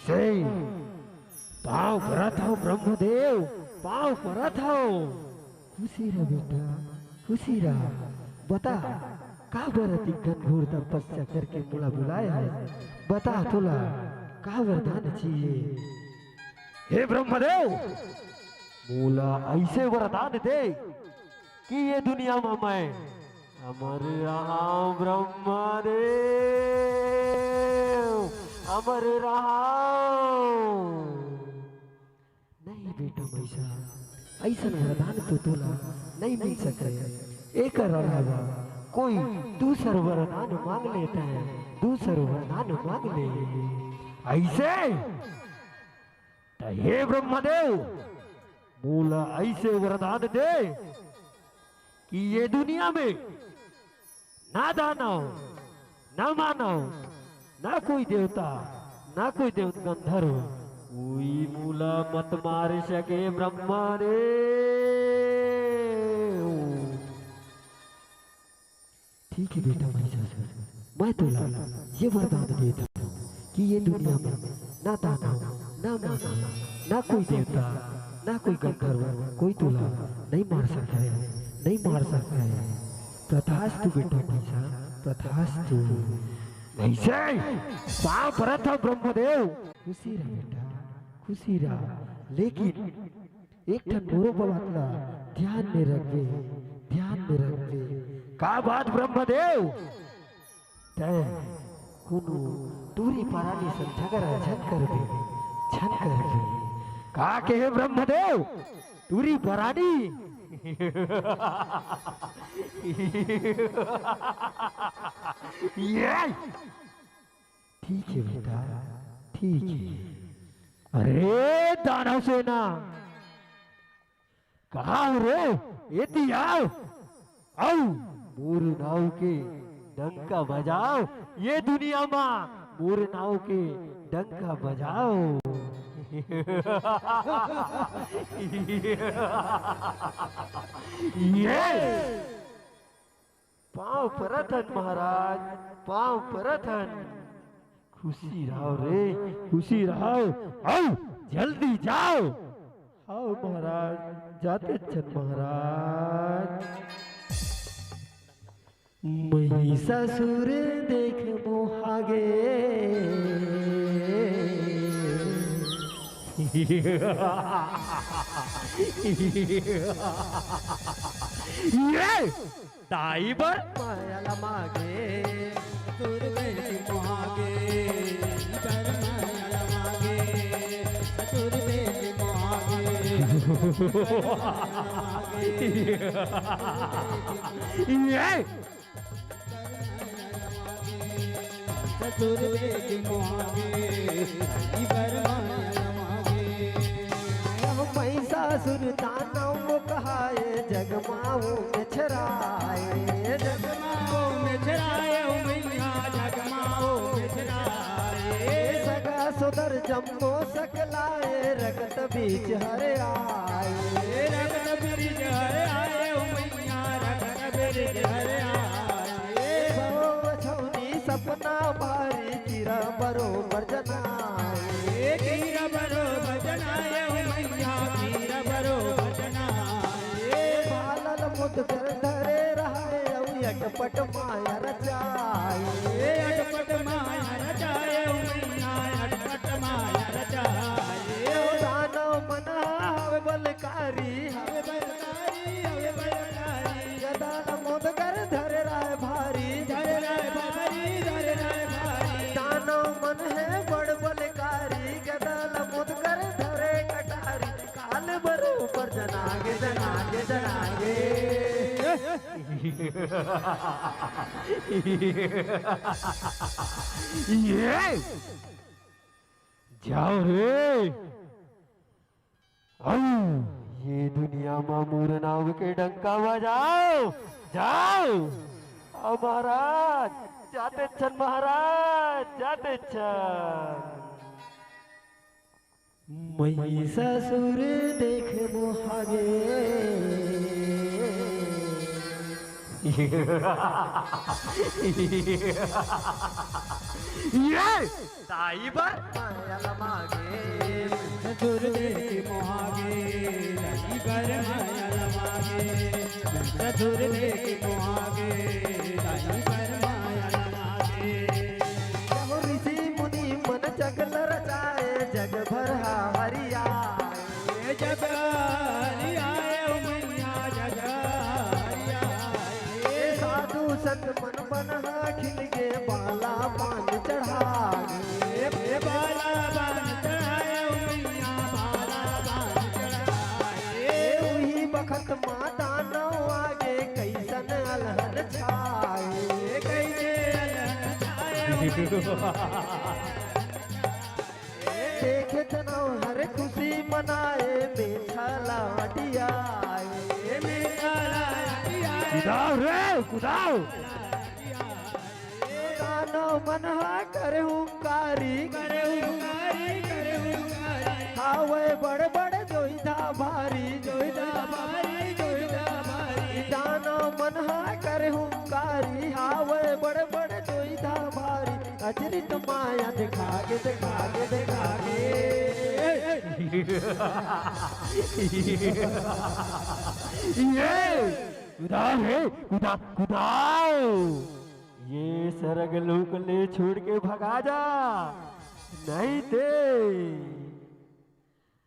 ऐसे पाँव भरा था ब्रह्मदेव, पाँव भरा था। खुशी रह बेटा, खुशी रह। बता का बरती घनघोर तपस्या करके मुला बुलाया है, बता तुला का वरदान चाहिए। हे ब्रह्मदेव, मूला ऐसे वरदान दे कि ये दुनिया में मैं अमर रहा। ब्रह्मदेव अमर रहा। नहीं बेटा मैसा, ऐसा वरदान तो तुला नहीं मिल सके। एक अलावा कोई दूसरा वरदान मांग लेता है, दूसरा वरदान मांग ले। ऐसे तो हे ब्रह्मदेव, मूला ऐसे वरदान दे कि ये दुनिया में ना दानव, ना मानव, ना कोई देवता, ना कोई गंधर्व, कोई मूला मत मार सके। ब्रह्मदेव ठीक है बेटा महिषासुर, मैं तो ये वरदान देता हूँ कि ये दुनिया में ना दानव, ना मानव, ना कोई देवता, ना कोई गंधर्व, कोई तुला नहीं मार सकता है, नहीं मार सकता है। तथास्तु बेटा महिषा, तथास्तु। ऐसे पाँव पड़ा था ब्रह्मदेव। खुशी रहा बेटा, खुशी रहा, लेकिन एक ठन मोरो बवातला ध्यान में रखबे, ध्यान में रखबे। का बात ब्रह्मदेव? तय कुनु दूरी परानी से झगड़ा झन करबे, झन करबे। का कहे ब्रह्मदेव? दूरी परानी ये ठीक है बेटा, ठीक है। अरे दानव सेना, कहा हो रे? ये आओ, आओ मोर नाव के डंका बजाओ। ये दुनिया में मोर नाव के डंका बजाओ। ये पाँव परथन महाराज, पाँव परथन। खुशी रहो रे, खुशी रहो। आओ जल्दी जाओ। आओ महाराज, जाते चल महाराज। महिषासुर देख मोहागे, ये ताई बर मायाला मागे, सुर देख मोहागे, बर मायाला मागे, सुर देख मोहागे। ये ससुर देख मोहागे, बर मायाला मागे। महिषासुर दानव कहाए, जगमाओ में छराए, जगमाओ में छराए, मैया जगमाओ में छराए। सगा सुदर जम्बो सकलाए, रगत बीच हरे आए, रगत बीच हरे आए, मैया रगत बीच हरे आए। भव छौनी सपना भारी, कीरा बरोबर जनाए, कीरा बरोबर जनाए, मैया कीरा बरोबर जनाए। भालल मुद कर धरे रहाए, अटपट माया रचाए, अटपट माया रचाए, मैया अटपट माया रचाए। दानव मना हवे बलकारी, हवे बलकारी, हवे बलकारी। दानव मुद कर धरे राय भारी, धरे राय भारी, धरे राय भारी। दानव मन है बड़ बलकारी, गदल मुद कर धरे कटारी। काल बरोबर जनागे, जनागे, जनागे। ये जाओ रे, ये दुनिया में मोर नाव के डंका बजाओ, जाओ। महाराज जाते चल, महाराज जाते चल। महिषासुर देख मोहागे, ये ताई बर मायाला ससुर देखी मोहागे दाई पर माया लमागे। जब ऋषि मुनि मन जगल रचाए जग भर हरियाए जग हरियाए ओ मैया जग हरियाए। साधु संत मन बना खिल के बाला पान चढ़ाए बाला बान चढ़ाए ओ मैया बाला बान चढ़ाए। वही बखत माता नौ आगे कैसन अलहन छाए कैसे अलग छाए ओ देखे तनो हर खुशी मनाए मेछला हटियाए कुदाओ दानो मन करे हुंकारी हावे बड़ बड़ जोइदा भारी दानो मन करे हुंकारी हावे बड़ बड़ जोइदा भारी अचरित माया दिखागे कुदाओ ये सरग लोक ले छोड़ के भगा जा नहीं दे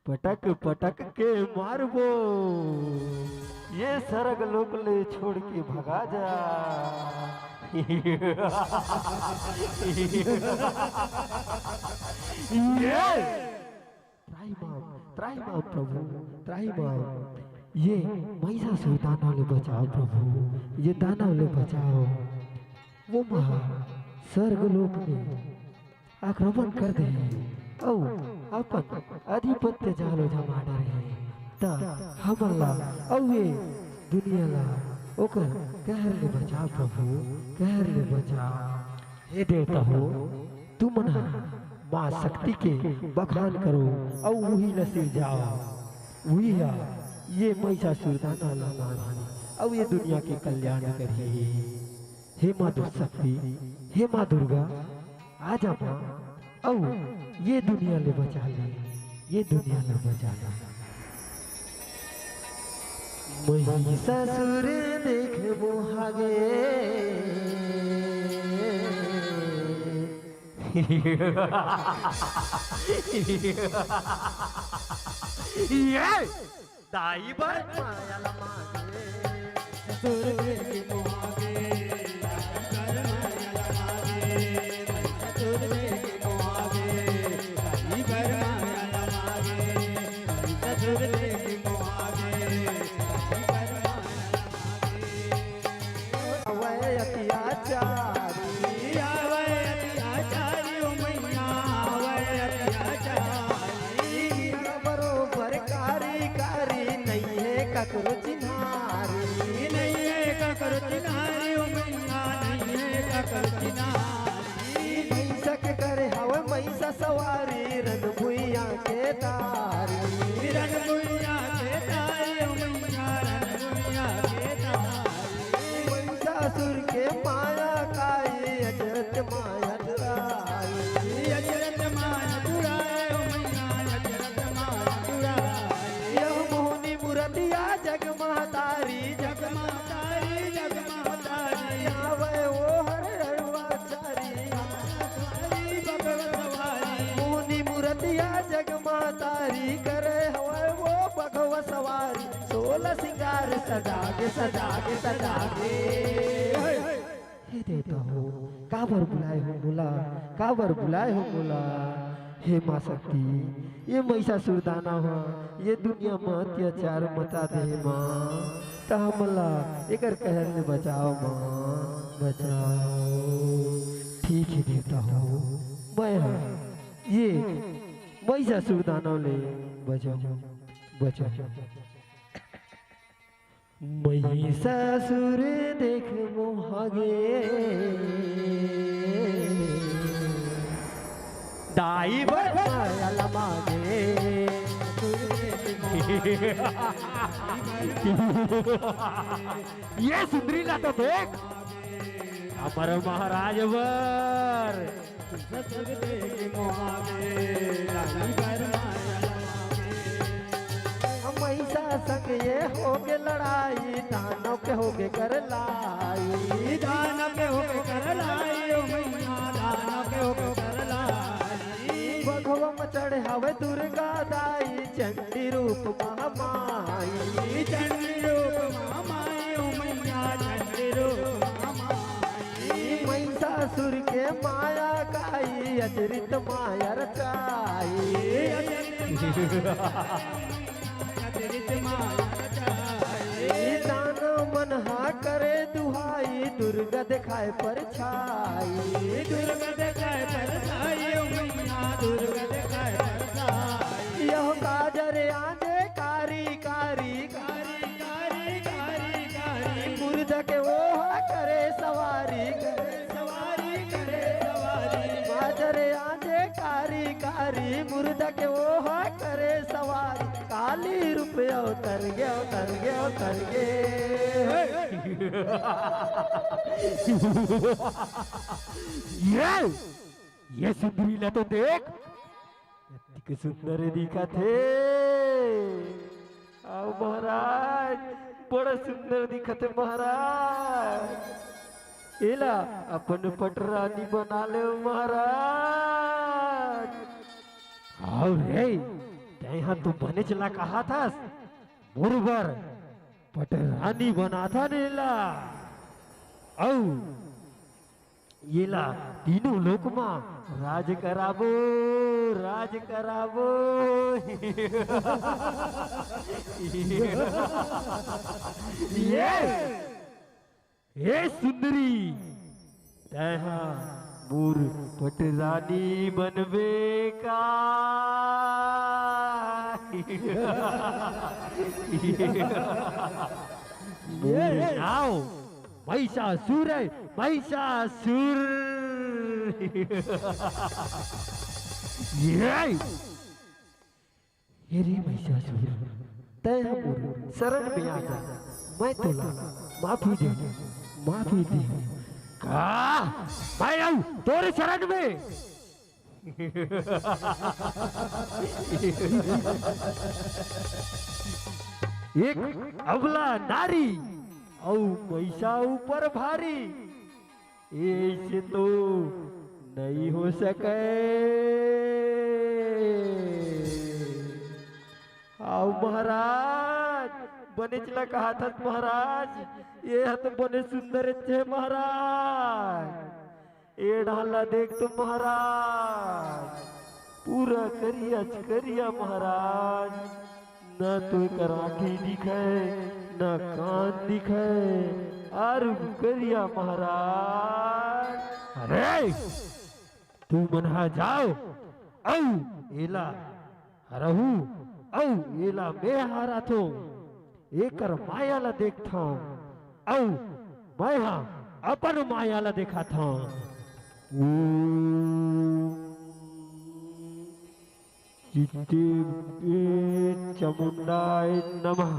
पटक पटक के मारबो। ये सरग लोक ले छोड़ के भगा जा त्राहिमाम प्रभु त्राहिमाम ये महिषासुर दानव ले बचाओ प्रभु ये दानव ले बचाओ। वो महा स्वर्गलोक में आक्रमण कर दे औ अपन अधिपत्य जालो जमा डरे ता हमला औ ये दुनिया ला ओकर कहर ले बचाओ प्रभु कहर ले बचाओ। हे देवता हो तुम ना माँ शक्ति के बखान करो औ वही न सिर जाओ वही ये महिषासुर दानव ला मारी औ ये दुनिया के कल्याण करिए। हे माँ दुर्शक्ति हे माँ दुर्गा आजा माँ औ ये दुनिया ले बचा ले ये दुनिया ले बचा ले। महिषासुर देख मोहागे ये दाई बर माया लमागे ससुर देखी मोहागे कर माया लमागे। ससुर देखी मोहागे दाई पर माया लमागे। ससुर देखी मोहागे दाई पर माया लमागे। अवय अत्याचारी आवे अत्याचारी ओ मैया आवे अत्याचारी। बरोबर कारी कारी नहीं है ककरो चिन्हारी नहीं है ककर चिन्हारी ओ मैया नहीं है ककर चिन्हारी। महिषक करे हवा महिषा सवारी रन भुइया के तारी रन भुइया के तारी ओ मैया रन भुइया के तारी। महिषासुर के माया काई अजरत माया डराई अजरत माया चुराए ओ मैया अजरत माया चुराए। यह मोहनी मुरतिया जग महतारी जग मातारी आवे वो हर हरवाचारी भगवत सवारी। मोहनी मुरतिया जग महतारी करे हवे वो भगव सवारी 16 सिंगार सजागे हे देवता हो काबर बुलाए हो बोला काबर बुलाए हो बोला। हे माँ शक्ति ये महिषासुर दानव हो ये दुनिया में अत्याचार मचा दे माँ ता हमला एकर कहर ने बचाओ माँ बचाओ। ठीक है देवता हो मैं ये महिषासुर दानव ले बचाओ बचाओ। महिषासुर देख मोहागे दाई बर माया लमागे ये सुंदरी ना तो देख अमर महाराज वर ससुर देखी मोहागे दाई पर माया लमागे। महिषा संग ये हो के लड़ाई दानव के होके कर लाई, दान के होके कर लाई ओ मैया, दान के होके कर लाई। बघवा में चढ़े हवे दुर्गा दाई, चंडी रूप महामाई, चंडी रूप महामाई ओ मैया, चंडी रूप महामाई। महिषासुर के माया काई, अजरित माया रचाई, अतिरिक्त माया रचाई। दानो मन हा करे दुहाई, दुर्गा दिखाए पर छाई, दुर्गा दिखाए परछाई ओ मैया, दुर्गा दिखाए परछाई। यह काजर आजे कारी कारी कारी कारी कारी कारी, मुर्द के वो करे सवारी, सवारी करे सवारी। काजर आजे कारी कारी मुर्द के वो करे सवारी, काली रुपये उतर गए उतर गए उतर गए। ये सुंदरी ला तो देख, कितनी सुंदर दिखा थे। आओ महाराज, बड़ा सुंदर दिखा थे महाराज। एला अपन पटरानी बना ले महाराज। आओ रे, यहाँ तो बने चला कहा था मुरबर पटरानी बना था नेला। आओ ये ला तीनों लोक मां राज कराबो राज कराबो। ये सुंदरी तहा मूर पटरानी बनवे का। आओ महिषासुर है, महिषासुर। ये रे महिषासुर, तय हम शरण में आ जा, मैं तोला माफी दे, माफी दे। का मैं आऊं तोरे शरण में। एक अबला नारी औ पैसा ऊपर भारी, ऐसे तो नहीं हो सके। आओ महाराज, बने चला कहा था महाराज, ये हत बने सुंदर थे महाराज। ये ढाला देख तो महाराज, पूरा करिया करिया महाराज। न तो एक आँखें दिखे, न कान दिखे, और करिया महाराज। अरे तू मनहा जाओ औ एला हरहू औ एला मैं हारा थो, एकर माया ला देखता औ मैं हाँ अपन माया ला देखा था। चित्ते चामुंडाय नमः,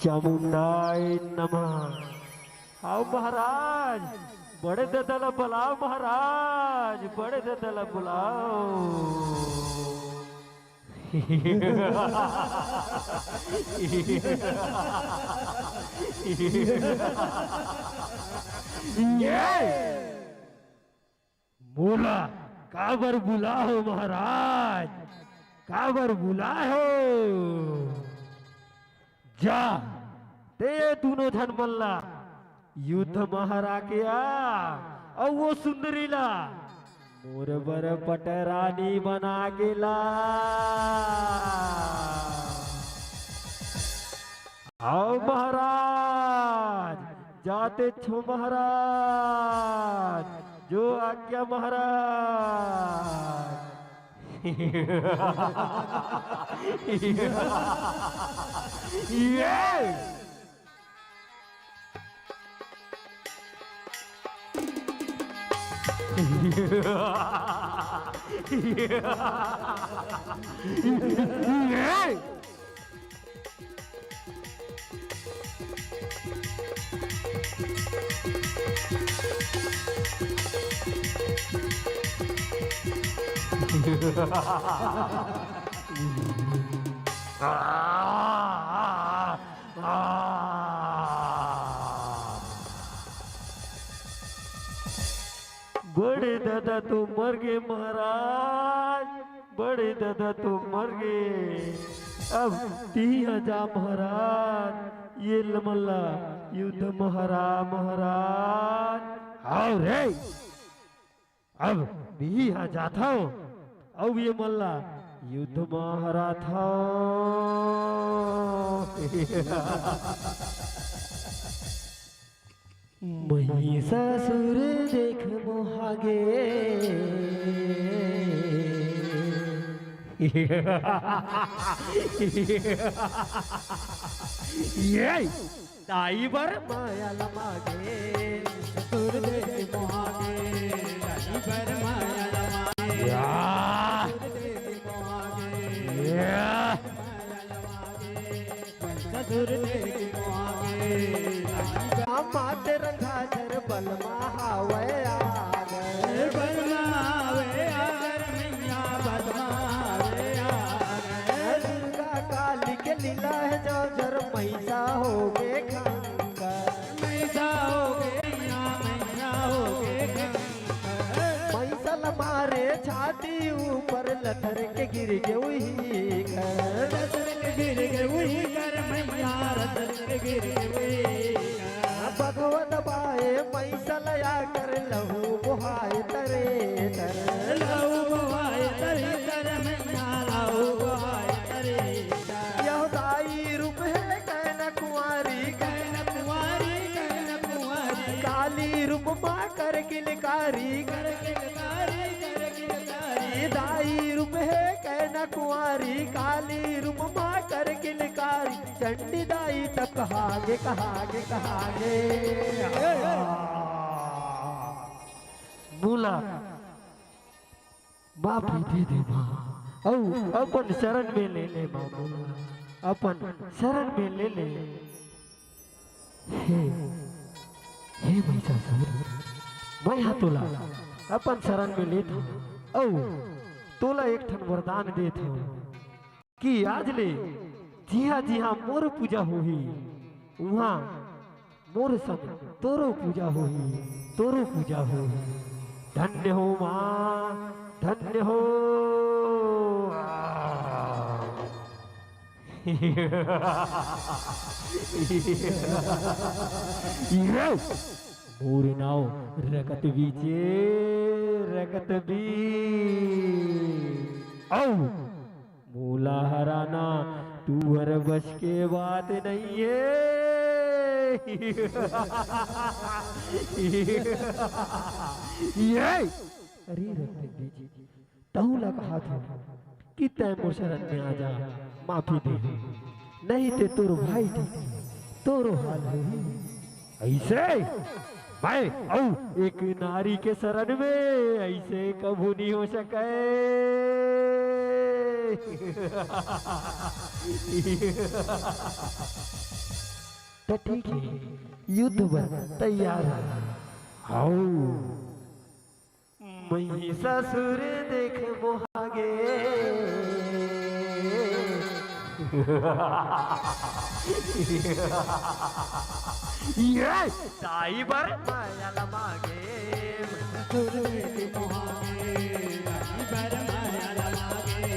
चामुंडाय नमः। आओ महाराज, बड़े दादा बुलाओ महाराज, बड़े दादा बुलाओ। बोला काबर बुलाओ महाराज, काबर बुलाओ। जा ते दोनों धन मल्ला युद्ध महारा के आ, और वो सुंदरी ला मोर बर पटरानी बना गेला। आओ महाराज, जाते छो महाराज, जो आज्ञा महाराज। ये बड़े दादा तो मर गए महाराज, बड़े दादा तो मर गए। अब तीन जा महाराज, ये लमल्ला युद्ध महाराज आओ रे, अब भी आ जाता हूँ। अब ये मल्ला युद्ध महारा था। महिषासुर देख मोहागे, ये ताई बर माया लमागे, ससुर देख मोहागे, ताई बर माया लमागे, ससुर देख मोहागे, माते रंगा जर बल महावे आगर, बल महावे आगर, मैया बल महावे आगर। दुर्गा काली के लीला है जो जर महिषा हो गे खंकर, मैया हो गे मैया हो गे खंकर। महिषा मारे छाती ऊपर लथर के गिर गए वही कर, रतर के गिर गए वही कर, मैया रतर के गिर गए वही कर। भगवत बाए महिषा लया कर लहू बुहाए तरे तर, लहू बुहाए तरे तर, मैया लहू बुहाए तरे तर। यह दाई रूप है कहना कुंवारी, कहना कुंवारी, कहना कुंवारी, काली रूप माँ कर किलकारी, कर किलकारी, कर किलकारी। दाई रूप है कहना कुंवारी, काली रूप माँ कर किलकारी। चंडी दाई तब कहागे कहागे कहागे, बोला माफी दे दे माँ, औ अपन शरण में ले ले माँ, बोला अपन शरण में ले ले। हे हे महिषासुर, मैं हाँ तोला अपन शरण में ले था, औ तोला एक ठन वरदान दे था कि आज ले जी हाँ मोर पूजा होही, वहाँ मोर संग तोरो पूजा होही, तोरो पूजा होही। धन्य हो माँ, धन्य हो। मोर नाव रगत बीचे, रगत बी औ मूला हराना तू हर बस के बात नहीं है। ये अरे रगत बीजे तहुला कहा था कि तय मोर शरण में आ जा, माफी दे दे, नहीं ते तोरो भाई दे तोरो हाल है ऐसे। भाई औ एक नारी के शरण में ऐसे कभू नहीं हो सके। तो ठीक है, युद्ध पर तैयार है। आओ महिषासुर देख मोहागे, ये ताई बर माया लमागे, ससुर देख मोहागे, ताई बर माया लमागे,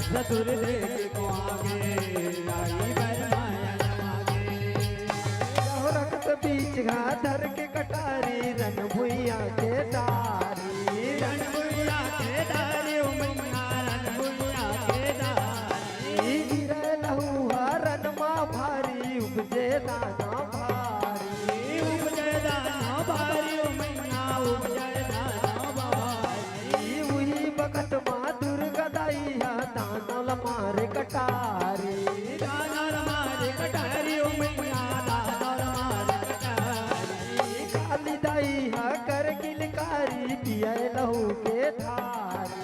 ससुर देख मोहागे, ताई बर माया लमागे। रक्त बीच धर के कटारी, रन भुइया के दारी, रन भुइया के दारी, ओ मैया रन भुइया के दारी। गिरे लहू रन माँ भारी, उपजे दाना भारी, उपजे दाना भारी, ओ मैया उपजे दाना भारी। वही बकत माँ दुर्गा दाई दानल मारे कटारी, दानल मारे कटारी, ओ मैया दानल मारे कटारी। काली दाई कर किलकारी, पिया लहू के धारी,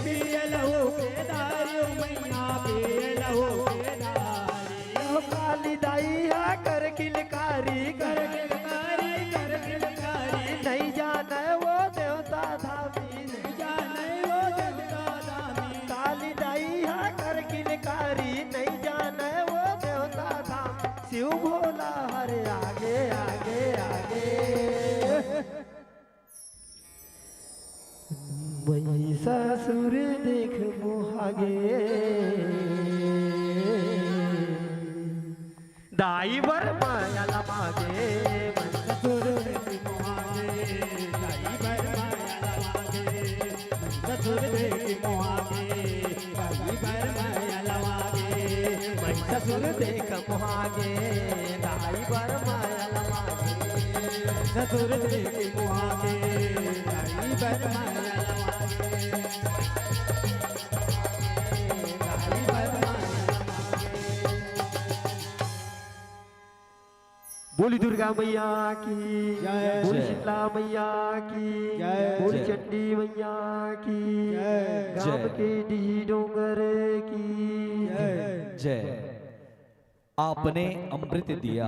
पिए लहू के धारी, ओ मैया पिए लहू के धारी। काली दाई कर किलकारी, कर किलकारी, कर किलकारी, नहीं जाने वो देवता धामी, जाने वो देवता दानी। काली दाई कर किलकारी, नहीं महिषासुर देख मोहागे दाई वर मायाला मागे ससुर देखी मोहागे दाई बर मायाला मागे ससुर देखी मोहागे दाई बर मायाला मागे महिषासुर देख मोहागे दाई वर मायाला मागे ससुर देखी मोहागे दाई बर मायाला मागे दाई बर मायाला बोली दुर्गा मैया की जय। बोली जय। शीतला मैया की जय। बोली जय। चंडी मैया की जय। गाँव जय। के डी डोंगर की जय। आपने अमृत दिया,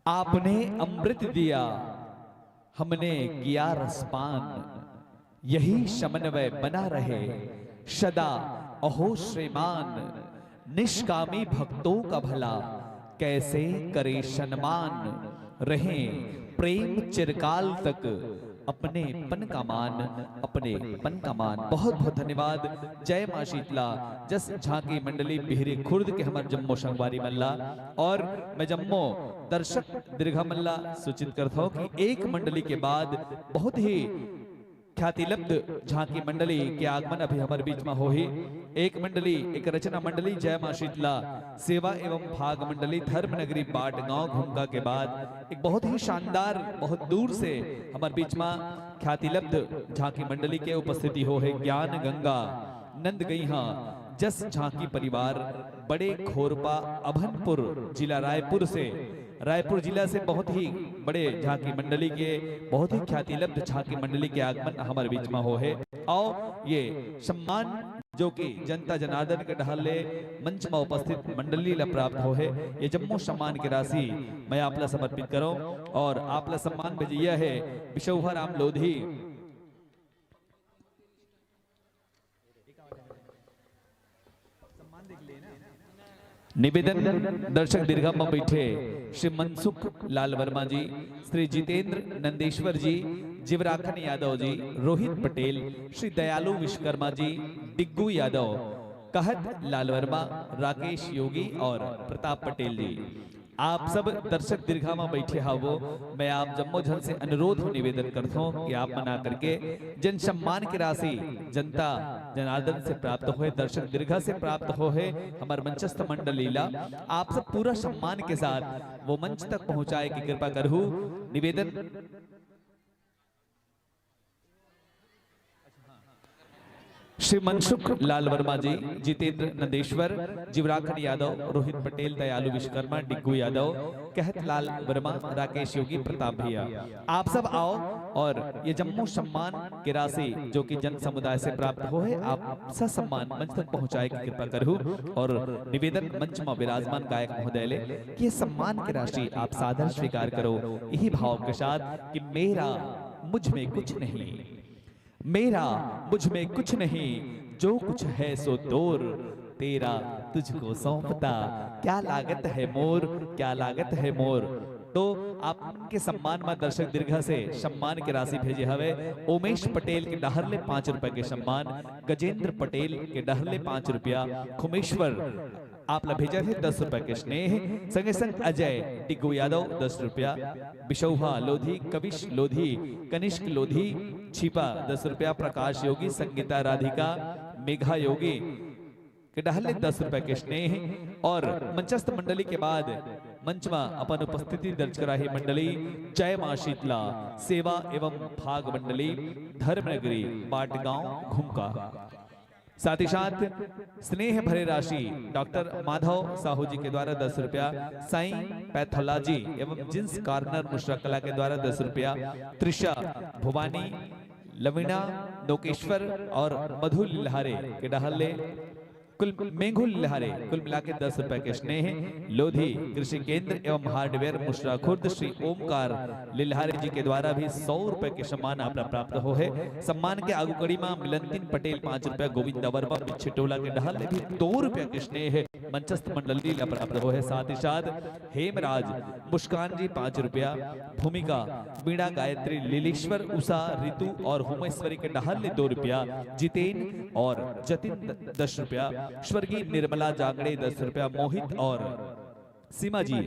आपने अमृत दिया, हमने किया रसपान, यही समन्वय बना रहे सदा अहो श्रीमान। निष्कामी भक्तों का भला कैसे करे सम्मान, रहे प्रेम चिरकाल तक अपने पन का मान, अपने पन का मान। बहुत बहुत धन्यवाद। जय मां शीतला। जस झांकी मंडली बिहरी खुर्द के हमार जम्मो संगवारी मल्ला। और मैं जम्मो दर्शक दीर्घा मल्ला सूचित करता हूं कि एक मंडली के बाद बहुत ही ख्यातिलब्ध झांकी मंडली के आगमन अभी हमारे बीच में हो ही। एक मंडली, एक रचना मंडली जय मां शीतला सेवा एवं भाग मंडली धर्म नगरी बाट गांव घुमका के बाद एक बहुत ही शानदार, बहुत दूर से हमारे बीच में ख्यातिलब्ध झांकी मंडली के उपस्थिति हो है। ज्ञान गंगा नंद गईहा जस झांकी परिवार बड़े खोरपा अभनपुर जिला रायपुर से, रायपुर जिला से बहुत ही बड़े झांकी मंडली के, बहुत ही ख्यातिलब्ध झांकी मंडली के आगमन हमारे बीच में हो है। आओ ये सम्मान जो कि जनता जनार्दन के ढाले मंच में उपस्थित मंडली ला प्राप्त हो है, ये जम्मो सम्मान की राशि मैं आपला समर्पित करूं। और आपला सम्मान भेजिया है विशौहर राम लोधी। निवेदन दर्शक दीर्घा में बैठे श्री मनसुख लाल वर्मा जी, श्री जितेंद्र नंदेश्वर जी, जीवराखन यादव जी, रोहित पटेल, श्री दयालु विश्वकर्मा जी, डिग्गू यादव, कहत लाल वर्मा, राकेश योगी और प्रताप पटेल जी। आप सब दर्शक दीर्घा में बैठे हावो, मैं आप जम्मो झन से अनुरोध निवेदन करता हूँ कि आप मना करके जन सम्मान की राशि जनता जनार्दन से प्राप्त हो, दर्शक दीर्घा से प्राप्त हो है हमारे मंचस्थ मंडल लीला, आप सब पूरा सम्मान के साथ वो मंच तक पहुंचाए की कृपा करहु। निवेदन श्री मनसुख लाल वर्मा जी, जितेंद्र नंदेश्वर, जीवराखन यादव, रोहित पटेल, दयालु विश्वकर्मा, डिग्गू यादव, कहत लाल वर्मा, राकेश योगी, प्रताप भैया, आप सब आओ और ये जम्मू सम्मान की राशि जो कि जन समुदाय से प्राप्त हो है, आप सा सम्मान मंच तक पहुंचाए की कृपा करूं। और निवेदन मंच में विराजमान गायक महोदय ले कि ये सम्मान की राशि आप सादर स्वीकार करो, यही भाव के साथ कि मेरा मुझ में कुछ नहीं, मेरा मुझ में कुछ नहीं, जो कुछ है सो तोर, तेरा तुझको सौंपता, क्या लागत है मोर, क्या लागत है मोर। तो आपके सम्मान में दर्शक दीर्घा से सम्मान की राशि भेजे हवे। उमेश पटेल के डहरले 5 रुपए के सम्मान, गजेंद्र पटेल के डहरले 5 रुपया, खुमेश्वर आप ला भेजा थे 10 रुपए के स्नेह, संगे संग अजय टिग्गू यादव 10 रुपया, बिशौहा लोधी, कविश लोधी, कनिष्क लोधी, छिपा 10 रुपया, प्रकाश योगी, संगीता राधिका, मेघा योगी के डहले 10 रुपए के स्नेह। और मंचस्थ मंडली के बाद मंच में अपन उपस्थिति दर्ज कराही मंडली जय मां शीतला सेवा एवं भाग मंडली धर्मनगरी बाटगांव घुमका। साथ ही साथ स्नेह भरे राशि डॉक्टर माधव साहू जी के द्वारा 10 रुपया, साई पैथोलॉजी एवं जिन्स कॉर्नर मुश्रा कला के द्वारा 10 रुपया, त्रिशा भुवानी, लवीना नोकेश्वर और मधु लिल्हारे के डहले कुल मेघुल लिल्हारे कुल मिला के 10 रुपए के स्नेह। लोधी कृषि केंद्र एवं हार्डवेयर मुश्रा खुर्द श्री ओमकार लिल्हारे जी के द्वारा भी 100 रुपए के सम्मान आप प्राप्त हो है। सम्मान के आगू कड़ी में मिलनतीन पटेल 5 रुपया, गोविंद वर्मा छिटोला के डहल भी 2 रुपया के स्नेह मंचस्थ मंडली प्राप्त हो है। साथ ही साथ हेमराज मुस्कान जी 5 रुपया, भूमिका वीणा गायत्री लीलेश्वर उषा ऋतु और होमेश्वरी के डहल ने 2 रुपया, जितेन और जतिन 10 रुपया, स्वर्गीय निर्मला जांगड़े 10 रुपया, मोहित और सीमा जी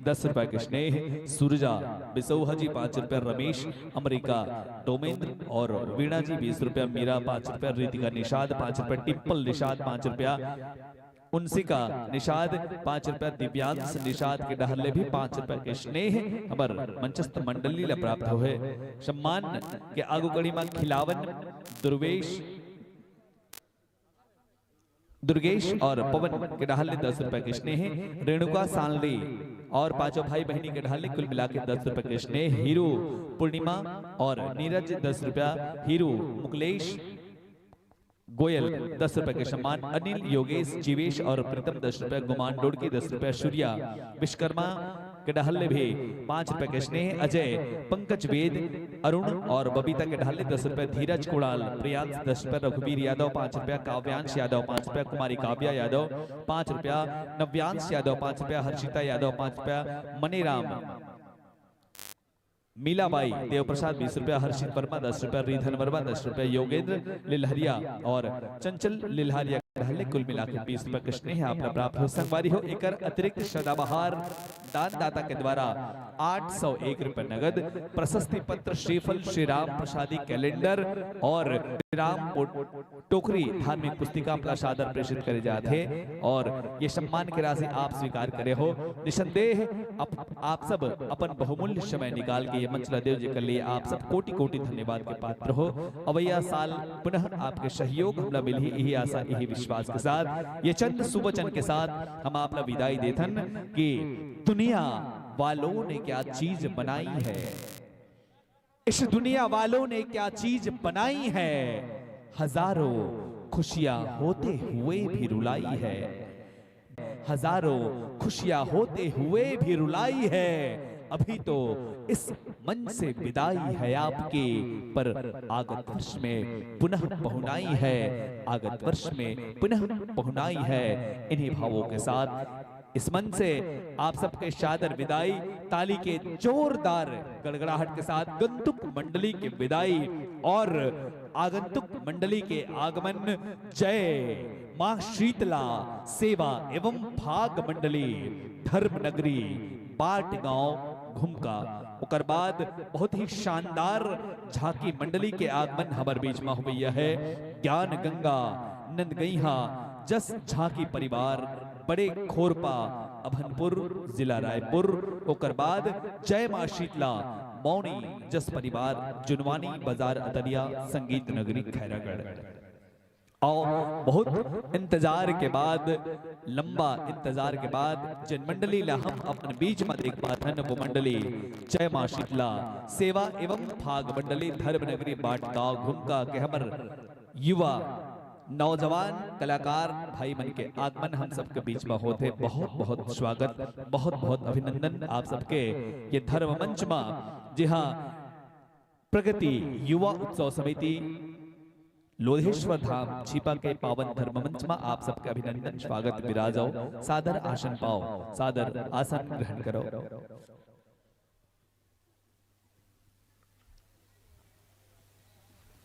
10 रुपए के स्नेह, सूरजा बिसौहा जी 5 रुपया, रमेश अमरीका डोमेंद्र और वीणा जी 20 रुपया, मीरा 5 रुपया, रितिका निषाद 5 रुपया, टिम्पल निषाद 5 रुपया, उनसिका निषाद 5 रुपया, दिव्यांश निषाद के डहले भी 5 रुपया के स्नेह अमर मंचस्थ मंडली प्राप्त हुए। सम्मान के आगू कड़ी में खिलावन दुर्गेश और पवन के डहाल ने 10 रुपए के स्नेह, रेणुका सानली और पांचों भाई बहनी के डहाल ने कुल मिला के 10 रुपए के स्नेह, हीरू पूर्णिमा और नीरज 10 रुपया, हीरू मुकलेश गोयल 10 रुपए के सम्मान, अनिल योगेश जीवेश और प्रीतम 10 रुपया, गुमान डोडकी 10 रुपया, सूर्या विश्वकर्मा के डहल्ले भी 5 रुपए के स्नेह, अजय पंकज वेद अरुण और बबीता के डहल्ले 10 रुपए, धीरज कुणाल प्रियांश 10 रुपए, रघुवीर यादव 5 रुपया, काव्यांश यादव 5 रुपया, कुमारी काव्या यादव 5 रुपया, नव्यांश यादव 5 रुपया, हर्षिता यादव 5 रुपया, मनीराम मीलाबाई देवप्रसाद 20 रुपया, हर्षित वर्मा 10 रुपया, रिधन वर्मा 10 रुपया, योगेंद्र लिलहरिया और चंचल लिलहरिया कुल मिलाकर 20 रुपए के स्नेह आपने प्राप्त हो। संगवारी हो एक अतिरिक्त सदाबहार दानदाता के द्वारा 801 रुपए नगद, प्रशस्ति पत्र, श्रीफल, श्री राम प्रसादी कैलेंडर और राम टोकरी धार्मिक पुस्तिका अपना सादर प्रेषित करे जाते और ये सम्मान की राशि आप स्वीकार करे हो। निसंदेह आप सब अपन बहुमूल्य समय निकाल के ये मंचला देव जी के लिए आप सब कोटि कोटि धन्यवाद के पात्र हो। अवैया साल पुनः आपके सहयोग हमला मिली, यही आशा यही विश्वास के साथ ये चंद सुवचन के साथ हम आपला विदाई देथन कि दुनिया वालों ने क्या चीज बनाई है, इस दुनिया वालों ने क्या चीज बनाई है, हजारों खुशियां होते हुए भी रुलाई है, हजारों खुशियां होते हुए भी रुलाई है, अभी तो इस मंच से विदाई है आपकी, पर आगत वर्ष में पुनः पहुनाई है, आगत वर्ष में पुनः पहुनाई है। इन्हीं भावों के साथ इस मंच से आप सबके सादर विदाई, ताली के जोरदार गड़गड़ाहट के साथ गंतुक मंडली की विदाई और आगंतुक मंडली के आगमन। जय मां शीतला सेवा एवं भाग मंडली धर्म नगरी बाट गांव घुमका। उकर बाद बहुत ही शानदार झांकी मंडली के आगमन हमारे बीच में हुई है। ज्ञान गंगा नंदगईहा जस झांकी परिवार बड़े खोरपा अभनपुर जिला रायपुर। उकर बाद जय मां शीतला मौनी जस परिवार जुनवानी बाजार अतरिया संगीत नगरी खैरागढ़। और बहुत इंतजार के बाद, लंबा इंतजार के बाद जिन मंडली ला हम अपने बीच में देख पाते हैं वो मंडली जय मां शीतला सेवा एवं भाग मंडली धर्म नगरी बाटगांव घुमका के हमर युवा नौजवान कलाकार भाई मन के आगमन हम सबके बीच में होते। बहुत बहुत स्वागत, बहुत बहुत अभिनंदन आप सबके ये धर्म मंच में। जी हाँ, प्रगति युवा उत्सव समिति लोधेश्वर धाम छिपा के पावन धर्म मंच में आप सबके अभिनंदन स्वागत विराजो। सादर आसन पाओ, सादर आसन ग्रहण करो।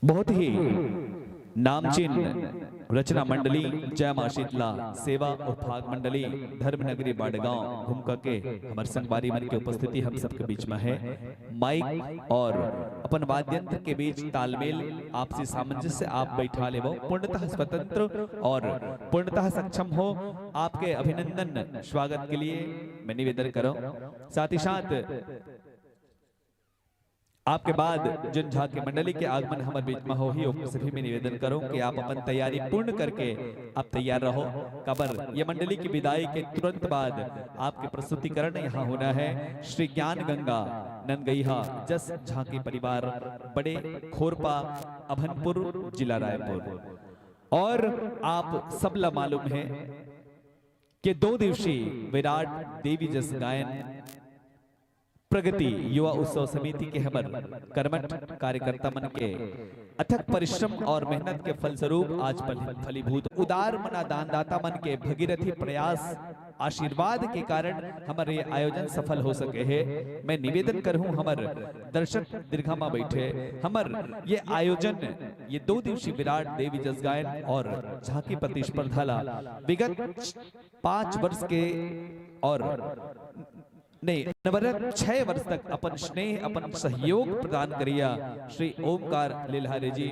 बहुत ही नामचीन रचना मंडली जय मां शीतला सेवा और भाग मंडली धर्म नगरी बाड़गांव घुमका के हमारे संगवारी मन की उपस्थिति हम सबके बीच में है। माइक और अपन वाद्यंत्र के बीच तालमेल आपसी सामंजस्य आप बैठा ले वो पूर्णतः स्वतंत्र और पूर्णतः सक्षम हो। आपके अभिनंदन स्वागत के लिए मैं निवेदन करूं। साथ ही साथ आपके बाद जिन झांकी मंडली के आगमन हमारे बीच में हो ही सभी में निवेदन करूं कि आप अपन तैयारी पूर्ण करके आप तैयार रहो। कबर ये मंडली की विदाई के तुरंत बाद आपके प्रस्तुतिकरण यहाँ होना है। श्री ज्ञान गंगा नंदगईहा जस झांकी परिवार बड़े खोरपा अभनपुर जिला रायपुर। और आप सबला मालूम है कि 2 दिवसीय विराट देवी जस गायन प्रगति युवा उत्सव समिति के हमर कर्मठ कार्यकर्ता मन के अथक परिश्रम और मेहनत के फलस्वरूप आज फलीभूत उदार मना दानदाता मन के भगीरथी प्रयास आशीर्वाद के कारण हमारे ये आयोजन सफल हो सके है। मैं निवेदन करूं हमर दर्शक दीर्घा बैठे हमर ये आयोजन ये 2 दिवसीय विराट देवी जस गायन और झांकी प्रतिस्पर्धा ला विगत 5 वर्ष के और नहीं नवरत 6 वर्ष तक अपन स्नेह अपन सहयोग प्रदान करिया श्री ओमकार लिल्हारे जी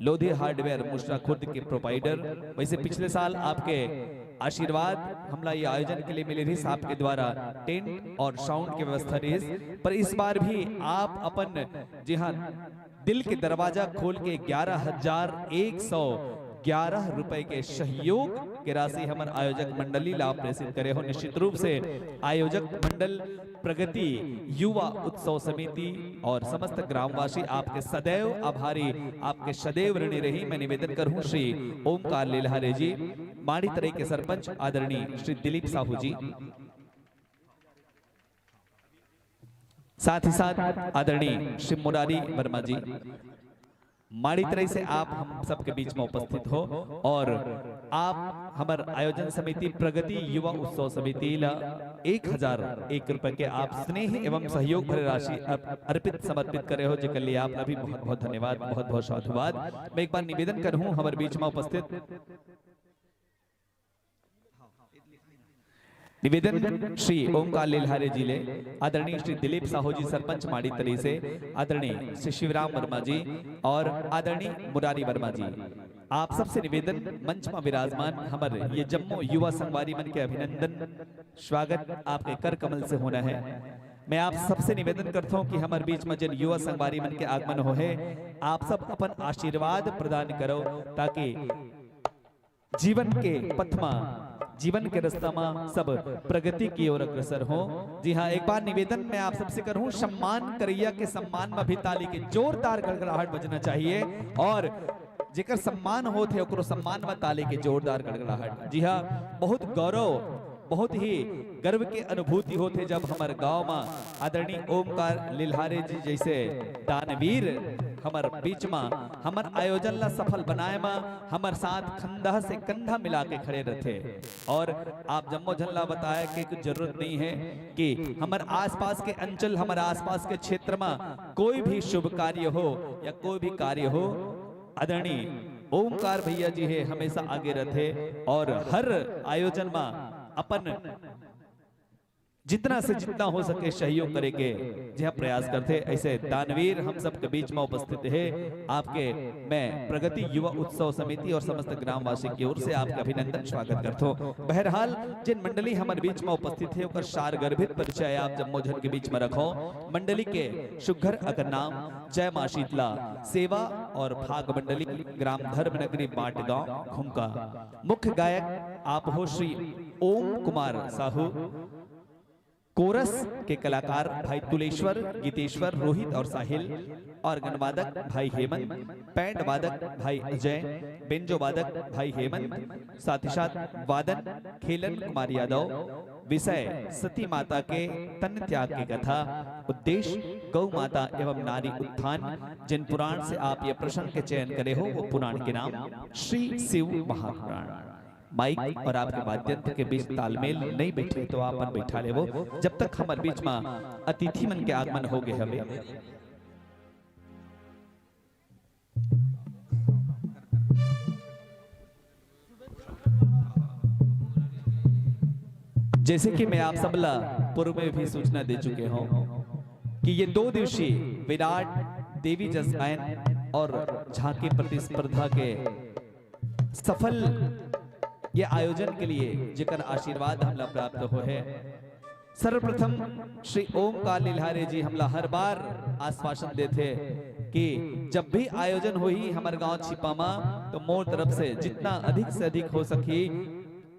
लोधी हार्डवेयर मुश्रा खुर्द के प्रोवाइडर। वैसे पिछले साल आपके आशीर्वाद हमला ये आयोजन के लिए मिले रही आपके द्वारा टेंट और साउंड की व्यवस्था रही, पर इस बार भी आप अपन जी हाँ दिल के दरवाजा खोल के 11,111 रुपए के सहयोग के राशि हमारे आयोजक मंडली लाभ प्रेषित करे हो। निश्चित रूप से आयोजक मंडल प्रगति युवा उत्सव समिति और समस्त ग्रामवासी आपके सदैव आभारी आपके सदैव ऋणी रही। मैं निवेदन करूं श्री ओमकार लिल्हारे जी माड़ी तरह के सरपंच आदरणीय श्री दिलीप साहू जी, साथ ही साथ आदरणीय श्री मुरारी वर्मा जी माड़ी तरह से आप हम सबके बीच में उपस्थित हो और आप हमारे आयोजन समिति प्रगति युवा उत्सव समिति ला 1,001 रुपए के आप स्नेह एवं सहयोग भरे राशि अर्पित समर्पित करे हो, जिसके लिए आप भी बहुत बहुत धन्यवाद, बहुत बहुत साधुवाद। मैं एक बार निवेदन करूं हमारे बीच में उपस्थित निवेदन श्री ओमकार लिल्हारे जी ले आदरणीय श्री दिलीप साहू जी सरपंच माड़ी तरी से, आदरणीय श्री शिवराम वर्मा जी और आदरणीय मुरारी वर्मा जी, आप सबसे निवेदन मंच में विराजमान हमारे ये जम्मू युवा संगवारी मन के अभिनंदन स्वागत आपके कर कमल से होना है। मैं आप सबसे निवेदन करता हूं कि हमारे बीच में जिन युवा संगवारी मन के आगमन हो है आप सब अपन आशीर्वाद प्रदान करो ताकि जीवन के पथमा जीवन के रास्ता में सब प्रगति की ओर अग्रसर हो। जी हाँ, एक बार निवेदन मैं आप सबसे करूं सम्मान करिया के सम्मान में भी ताली के जोरदार गड़गड़ाहट बजना चाहिए और जेकर सम्मान होते ओकरो सम्मान में ताली के जोरदार गड़गड़ाहट। जी हाँ, बहुत गौरव बहुत ही गर्व के अनुभूति होते जब हमारे गांव में आदरणीय ओमकार लिल्हारे जी जैसे दानवीर हमार बीच में हमार आयोजन ला सफल बनाए में हमार साथ कंधा से कंधा मिला के खड़े रहते। और आप जम्मो झल्ला बताया कि कुछ जरूरत नहीं है कि हमारे आसपास के अंचल हमारे आसपास के क्षेत्र में कोई भी शुभ कार्य हो या कोई भी कार्य हो, आदरणीय ओमकार भैया जी है हमेशा आगे रहते और हर आयोजन में अपन जितना से जितना हो सके सहयोग करेंगे जहाँ प्रयास करते। ऐसे दानवीर हम सबके बीच में उपस्थित है आपके मैं प्रगति युवा उत्सव समिति और समस्त ग्रामवासी की ओर से आपका अभिनंदन स्वागत करता हूँ। बहरहाल जिन मंडली हमारे बीच में उपस्थित है उनका सार गर्भित परिचय आप जम्मोझन के बीच में रखो। मंडली के सुघर अगर नाम जय मां शीतला सेवा और भाग मंडली ग्राम धर्म नगरी बाट गांव खुमका। मुख्य गायक आप हो श्री ओम कुमार साहू, कोरस के कलाकार भाई तुलेश्वर गीतेश्वर रोहित और साहिल, ऑर्गन वादक भाई हेमंत, पैड वादक भाई अजय, बेंजो वादक भाई हेमंत, साथ ही साथ वादन खेलन कुमार यादव। विषय सती माता के तन त्याग की कथा, उद्देश्य गौ माता एवं नारी उत्थान। जिन पुराण से आप ये प्रसंग के चयन करे हो वो पुराण के नाम श्री शिव महापुराण। माइक और आपके वाद्यंत्र के बीच तालमेल नहीं बैठे तो आप बैठा ले वो जब तक हमारे बीच में अतिथि मन के आगमन हो गए हमें। जैसे कि मैं आप सबला पूर्व में भी सूचना दे चुके हूं कि ये 2 दिवसीय विराट देवी जस गायन और झांकी प्रतिस्पर्धा के सफल ये आयोजन के लिए जिकर आशीर्वाद हमला प्राप्त हो है। सर्वप्रथम श्री ओमकार लिल्हारे जी हमला हर बार आश्वासन देते कि जब भी आयोजन हो ही हमारे गांव छिपामा तो मोर तरफ से जितना अधिक से अधिक हो सके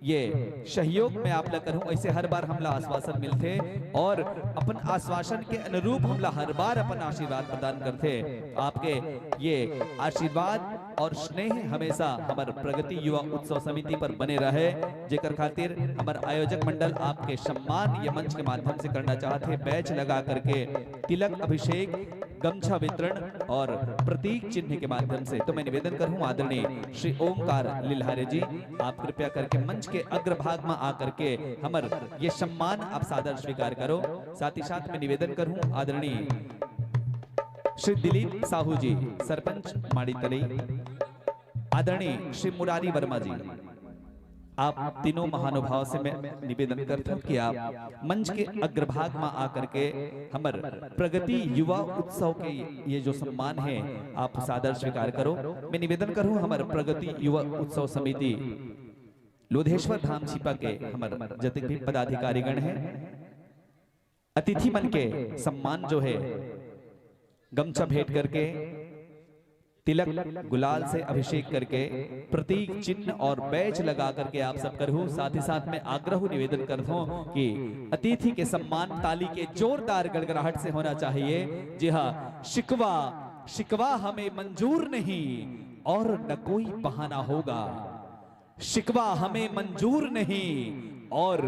ये सहयोग में आप ला करूं। ऐसे हर बार हमला आश्वासन मिलते और अपन आश्वासन के अनुरूप हमला हर बार अपन आशीर्वाद प्रदान करते। आपके ये आशीर्वाद और स्नेह हमेशा हमार प्रगति युवा उत्सव समिति पर बने रहे, जेकर खातिर हमार आयोजक मंडल आपके सम्मान ये मंच के माध्यम से करना चाहते। बैच लगा करके तिलक अभिषेक, गमछा वितरण और प्रतीक चिन्ह के माध्यम से। तो मैं निवेदन करूं आदरणीय श्री ओमकार लिल्हारे जी, आप कृपया करके मंच के अग्रभाग में आकर के हमर ये सम्मान आप सादर स्वीकार करो। साथ ही साथ मैं निवेदन करूं आदरणीय श्री दिलीप साहू जी, सरपंच माड़ी तलई, आदरणीय श्री मुरारी वर्मा जी, आप तीनों महानुभाव से मैं निवेदन करता हूं कि आप मंच के अग्रभाग में आकर के हमर प्रगति युवा उत्सव के ये जो सम्मान है आप सादर स्वीकार करो। मैं निवेदन करूं हमर प्रगति युवा उत्सव समिति लोधेश्वर धाम छिपा के हमर जतिक भी पदाधिकारीगण हैं, अतिथि मन के सम्मान जो है गमछा भेंट करके, तिलक गुलाल से अभिषेक करके, प्रतीक चिन्ह और बैच लगा करके आप सब करूं। साथ ही साथ में आग्रह निवेदन करता हूं कि अतिथि के सम्मान ताली के जोरदार गड़गड़ाहट से होना चाहिए। जी हाँ, शिकवा हमें मंजूर नहीं और न कोई बहाना होगा। शिकवा हमें मंजूर नहीं और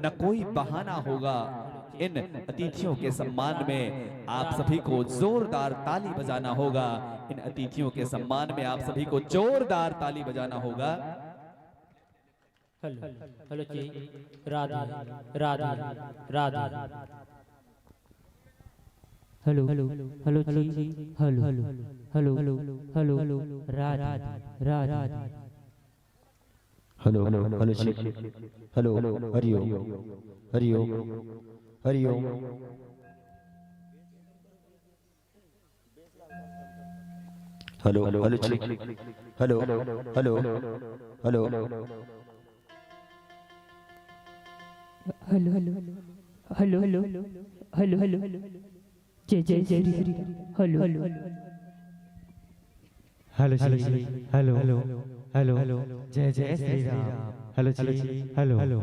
न कोई बहाना होगा। इन अतिथियों के सम्मान में आप सभी को जोरदार ताली बजाना होगा। इन अतिथियों के सम्मान में आप सभी को जोरदार ताली बजाना होगा। Hello hello ji, Radha Radha Radha, hello hello hello ji, hello hello hello hello Radha Radha, hello hello hello hello हरिओ हरिओ हरिओ hello hello hello hello hello hello hello hello hello hello जय जय जय Hari, hello hello hello ji, hello hello hello जय जय Shri Ram. Hello ji, hello hello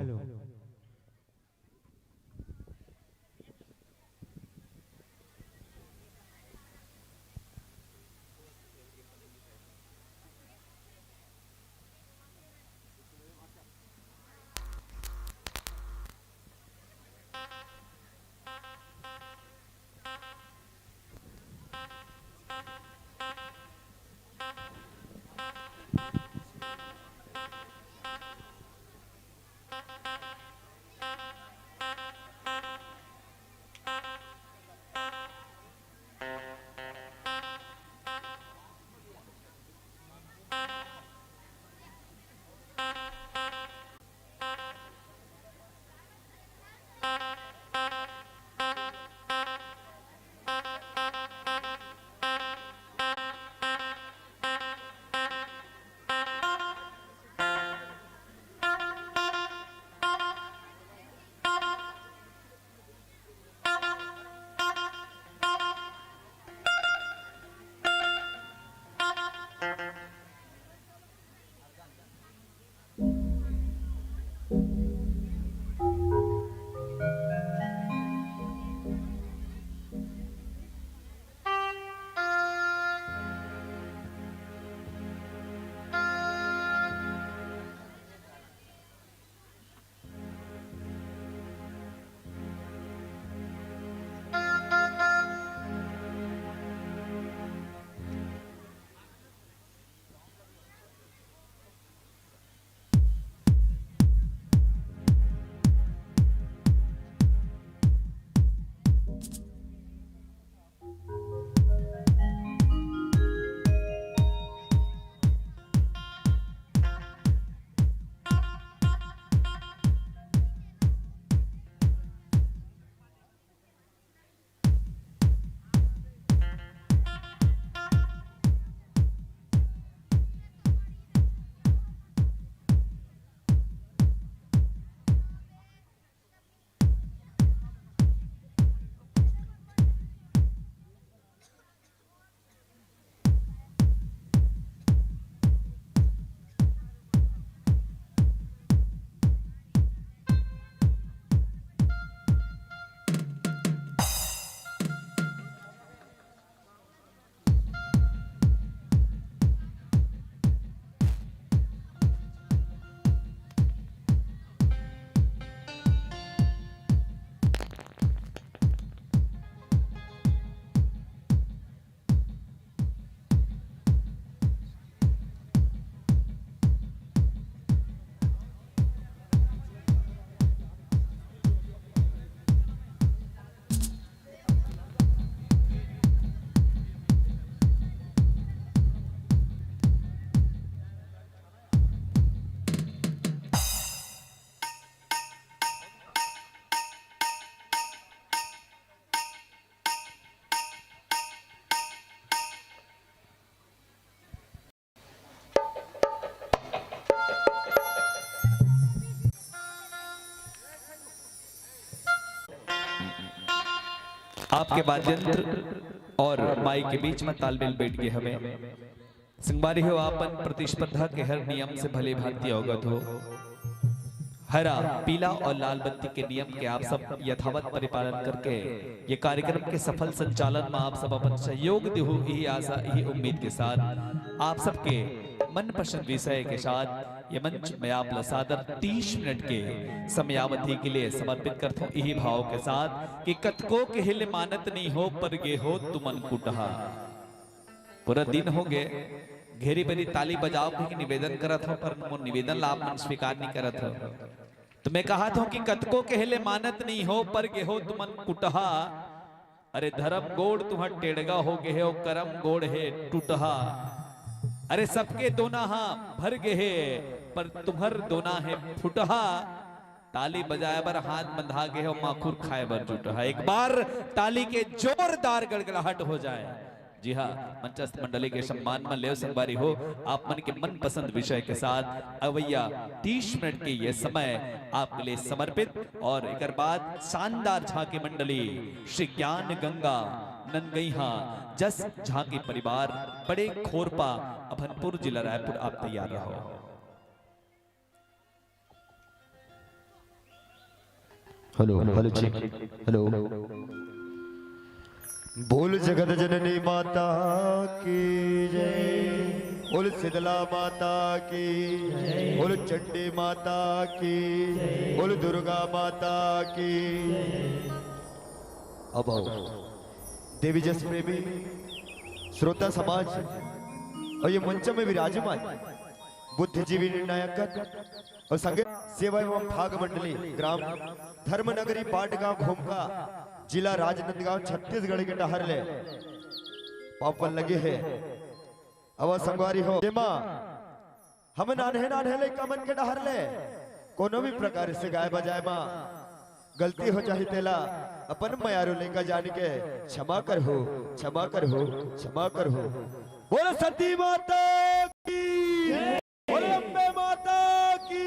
आपके वाद्यंत्र और माई के बीच में तालमेल बैठ गए हमें संगवारी हो आपन प्रतिस्पर्धा के हर नियम से भले भांति अवगत हो। हरा पीला और लाल बत्ती के नियम के आप सब यथावत परिपालन करके ये कार्यक्रम के सफल संचालन में आप सब अपन सहयोग दे हो, यही आशा यही उम्मीद के साथ आप सबके मनपसंद विषय के साथ ये मंच में आप सादर 30 मिनट के समयावधि के लिए समर्पित करता हूँ यही भाव के साथ कि कतको के हिल मानत नहीं हो पर गे हो तुमन कुटहा। पूरा दिन हो गए घेरी बेरी ताली बजाओ के निवेदन करत हो पर वो निवेदन लाभ मन स्वीकार नहीं करत हो। तो मैं कहा था कि कतको के हिले मानत नहीं हो पर गे हो तुमन कुटहा। अरे धर्म गोड़ तुम्हार टेढ़गा हो गे हो करम गोड़ है टूटहा। अरे सबके दोना हाँ भर गे है पर तुम्हार दोना है फुटहा। ताली बजाए बर हाथ बंधा गे हो माखुर खाए बर जुटहा। एक बार ताली के जोरदार गड़गड़ाहट हो जाए। जी हाँ, मंचस्थ मंडली के सम्मान में ले संगवारी हो आप मन के मन पसंद विषय के साथ अवैया 30 मिनट के ये समय आपके लिए समर्पित और एक बाद शानदार झांकी मंडली श्री ज्ञान गंगा ननगईहा जस झांकी परिवार बड़े खोरपा अभनपुर जिला रायपुर आप तैयार रहो। Hello hello check hello. बोल जगत जननी माता की जय, बोल शीतला माता की, बोल चंडी माता की, बोल दुर्गा माता की। अब आओ देवी जस प्रेमी श्रोता समाज और ये मंच में विराजमान बुद्धिजीवी निर्णायक और संगीत सेवा एवं भाग मंडली ग्राम धर्मनगरी पाटगांव घोमका जिला राजनांदगांव छत्तीसगढ़ के डहर ले पापन लगे है। अब संगवारी हो जेमा हम नान्हे नान्हे ले कमन के डहर ले कोनो भी प्रकार से गाय बजाए मां गलती हो जाही तेला अपन मयारो लेकर जाने के क्षमा कर हो, क्षमा कर हो, क्षमा कर हो। बोलो सती माता की, बोलो अम्बे माता की।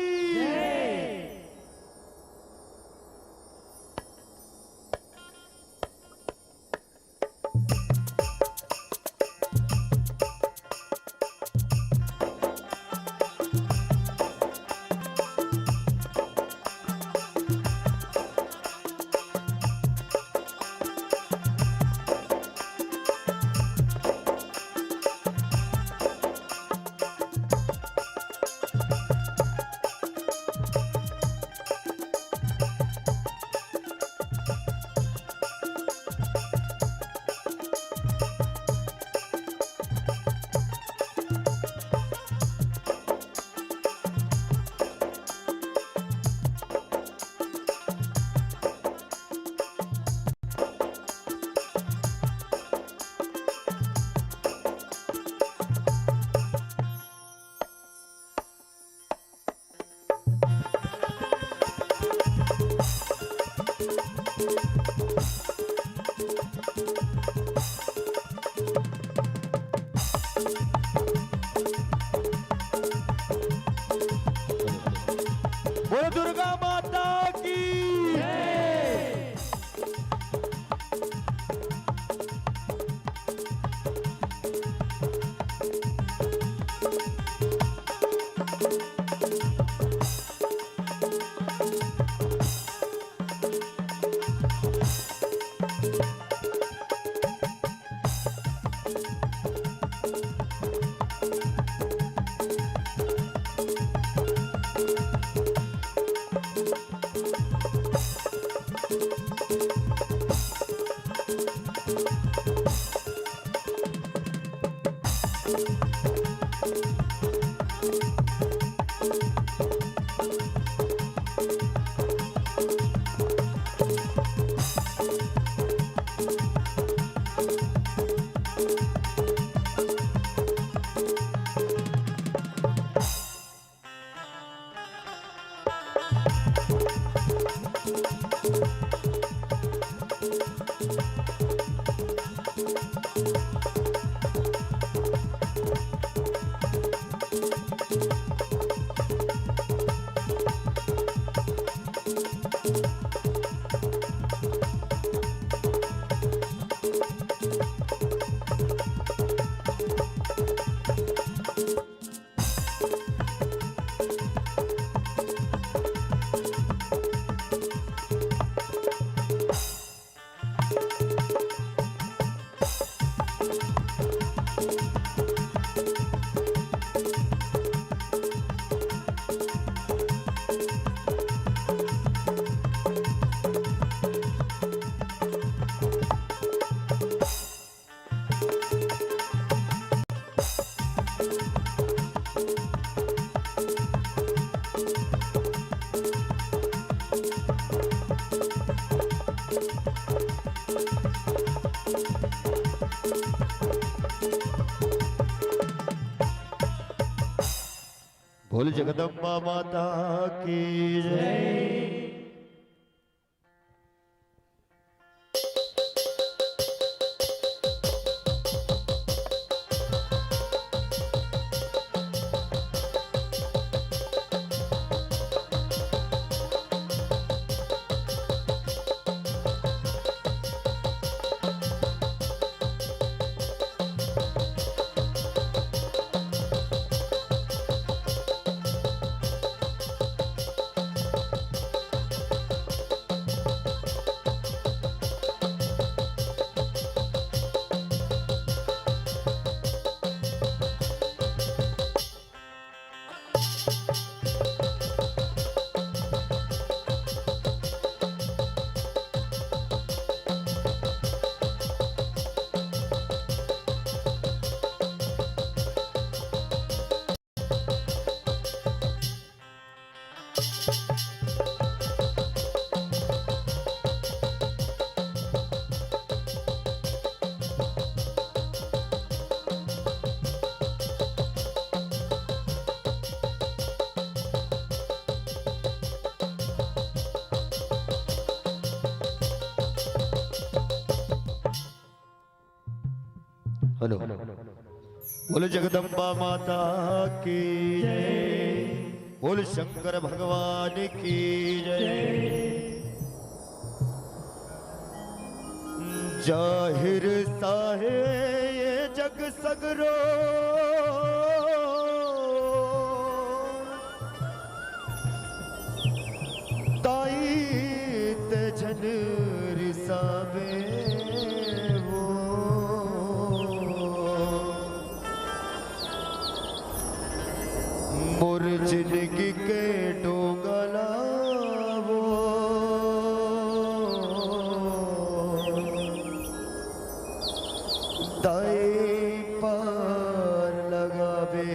बोल जगदम्बा माता की जय। हेलो बोल जगदम्बा माता की जय। बोल शंकर भगवान की जय। जाहिर साहे ये जग सगरो ताई ते जन रिसावे मोर जिंदगी के डोगला वो दाई पार लगावे।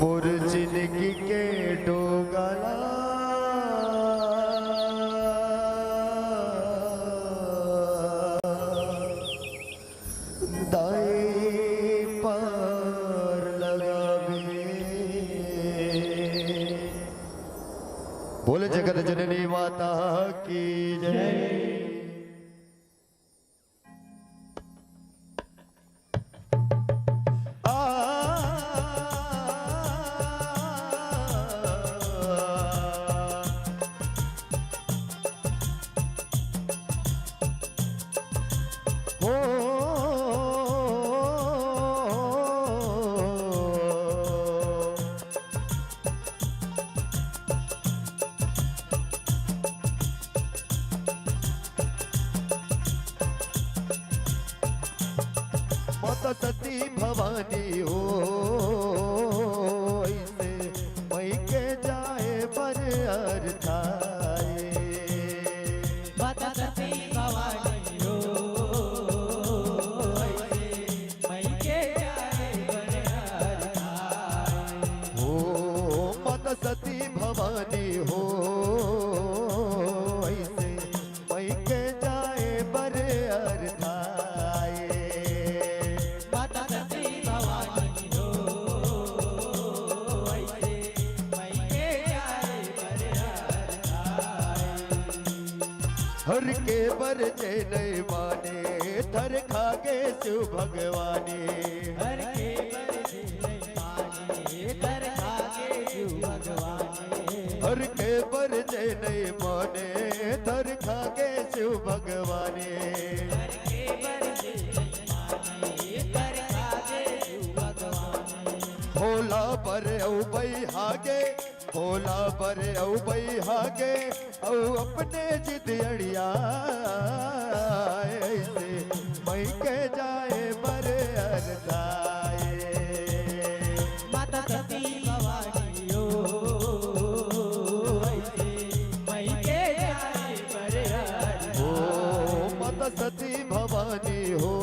मोर जिंदगी के डोगला बोले जगत जननी माता की जय। माता सती भवानी हो ऐसे मई के जाए पर अर्थाए। माता सती भवानी हो ऐसे मई के जाए पर अर्थाए। हो माता सती भवानी हो ऐसे मई के जाए पर अर्थाए। हर के बर जय नहीं माने थर खागे शिव भगवानी। हर के बर जय नहीं माने थर खागे शिव भगवानी। हर के बर जय नहीं माने थर खागे शिव भगवानी। हर के बर जय नहीं माने थर खागे शिव भगवानी। भोला पर औ बई हागे भोला पर औ बई हागे औ अपने जिद अड़िया ऐसे मई के जाए बर अरदाए। माता सती भवानी हो ऐसे मई के जाए पर ओ माता सती भवानी हो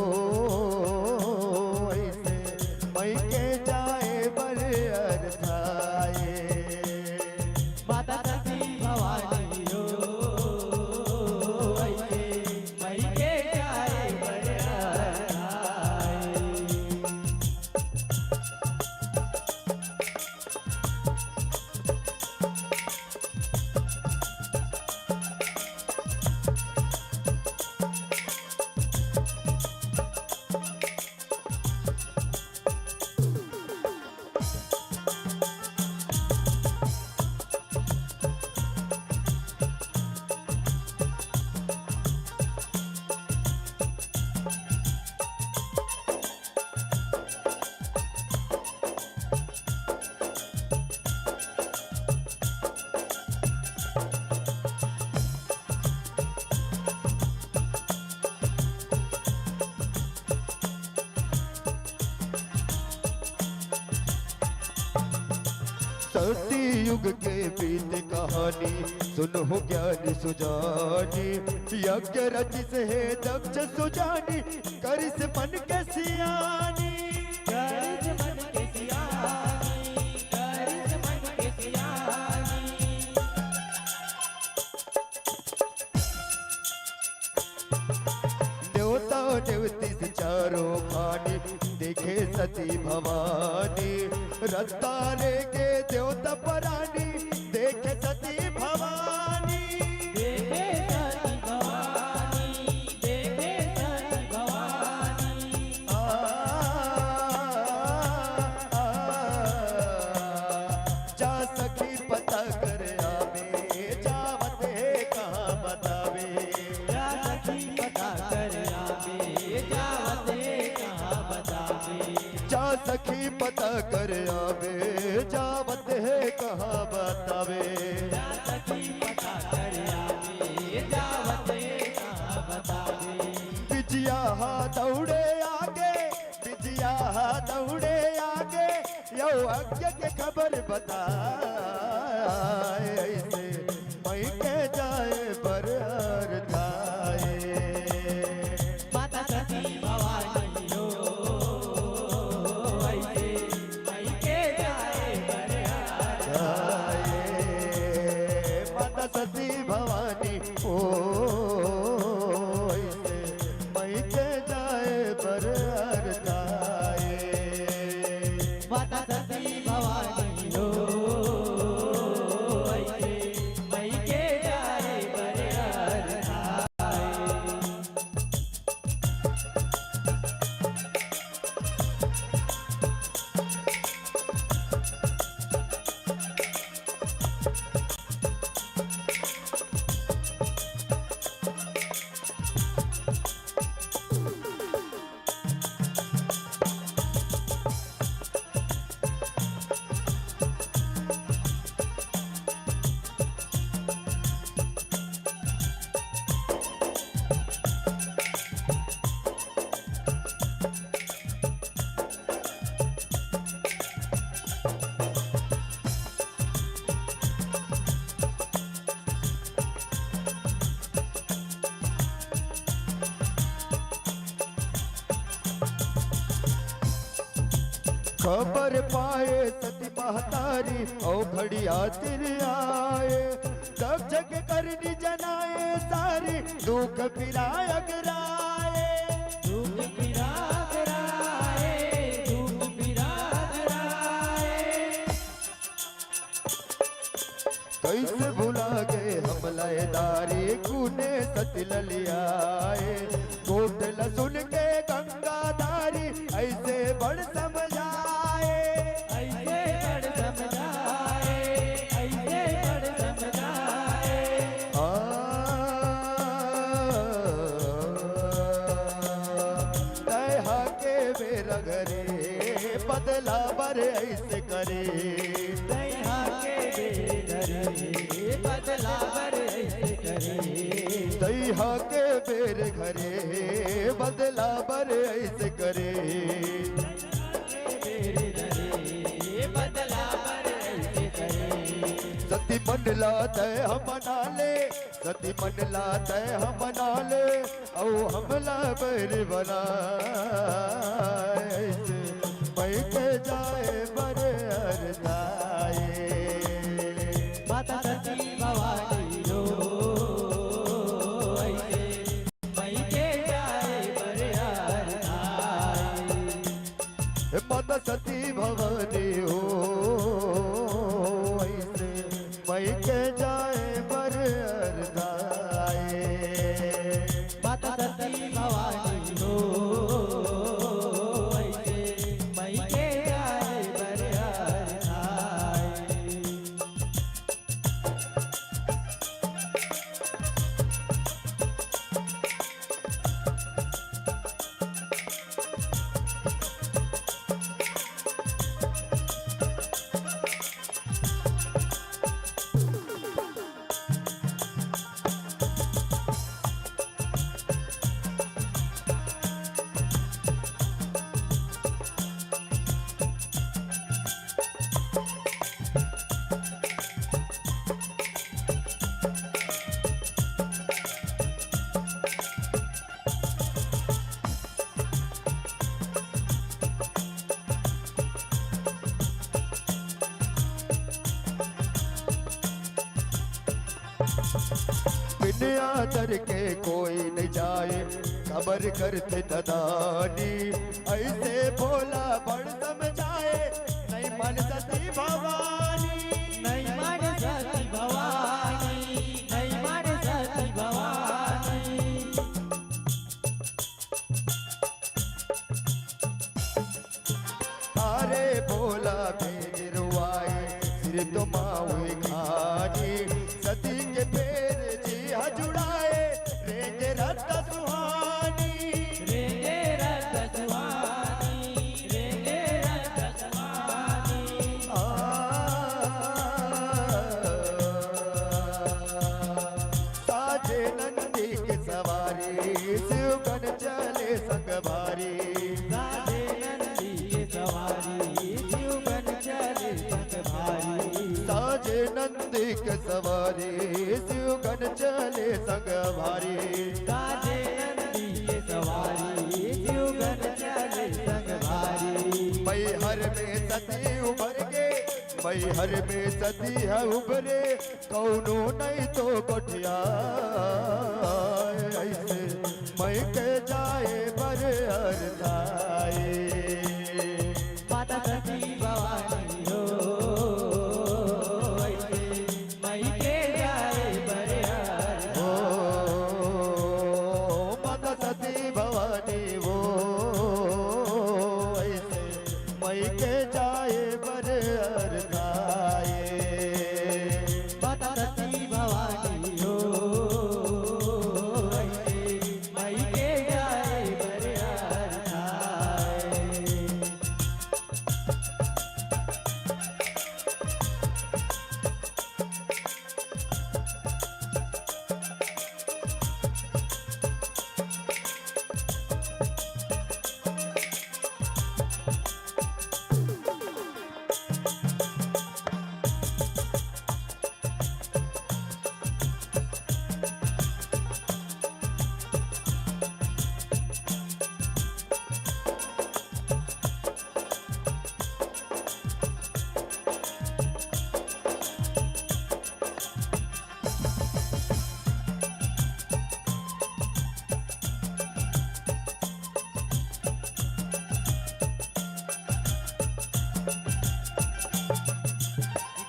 सती युग के बीत कहानी सुनो ज्ञान सुजानी यज्ञ रच से है दक्ष सुजानी करिस मन के सियानी करिस मन के सियानी करिस मन के सियानी देवता देवती से चारों खानी देखे सती भवानी रत्ता लेके देवता परानी देखे सती भवानी देखे सती भवानी देखे सती भवानी जा सखी पता कर आवे जावत है कहाँ बतावे जा सखी पता कर आवे जावते कहाँ बतावे जा सखी पता कर आवे जावत है कहाँ बतावे जा सखी पता कर आवे जावते कहाँ बतावे बिजिया दौड़े आगे बिजिया दौड़े आगे यो अज्ञ के खबर बताए ऐसे मई के जाए बर हर थाए माता सती भवानी हो ऐसे मई के जाए बरियार जाए माता सती भवानी ओ ऐसे मई के जाए बर हर थाए माता सती भवानी हो ऐसे मई के जाए बरियार खबर पाए सती महतारी औ घड़िया तिर आए दक्ष के करनी जनाए सारी दुख पिराय अगराए दुख पिराग राए दुख पिराग राए कैसे भुला गए हम लयदारी कूने सती ललियाए कोटल सुन के गंगाधारी ऐसे बड़ समझाए ऐसे बड़ समझाए ऐसे बड़ समझाए तहा के मेरा घरे बदला बर ऐसे करे दया के बेदरे बदलावर ऐसे करे तहा के मेरे घरे बदला बर ऐसे करे बेदरे बदलावर ऐसे करे सती मन लात हम मना ले सती मन लात हम मना ले औ हमला बर बना ऐसे मई के जाए बर हरताए माता सती भवानी हो ऐसे मई के जाए बरियार आए माता सती भवानी हो ऐसे मई के जाए बर हरताए माता सती भवानी हो ऐसे मई के जाए बरियार आए बिन आदर के कोई न जाए खबर करते नदानी ऐसे बोला बड़ समझाए नहीं मन सती भवानी नहीं मन सती भवानी नहीं मन सती भवानी अरे बोला बेरुआए सिर तो मावे खानी सती के पैर जी जुड़ाए रेंगे रत सुहानी रेंगे रत सुहानी रेंगे रत सुहानी साजे नंदी के सवारी शिवगन चले संगवारी साजे नंदी के सवारी शिवगन चले संगवारी साजे नंदी के सवारी शिवगन चले संगवारी साजे नंदी के सवारी शिवगन चले संगवारी मैहर में सती उभर के मैहर में सती है उभरे कौनो नहीं तो कोठिया ऐसे मैं के जाए बर हर जाए माता सती भवानी हो ऐसे मई के जाए बरियार माता सती भवानी वो ऐसे मई के जाए बर हर जाए माता सती भवानी हो ऐसे मई के जाए बरियार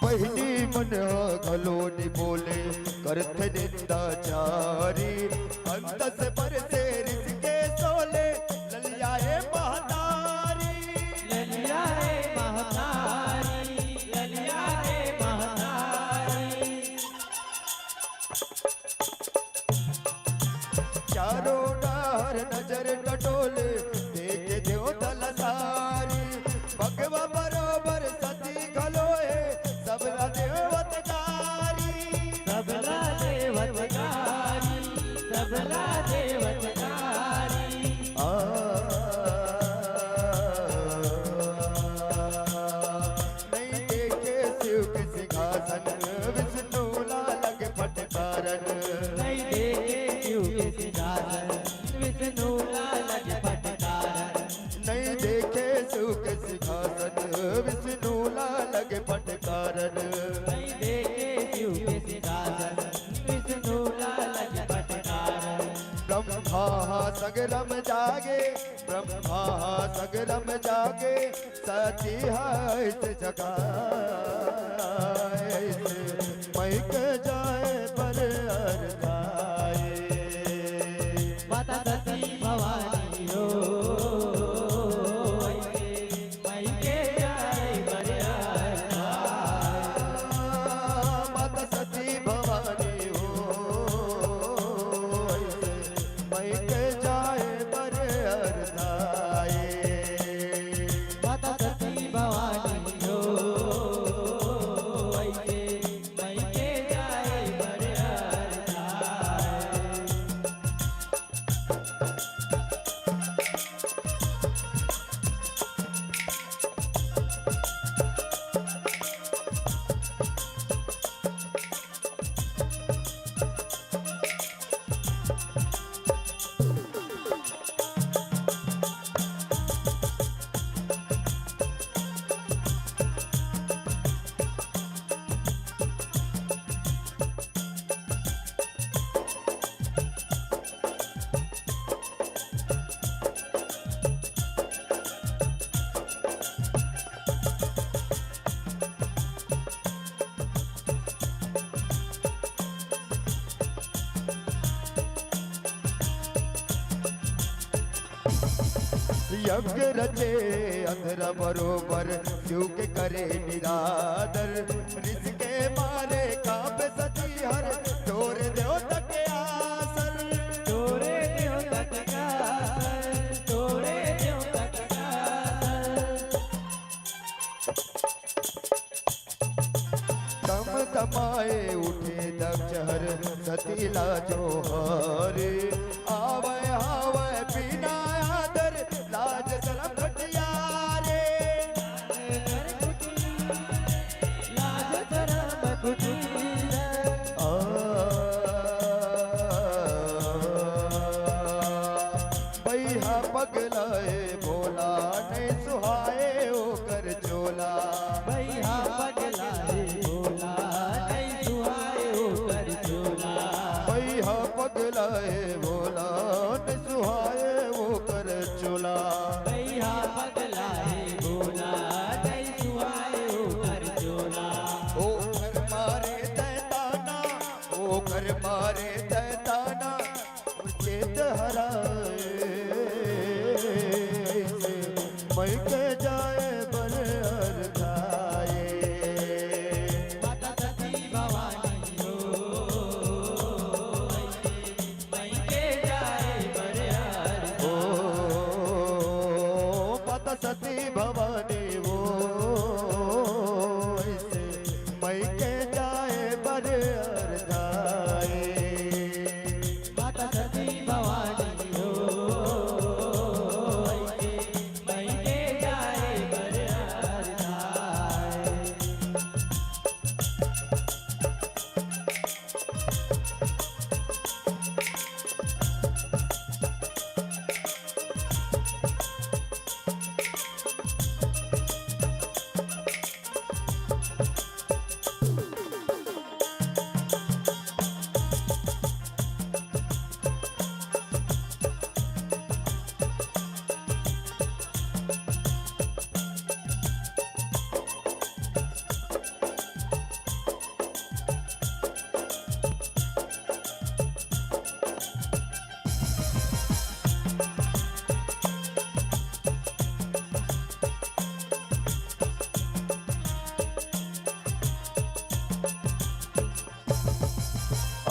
बहिनी मन गलोनी बोले करते निंदाचारी अंत से पर से रिसके सोले ललियाए महतारी ललिया रे महतारी ललिया रे महतारी चारों डार नजर टटोले देखे देव दल सारी भगवा बरोबर सती गलोए सबला देवतकारी सबला देवतकारी सबला देवतकारी नहीं देखे शिव के सिंहासन विष्णु लालग फटकारन नहीं देखे शिव के सिंहासन विष्णु लालज फटकारन नहीं देखे शिव के सिंहासन विष्णु लालग फटकारन नहीं देखे शिव के सिंहासन विष्णु लालज फटकारन ब्रह्मा सगरम जागे ब्रह्मा सगरम जागे सती है जगा मैं के जाए पर हर जाए माता सती भवानी हो ऐसे मई के जाए बरियार माता सती भवानी हो ऐसे मैं के जाए पर हर जाए माता सती भवानी हो ऐसे मई के जाए यज्ञ रचे अंधरा बरोबर शिव के करे निरादर रिस के मारे कांपे सती हर तोरे देव तक आसर तोरे देव तक तोरे देव तक तम तमाए उठे दक्ष हर सतीला जो हरे आवे हावे बिना आदर लाज शरम घटियारे लाज शरम कुटीर बैहा पगलाए बोला ने सुहाए होकर चोला भैया पगलाए बोला नहीं सुहाए होकर चोला बैहा पगलाए बोला ने सुहाए होकर चोला भैया पगलाए बोला नहीं सुहाए होकर चोला ओ कर मारे तैताना ओ कर मारे तैताना चेत हराए मैं के जाए बर हर खाए माता सती भवानी हो मैं के जाए बरियार ओ माता सती भवानी वो ऐसे मैं के जाए बर हर खाए माता सती भवानी हो मैं के जाए बरियार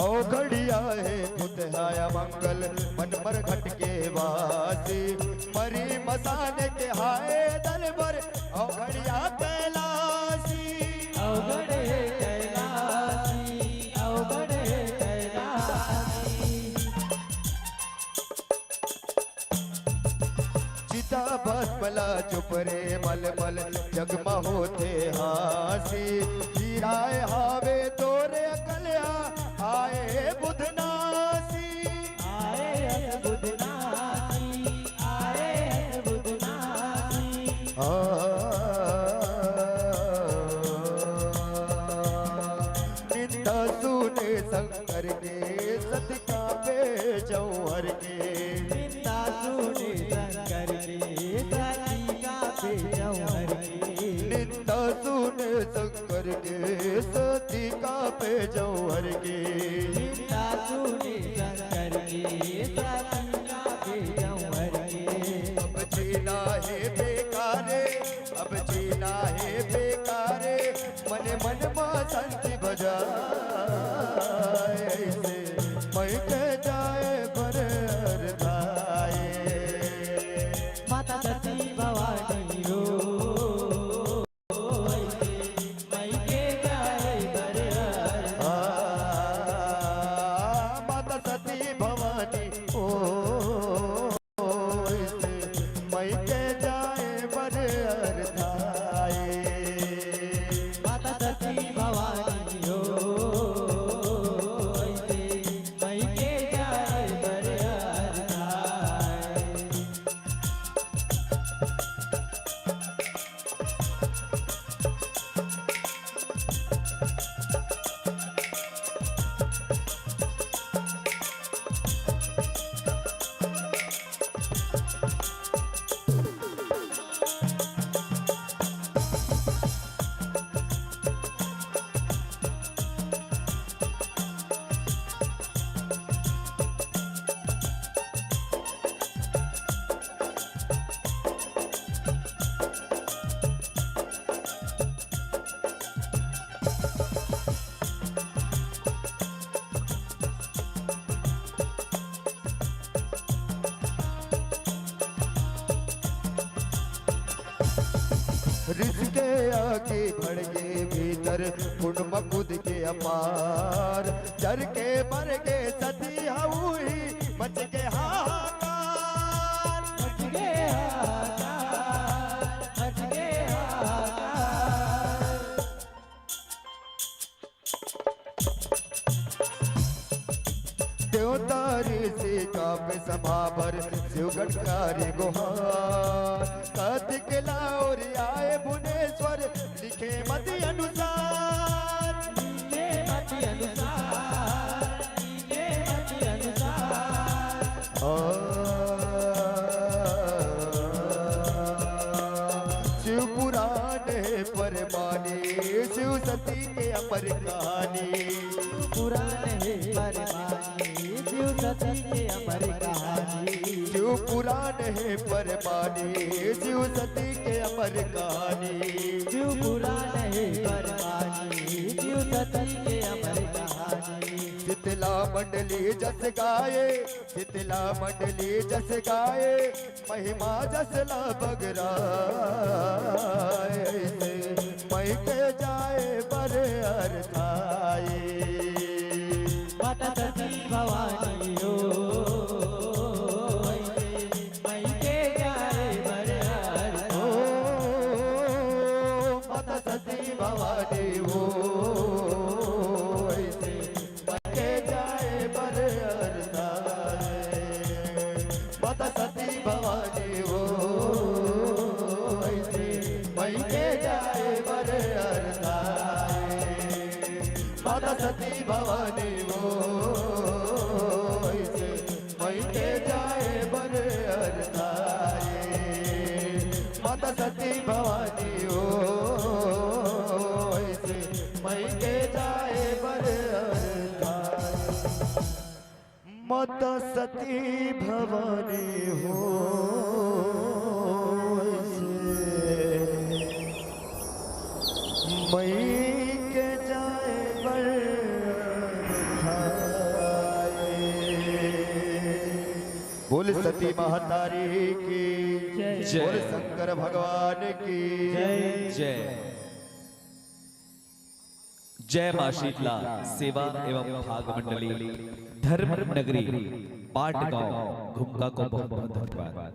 ओ घड़िया है बुधहाया मंगल मन मर घट के वासी मरी मसाने के हाय दल भर ओ घड़िया कैलासी अवगढ़े कैलासी अवगढ़े कैलासी चिता भस्मला चुप रे मल मल जगमा होते हासी हीराए हावे तोरे कल्या आए बुधनासी आए बुधनासी आए बुधनासी निंदा सुने शंकर के सत कापे जौहर के निंदा सुने शंकर के सती का पे जौहर के निंदा सुने शंकर के सती कापे जौहर के निंदा सुने शंकर के सती का पे जौहर के अब जीना है बेकारे अब जीना है बेकारे मन मन मां शांति बजाए ऐसे मैं के जाए बर हर धाए माता सती भवानी हो मैं के जाए बरियार माता सती भवानी ओ ऐसे मैं के जाए बर हर धाए माता सती भवानी हो मैं के जाए बरियार रिश्के आगे बढ़ गए भीतर कुंड कूद के अपार जर के मर के सती हुई मच के हाहाकार मच गए हाहाकार, मच गए हाहाकार। देवतारी से काप समाभर शिवगढ़ कार्य गुहार कार्तिक लाओर आए भुवनेश्वर लिखे मत अनुसार लिखे मत अनुसार, लिखे मत अनुसार। शिव पुराण है परमानी शिव सती के अमर कहानी पुराण है परमानी शिव सती के अमर कहानी। शिव पुराण है परमानी शिव सती के अमर कहानी शिव पुराण है परमानी शिव सती के अमर कहानी। शीतला मंडली जस गाए शीतला मंडली जस गाए महिमा जसला बगराए मई के जाए बड़े अर्थाए माता सती भवानी हो मई के जाए बरहर ओ माता सती भवानी हो ऐसे मई के जाए बड़े अर्थाए माता सती भवानी हो ऐसे मई के जाए बड़े अर्थाए माता सती भवानी हो ऐसे मई के जाए बड़े अर्थाए माता सती भवानी हो ऐसे मई के जाए बड़े अर्थाए माता सती भवानी हो ऐसे मई के जाए बड़े अर्थाए बोल सती महतारी की जय। बोल शंकर भगवान की जय जय मां शीतला सेवा एवं भाग मंडली धर्म नगरी पाट गांव घुमका को बहुत बहुत धन्यवाद।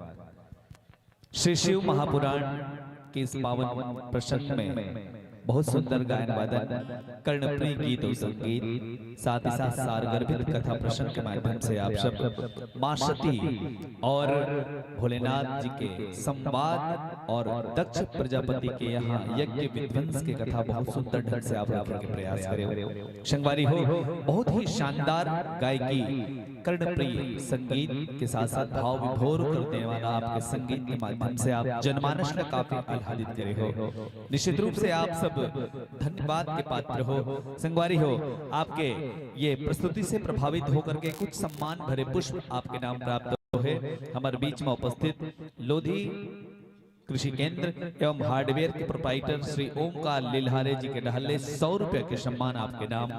श्री शिव महापुराण के इस पावन प्रसंग में बहुत सुंदर गायन वादन कर्णप्रिय गीत और संगीत साथ ही साथ सारगर्भित कथा प्रसंग के माध्यम से आप सब मां सती और भोलेनाथ जी के संवाद और दक्ष प्रजापति के यहाँ यज्ञ विध्वंस की कथा बहुत सुंदर ढंग से आप रखने के प्रयास करे संगवारी हो बहुत ही शानदार गायकी कर्णप्रिय संगीत के साथ साथ भाव विभोर कर देने वाला आपके संगीत के माध्यम से आप जनमानस में काफी आह्लादित करे हो। निश्चित रूप से आप सब धन्यवाद के पात्र हो। संगवारी हो आपके ये प्रस्तुति से प्रभावित होकर के कुछ सम्मान भरे पुष्प आपके नाम प्राप्त हुए। हमारे बीच में उपस्थित लोधी कृषि केंद्र एवं हार्डवेयर के प्रोप्राइटर श्री ओमकार लिल्हारे जी के डहले 100 रुपए के सम्मान आपके नाम,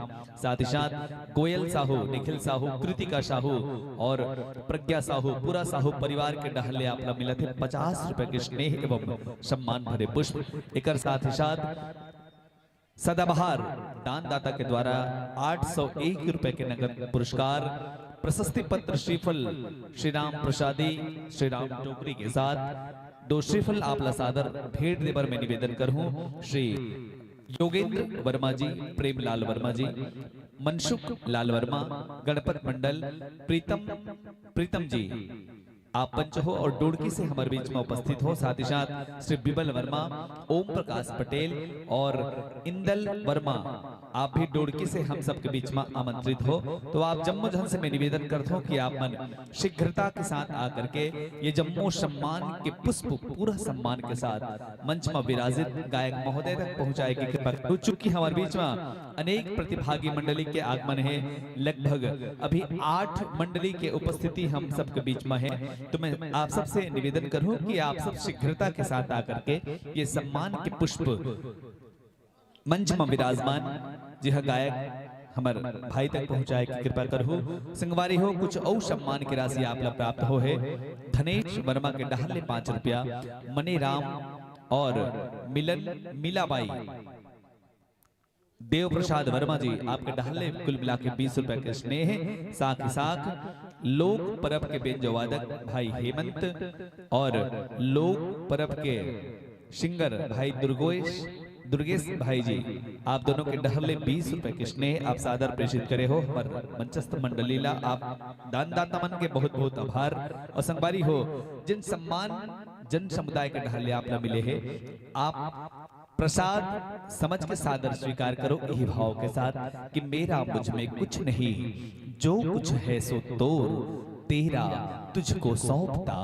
साथ ही साथ गोयल साहू, निखिल साहू, कृतिका साहू और प्रज्ञा साहू, पूरा साहू परिवार के डहले आपला मिला थे 50 रुपए के स्नेह एवं सम्मान भरे पुष्प। एक साथ ही साथ सदाबहार दानदाता के द्वारा 801 रुपए के नगद पुरस्कार, प्रशस्ति पत्र, श्रीफल श्री राम प्रसादी श्री राम टोकरी के साथ 2 श्रीफल आपला सादर भेंट देवर में निवेदन करूं। श्री योगेंद्र वर्मा जी, प्रेमलाल वर्मा जी, मनसुख लाल वर्मा, गणपत मंडल, प्रीतम जी आप पंच हो और डोड़की से हमारे बीच में उपस्थित हो। साथ ही साथ श्री बिबल वर्मा, ओम प्रकाश पटेल और इंदल वर्मा आप भी डोड़की से हम सबके बीच में आमंत्रित हो। तो आप जम्मू जन से मैं निवेदन करता हूँ कि आप मन शीघ्रता के साथ आकर के ये जम्मू सम्मान के पुष्प पूरा सम्मान के साथ मंच में विराजित गायक महोदय तक पहुंचाए की कृपा करो। चूंकि हमारे बीच में अनेक प्रतिभागी मंडली के आगमन है, लगभग अभी 8 मंडली के उपस्थिति हम सबके बीच में है। तो मैं आप सबसे निवेदन करूं कि आप सब शीघ्रता के साथ आकर के ये सम्मान के पुष्प मंच में विराजमान जी हाँ गायक हमारे भाई तक पहुंचाए की कृपा करूं। संगवारी हो कुछ और सम्मान की राशि आप प्राप्त हो है। धनेश वर्मा के डहले 5 रुपया, मनी राम और मिलन मीलाबाई देव प्रसाद वर्मा जी आपके ढाले कुल मिला के 20 रुपए के स्नेह साख ही साख लोक परब के बेंजोवादक भाई हेमंत और लोक परब के सिंगर भाई दुर्गेश भाई जी आप दोनों के ढहले 20 रुपए के स्नेह आप सादर प्रेषित करे हो पर मंचस्थ मंडलीला आप दानदाता मन के बहुत बहुत आभार और संगवारी हो जिन सम्मान जन समुदाय के ढहले आप न मिले हैं आप प्रसाद समझ के सादर स्वीकार करो यही भाव के साथ कि मेरा मुझ में कुछ नहीं जो कुछ है सो तोर तेरा तुझको सौंपता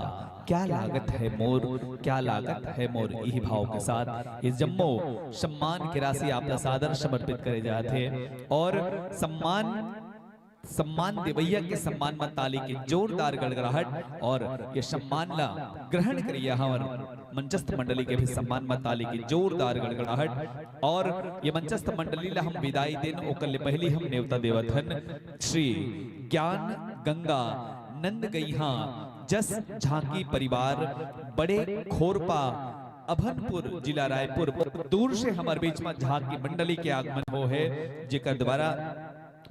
क्या लागत है मोर क्या लागत है मोर यही भाव के साथ इस जम्मो सम्मान की राशि आप सादर समर्पित करे जाते और सम्मान देवैया के सम्मान में ताली की जोरदार गड़गड़ाहट और ये सम्मान ला ग्रहण करिए और मंचस्थ मंडली के भी सम्मान में ताली की जोरदार गड़गड़ाहट और ये मंचस्थ मंडली ला हम विदाई दिन ओकल पहली हम नेवता देवथन श्री ज्ञान गंगा नंद गईहा जस झांकी परिवार बड़े खोरपा अभनपुर जिला रायपुर दूर से हमारे बीच में झांकी मंडली के आगमन हो है जेकर द्वारा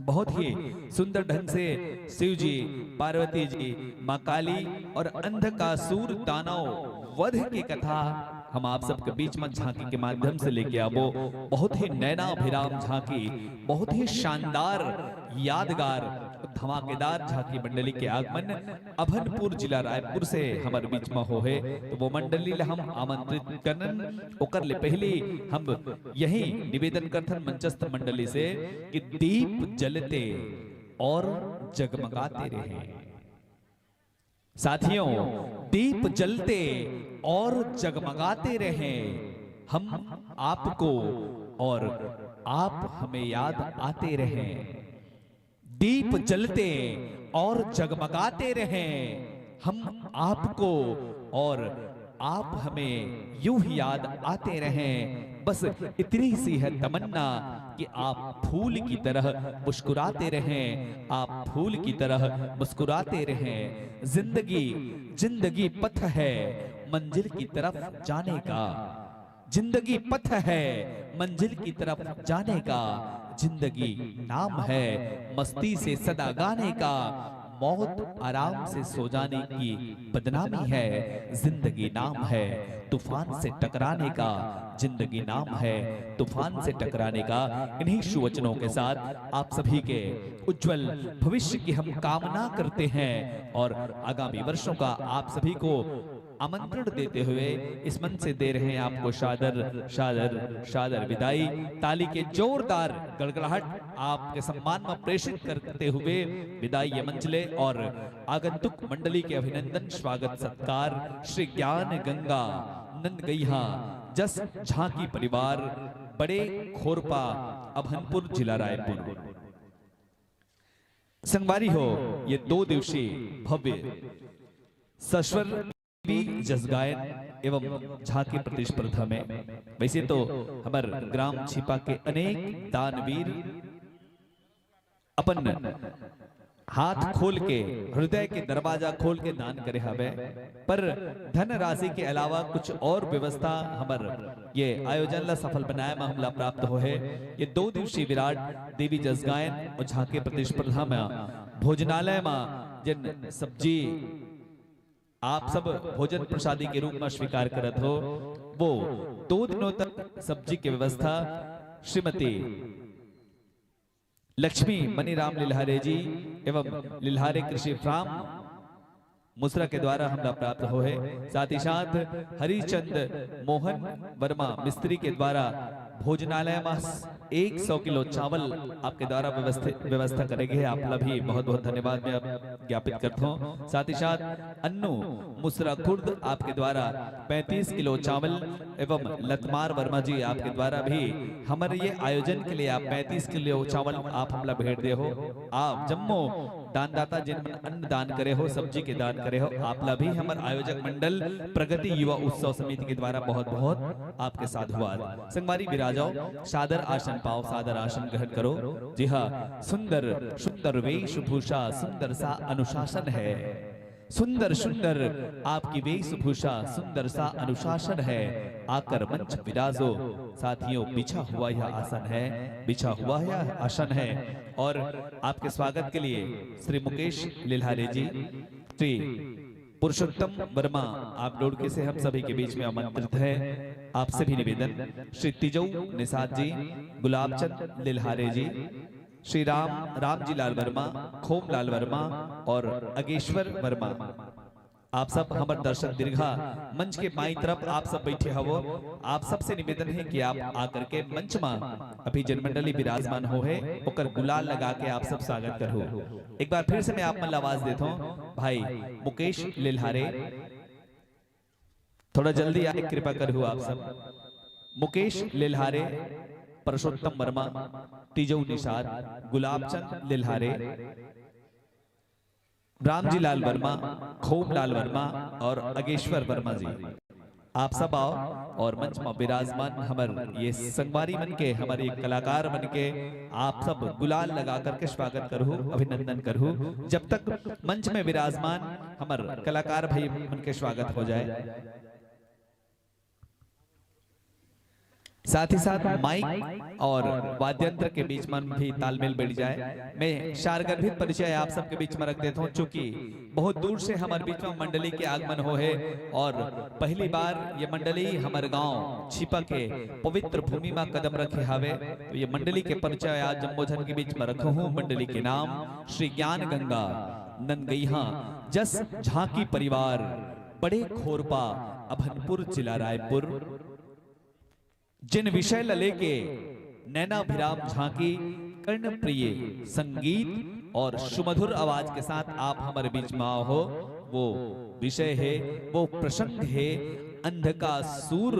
बहुत ही सुंदर ढंग से शिव जी पार्वती जी मां काली और अंधकासुर दानव वध की कथा हम आप सबके बीच में झांकी के माध्यम से लेके आवो बहुत ही नैनाभिराम झांकी बहुत ही शानदार यादगार धमाकेदार झांकी मंडली के आगमन अभनपुर जिला रायपुर से हमारे बीच में हो है तो वो मंडली हम आमंत्रित करन ओकर ले पहले हम यही निवेदन करथन मंचस्थ मंडली से कि दीप जलते और जगमगाते रहे साथियों दीप जलते और जगमगाते रहे हम आपको और आप हमें याद आते रहे दीप जलते और जगमगाते रहे हम आपको और आप हमें यूं ही याद आते रहें बस इतनी सी है तमन्ना कि आप फूल की तरह मुस्कुराते रहें आप फूल की तरह मुस्कुराते रहें जिंदगी पथ है मंजिल की तरफ जाने का जिंदगी पथ है मंजिल की तरफ जाने का जिंदगी नाम है मस्ती से सदा गाने का मौत आराम से सो जाने की बदनामी है जिंदगी नाम है तूफान से टकराने का जिंदगी नाम है तूफान से टकराने का इन्हीं सुवचनों के साथ आप सभी के उज्जवल भविष्य की हम कामना करते हैं और आगामी वर्षों का आप सभी को आमंत्रण देते हुए इस मन से दे रहे हैं आपको शादर विदाई ताली के जोरदार गड़गड़ाहट आपके सम्मान में प्रेषित करते हुए विदाई ये मंचले और आगंतुक मंडली के अभिनंदन स्वागत सत्कार श्री ज्ञान गंगा नंद गईहा जस झांकी परिवार बड़े खोरपा अभनपुर जिला रायपुर संगवारी हो ये 2 दिवसीय भव्य सस्वर जस गायन एवं झांकी प्रतिस्पर्धा में वैसे तो हमारे ग्राम छिपा के अनेक दानवीर अपन हाथ खोल के हृदय के दरवाजा खोल के दान करे हवे पर धन राशि के अलावा कुछ और व्यवस्था हमार ये आयोजन ला सफल बनाया मामला प्राप्त हो है ये 2 दिवसीय विराट देवी जस गायन और झांकी प्रतिस्पर्धा में भोजनालय में जिन सब्जी आप सब भोजन प्रसादी के रूप में स्वीकार करत हो वो 2 दिनों तक सब्जी की व्यवस्था श्रीमती लक्ष्मी मनीराम लिल्हारे जी एवं लिल्हारे कृषि फार्म मुसरा के द्वारा हमला प्राप्त हो है साथ ही साथ हरिचंद मोहन वर्मा मिस्त्री के द्वारा भोजनालय में 100 किलो चावल आपके द्वारा व्यवस्था करेंगे आप भी बहुत बहुत धन्यवाद मैं ज्ञापित करता हूँ साथ ही साथ अन्नू मुसरा खुर्द आपके द्वारा 35 किलो चावल एवं लतमार वर्मा जी आपके द्वारा भी हमारे ये आयोजन के लिए आप 35 किलो चावल आप हमला भेंट दे हो आप जम्मो दानदाता जिन अन्न दान करे हो सब्जी के दान करे हो आपला भी हमारे आयोजक मंडल प्रगति युवा उत्सव समिति के द्वारा बहुत बहुत आपके साथ हुआ संगवारी विराजाओ सादर आसन पाओ सादर आसन ग्रहण करो जी हाँ सुंदर सुंदर वेशभूषा सुंदर सा अनुशासन है सुंदर सुंदर आपकी वेशभूषा, सुंदर सा अनुशासन है, आकर मंच विराजो। साथियों, बिछा हुआ यह आसन है, बिछा हुआ यह आसन है। और आपके स्वागत के लिए श्री मुकेश लिल्हारे जी, श्री पुरुषोत्तम वर्मा आप लोडके से हम सभी के बीच में आमंत्रित है। आपसे भी निवेदन, श्री तिजौ निषाद जी, गुलाबचंद लिल्हारे जी, श्री रामजी लाल वर्मा, खोम लाल वर्मा और अगेश्वर वर्मा, आप सब हमारे दर्शक दीर्घा मंच के बाईं तरफ आप सब बैठे हवो। आप सबसे निवेदन है कि आप आकर के मंच में अभी जनमंडली विराजमान हो है ओकर गुलाल लगा के आप सब स्वागत करो। एक बार फिर से मैं आप मन आवाज देता हूँ, भाई मुकेश लिल्हारे थोड़ा जल्दी आए, कृपा करो आप सब। मुकेश लिल्हारे, पुरुषोत्तम वर्मा, तिजौ निषाद, गुलाबचंद लिल्हारे, रामजी लाल वर्मा, खोम लाल वर्मा और अगेश्वर वर्मा जी, आप सब आओ और मंच में विराजमान हमारे ये संगवारी बन के, हमारे कलाकार बन के आप सब गुलाल लगा करके स्वागत करो, अभिनंदन करो। जब तक मंच में विराजमान हमारे कलाकार भाई बन के स्वागत हो जाए, साथ ही साथ माइक और वाद्यंत्र के बीच में भी तालमेल बैठ जाए। मैं शारगर्भित परिचय आप सबके बीच में रख देता हूं, चूंकि बहुत दूर से हमारे बीच में मंडली के आगमन हो है और पहली बार ये मंडली हमारे गांव छिपा के पवित्र भूमि में कदम रखे हावे। तो ये मंडली के परिचय आज जम्बोधन के बीच में रखो हूं। मंडली के नाम श्री ज्ञान गंगा नंदगईहा जस झांकी परिवार, बड़े खोरपा, अभनपुर जिला रायपुर। जिन विषय लले के नैनाभिराम झांकी, कर्ण प्रिय संगीत और सुमधुर आवाज के साथ आप हमारे बीच में आओ हो, वो विषय है, वो प्रसंग है अंधकासुर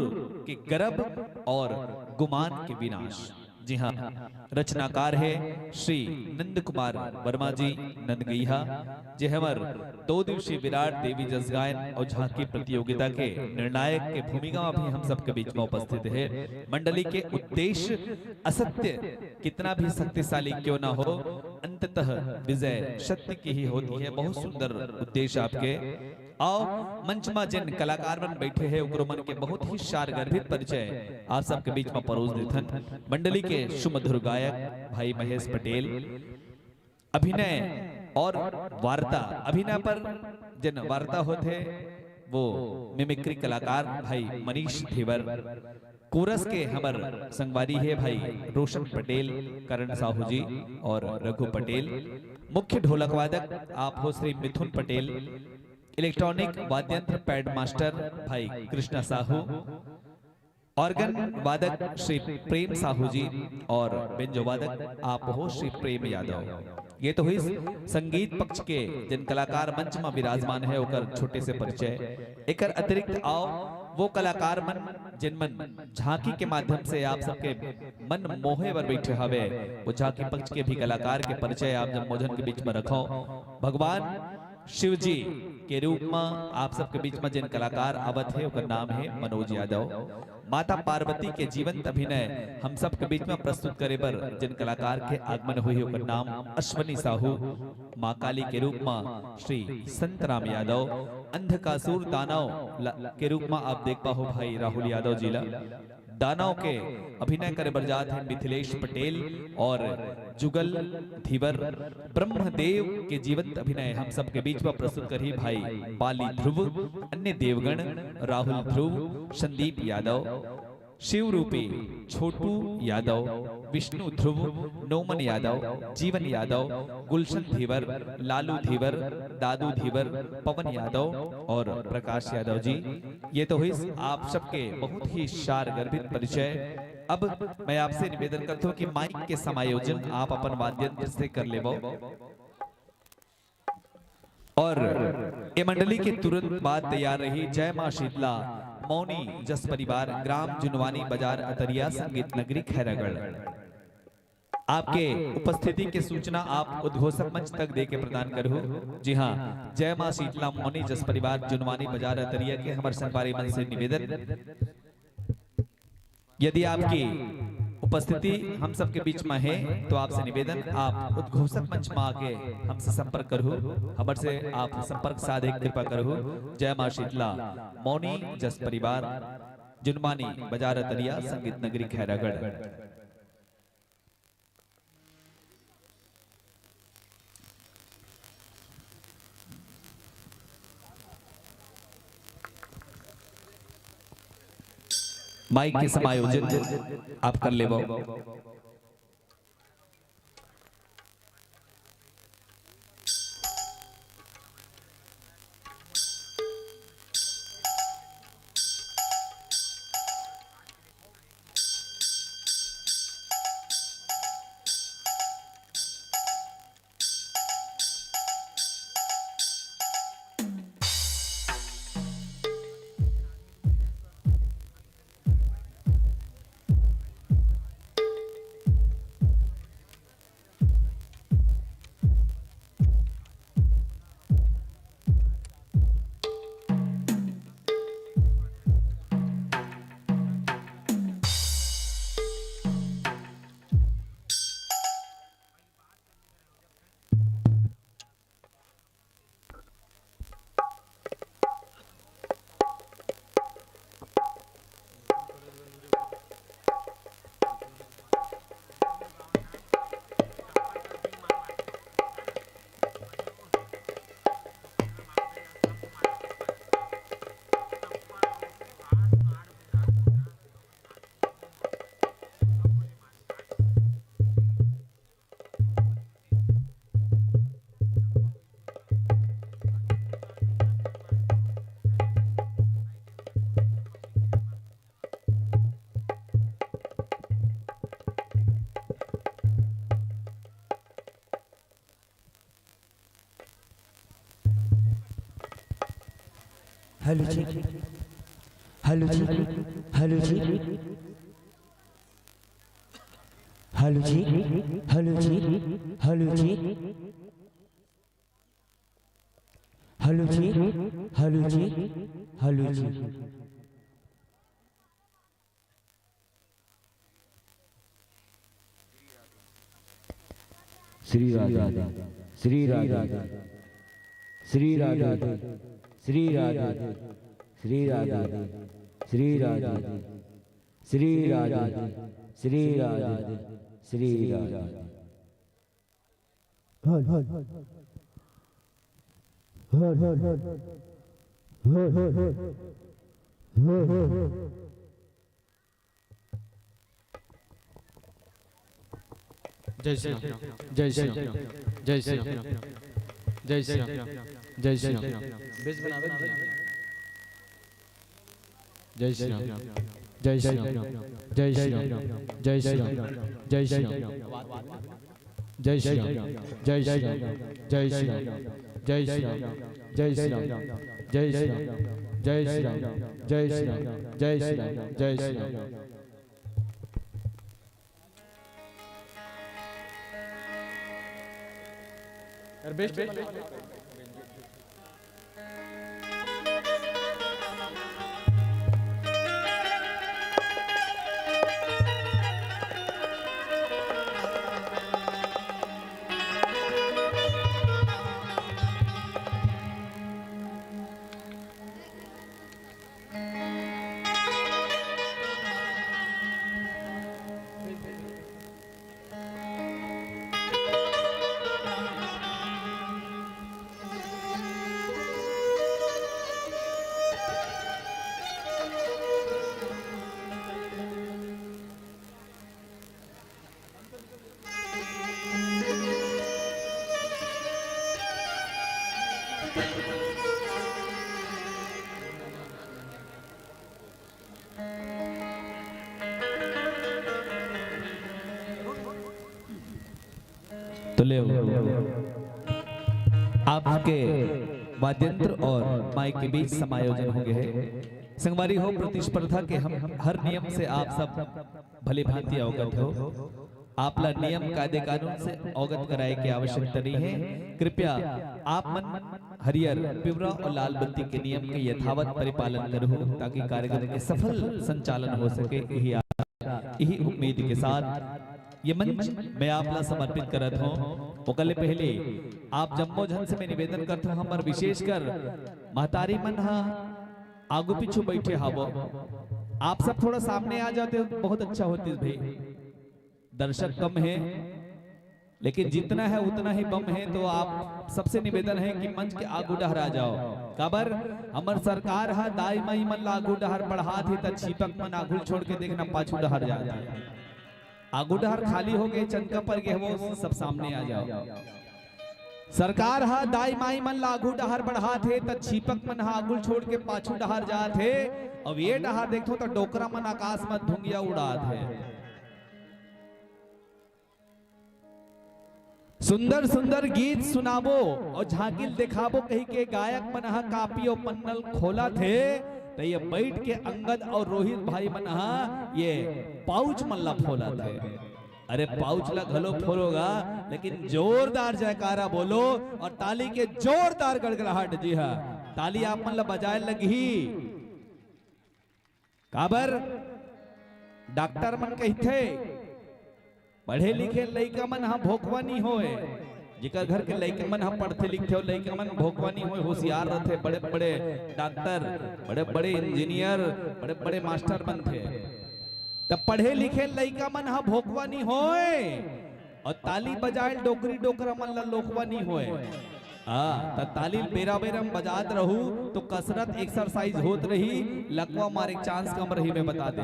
के गर्भ और गुमान के विनाश। जी हाँ, रचनाकार है श्री नंद कुमार वर्मा जी नंदगईहा, जे हमार 2 दिवसीय विराट देवी जस गायन और झांकी प्रतियोगिता के निर्णायक के भूमिका में भी हम सबके बीच में उपस्थित है। मंडली के उद्देश्य असत्य कितना भी शक्तिशाली क्यों ना हो, अंततः विजय सत्य की ही होती है। बहुत सुंदर उद्देश्य आपके। आओ मंच में जिन कलाकार बन बैठे हैं उग्र मन के बहुत ही शारगर्भित परिचय आप सबके बीच में परोस देथन। मंडली के सुमधुर गायक भाई महेश पटेल, अभिनय और वार्ता, अभिनय पर जिन वार्ता होते वो मिमिक्री कलाकार भाई मनीष धेवर, कोरस के हमर संगवारी है भाई रोशन पटेल, करण साहू जी और रघु पटेल। मुख्य ढोलक वादक आप हो श्री मिथुन पटेल, इलेक्ट्रॉनिक वाद्यंत्र पैड मास्टर भाई कृष्णा साहू, ऑर्गन वादक श्री प्रेम साहू जी और बेंजो वादक आप हो श्री प्रेम यादव। ये तो हुई संगीत पक्ष के जिन कलाकार मंच में विराजमान है ओकर छोटे से परिचय। एकर अतिरिक्त आओ वो कलाकार मन जिन मन झांकी के माध्यम से आप सबके मन मोहे पर बैठे हवे, वो झांकी पक्ष के भी कलाकार के परिचय आप जब मोजन के बीच में रखो। भगवान शिव जी के रूप में आप सबके बीच में जिन कलाकार आवत है उनका नाम है मनोज यादव। माता पार्वती के जीवंत अभिनय हम सबके बीच में प्रस्तुत करे पर जिन कलाकार के आगमन हुई है उनका नाम अश्वनी साहू। माँ काली के रूप में श्री संतराम यादव, अंधकासुर दानव के रूप में आप देख पाओ भाई राहुल यादव जिला। दानव के अभिनय करे बरजात हैं मिथिलेश पटेल और जुगल धीवर। ब्रह्मदेव के जीवंत अभिनय हम सबके बीच में प्रस्तुत करी भाई पाली ध्रुव, अन्य देवगण राहुल ध्रुव, संदीप यादव, शिव रूपी छोटू यादव, विष्णु ध्रुव, नोमन यादव, जीवन यादव, गुलशन धीवर, लालू धीवर, दादू धीवर, पवन यादव और प्रकाश यादव जी। ये तो हुई आप सबके बहुत ही शारगर्भित परिचय। अब मैं आपसे निवेदन करता हूँ कि माइक के समायोजन आप अपन वाद्यंत्र से कर ले और ये मंडली के तुरंत बाद तैयार रही जय मां शीतला मौनी जस परिवार, ग्राम जुनवानी बाजार अतरिया, संगीत नगरी खैरागढ़। आपके उपस्थिति की सूचना आप उद्घोषक मंच तक दे के प्रदान करो। जी हाँ, जय मां शीतला मौनी जस परिवार, जुनवानी बाजार अतरिया के हमारे संगवारी मंच से निवेदन, यदि आपकी उपस्थिति हम सबके बीच में है, तो आपसे निवेदन आप उद्घोषक मंच में आके हमसे संपर्क करो, हमर से आप संपर्क साधे कृपा करो। जय मां शीतला। मौनी जस परिवार जुनमानी बाजार तरिया संगीत नगरी खैरागढ़। माइक के समायोजित आप कर ले। Hello ji, hello ji, hello ji, hello ji, hello ji, hello ji, hello ji, hello ji, hello जी। श्री राधे, श्री राधे, श्री राधे, श्री राधे, श्री राधे, श्री राधे, श्री राधे, श्री राधे, श्री राधे। जय श्री राम, जय श्री राम, जय श्री राम, जय श्री राम, जय श्री राम। जय श्री राम, जय श्री राम, जय श्री राम, जय श्री राम, जय श्री राम, जय श्री राम, जय श्री राम, जय श्री राम, जय श्री राम, जय श्री राम, जय श्री राम, जय श्री राम, जय श्री राम, जय श्री राम, जय श्री राम। बेस्ट तो ले आपके वाद्यंत्र और माइक के बीच समायोजन होंगे है। संगवारी हो प्रतिस्पर्धा के हम हर नियम से आप सब भली भांति अवगत हो। आपला नियम कायदे कानून से अवगत कराए की आवश्यकता नहीं है। कृपया आप मन हरियर पिवरा और लाल बत्ती के नियम के यथावत परिपालन करो ताकि कार्यक्रम के सफल संचालन हो सके। यही यही उम्मीद के साथ ये मंच मैं आपला समर्पित करत हूँ। ओकले पहले आप जम्मो जन से मैं निवेदन करता हूँ, हमर विशेषकर महतारी मन हा आगू पीछू बैठे हावो, आप सब थोड़ा सामने आ जाते तो बहुत अच्छा होते भाई। दर्शक कम है लेकिन जितना है उतना ही बम है, तो आप सबसे निवेदन है कि मंच के आगू डहरा जाओ। काबर हमर सरकार हा दाई माई मन लागू डहर बढ़ा थे त छिपक मन आगू छोड़ के देखना पाछू डहर जाता है। आगू डहर खाली हो गए, चंका पर गए वो सब सामने आ जाओ। सरकार हा दाई माई मन लागू डहर बढ़ा थे त छिपक मन हा आगू छोड़ के पाछू डहर जात है। अब ये डहर देखो तो डोकरा मन आकाश में धुंगिया उड़ात है। सुंदर सुंदर गीत सुनाबो और झांकिल दिखाबो कहीं के गायक मन हा कापी और पन्नल खोला थे, तो ये बैठ के अंगद और रोहित भाई मन हा ये पाउच मल्ला फोला थे। अरे पाउच ला घलो फोलोगा लेकिन जोरदार जयकारा बोलो और ताली के जोरदार गड़गड़ाहट। जी हाँ, ताली आप मन ला बजाए लगी। काबर डॉक्टर मन कहते पढ़े लिखे लइका मन हा भोकवा नहीं होए, जिकर घर के लइका मन हा पढ़ते लिखते हो लइका मन भोकवा नहीं होए, होशियार रहते, बड़े बड़े डॉक्टर, बड़े बड़े इंजीनियर, बड़े बड़े मास्टर बनते। तब पढ़े लिखे लइका मन हा भोकवा नहीं होए और ताली बजाए डोकरी डोकरा मन ला लोकवा नहीं होए। त ताली बेरा बेरा बजात रहू तो कसरत एक्सरसाइज होत रही, लकवा मारे चांस कम रही, मैं बता दे।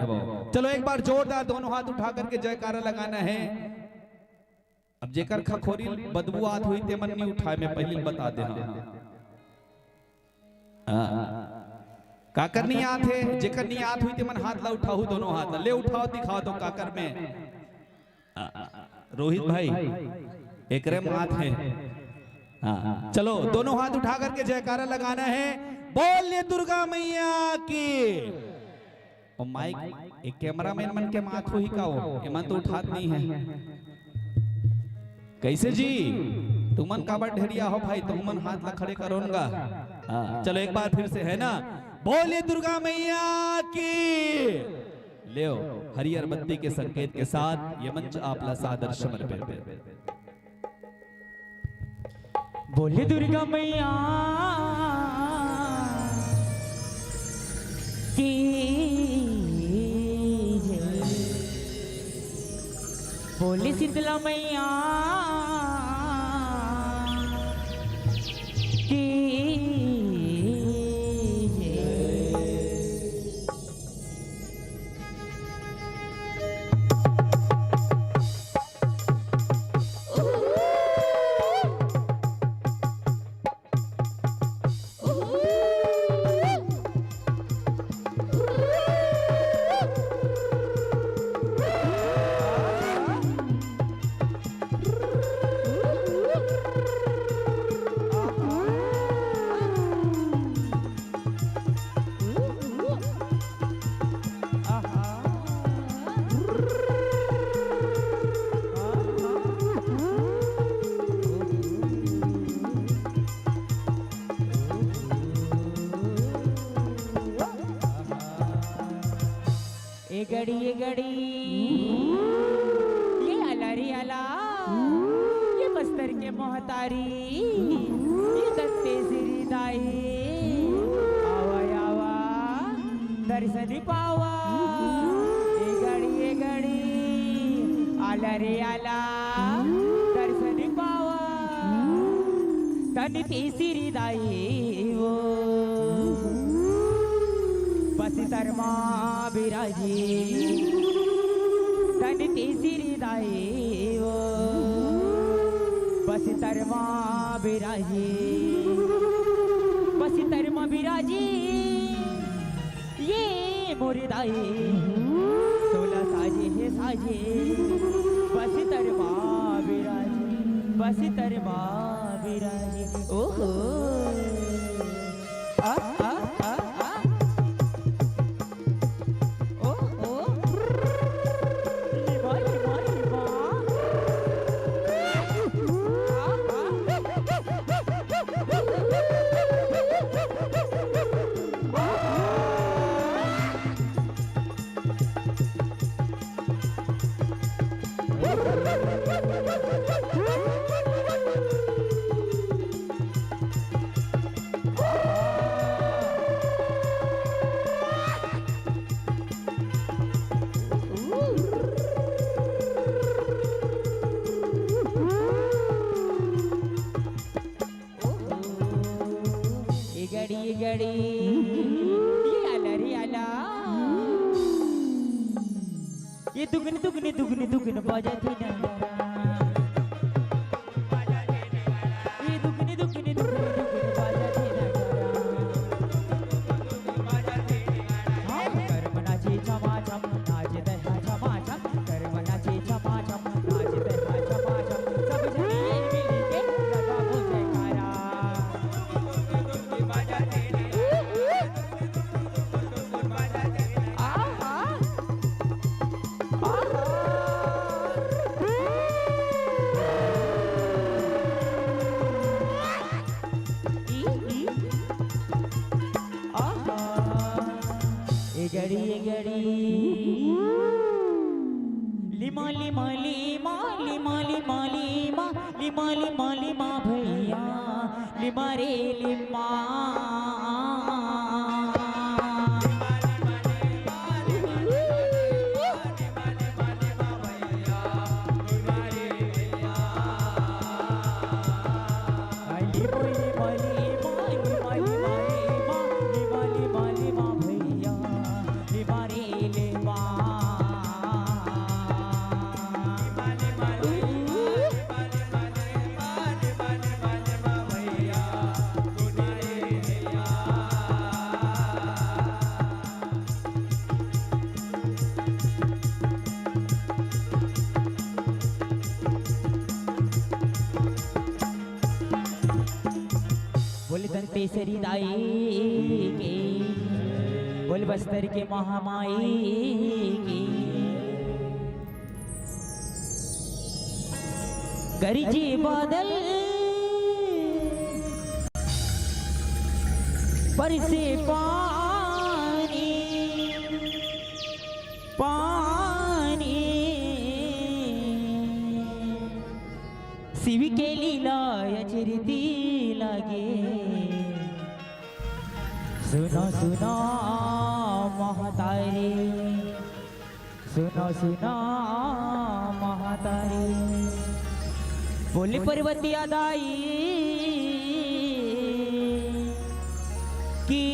चलो एक बार जोरदार दोनों हाथ उठा करके जयकारा लगाना है। अब जेकर खखोरी बदबू आत हुई ते मन नहीं उठाए, मैं पहले बता दे। काकर नहीं आत है, जेकर नहीं आत हुई ते मन हाथ ला उठाऊ, दोनों हाथ ले उठाओ दिखाओ तो काकर में। रोहित भाई एक रे मात है। हाँ, चलो दोनों हाथ उठा करके जयकारा लगाना है। बोलिए दुर्गा मैया की। और माइक एक कैमरामैन मन के माथ हो ही का हो, ये मन तो उठात नहीं है। कैसे जी तुमन काबर ढेरिया हो भाई, तुमन हाथ ला खड़े करोगा। हाँ, चलो एक बार फिर से है ना, बोलिए दुर्गा मैया की। ले हरियर बत्ती के संकेत के साथ ये मंच आपला सादर समर्पित। बोले दुर्गा मैया की जय, बोले शीतला मैया की जय। ये गड़ी ये आला रे आला, ये बस्तर के मोहतारी, ये दत्ते सिरी दाई। आवा आवा दर्शन पावा, ये गड़ी आला रे आला दर्शन पावा। तन ते सिरी दाई वो बसितरमा बिराजी, तन तेसिरी दाई वो बसितरमा बिराजी, बसितरमा बिराजी ये मोरी दाई। 16 साजे है साजे बसितरमा बिराजी, बसितरमा बिराजी। ओहो आ आ आ आ गड़ी गड़ी रियाला ये दुगनी दुगनी दुगनी दुगनी बाजा थी ना ये दुगनी दुगनी दुगनी दुगनी बाजा थी ना कर्म नाचे छमा छम नाचे दहा छमा छम कर्म नाचे छमा छम नाचे दहा छमा छम सब जने मिल के लगा मुझे खारा गड़ी गड़ी lima lima lima lima lima lima lima lima lima भैया लिमा रे लिमा बोले दंतेश्वरी दाई के बोल बस्तर के महामाई की गरजे बादल बरसे पानी पानी शिव के लीला यचरती लगे सुनो सुनो महातारी सुनो सुनो महातारी बोले पर्वतिया दाई की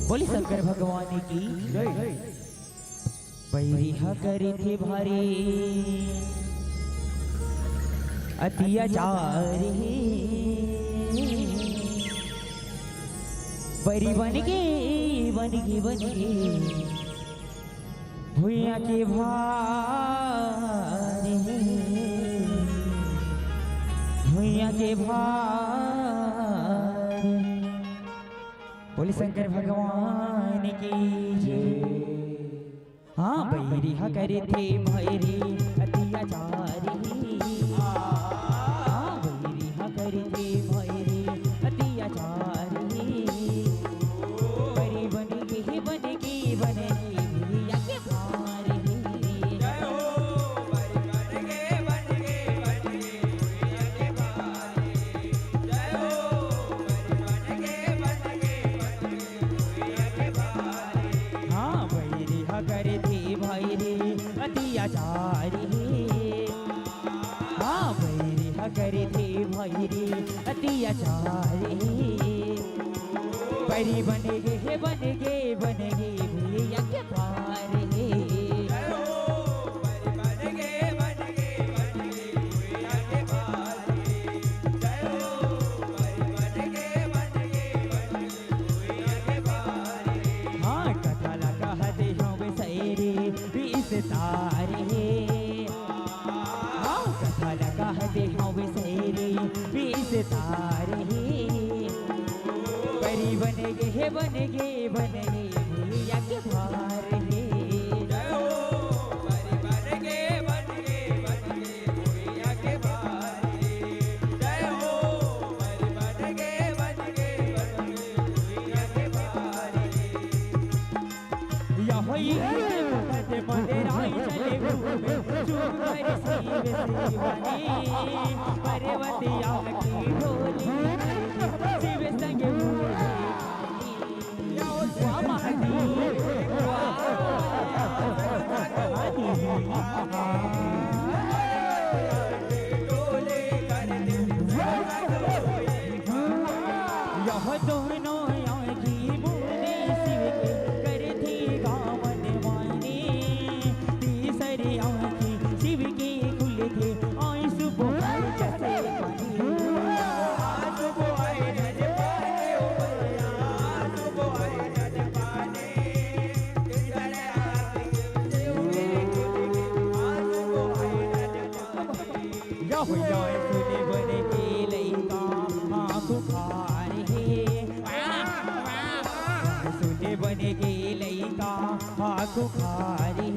बोली शंकर भगवान की बैरिहा करी थी भारी अत्याचार बरी बन गे भुइया के भार भुइया के भार बोले शंकर भगवान की जय। हाँ बैरिहा करे थे भैरी अत्याचारी करे थे भैरी अत्याचारी बड़ी बन गई भैया के भार हाँ बैरिहा करे थे भैरी अत्याचारी हाँ बैरिहा करे थे भैरी अत्याचारी बड़ी बन गे भैया के भार हाँ कथा लगा दे हों सैरे बीस तारे हाँ कथा लगा दे हों सैरे बीस तारे बड़ी बन गे भैया के भार शिव शिवानी पर्वतिया की ढोली शिव संग वाह महादेव यह दोनों आँखी बूंदे शिव के करती गावन वाणी तीसरी आँखी शिव के खुले थे आंसू बहाए जैसे सुने बने के लइका आँखों खारे सुने बने के लइका आँखों खारे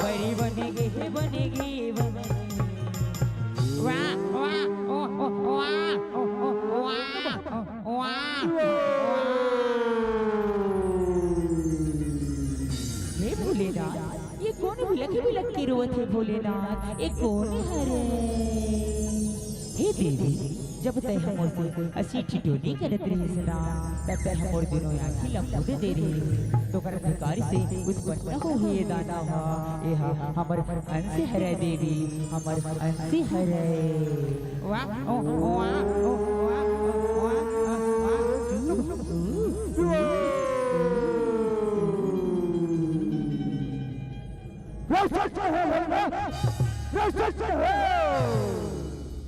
बड़ी बनेगे बनेगी वाह वाह ओ ओ वाह ओ ओ वाह वाह हे भोलेनाथ ये कौन बिलख के रोवत है भोलेनाथ ये कौन है रे हे देवी जब तय हमोर से असी ठिठोली करत रही सना तब तय हमोर दिनों आँखी लंबोद दे रही तो कर अधिकारी से उत्पन्न हो हे दाना हा एहा हमर अंश हरे देवी हमर अंश हरे वाह ओ वाह ओ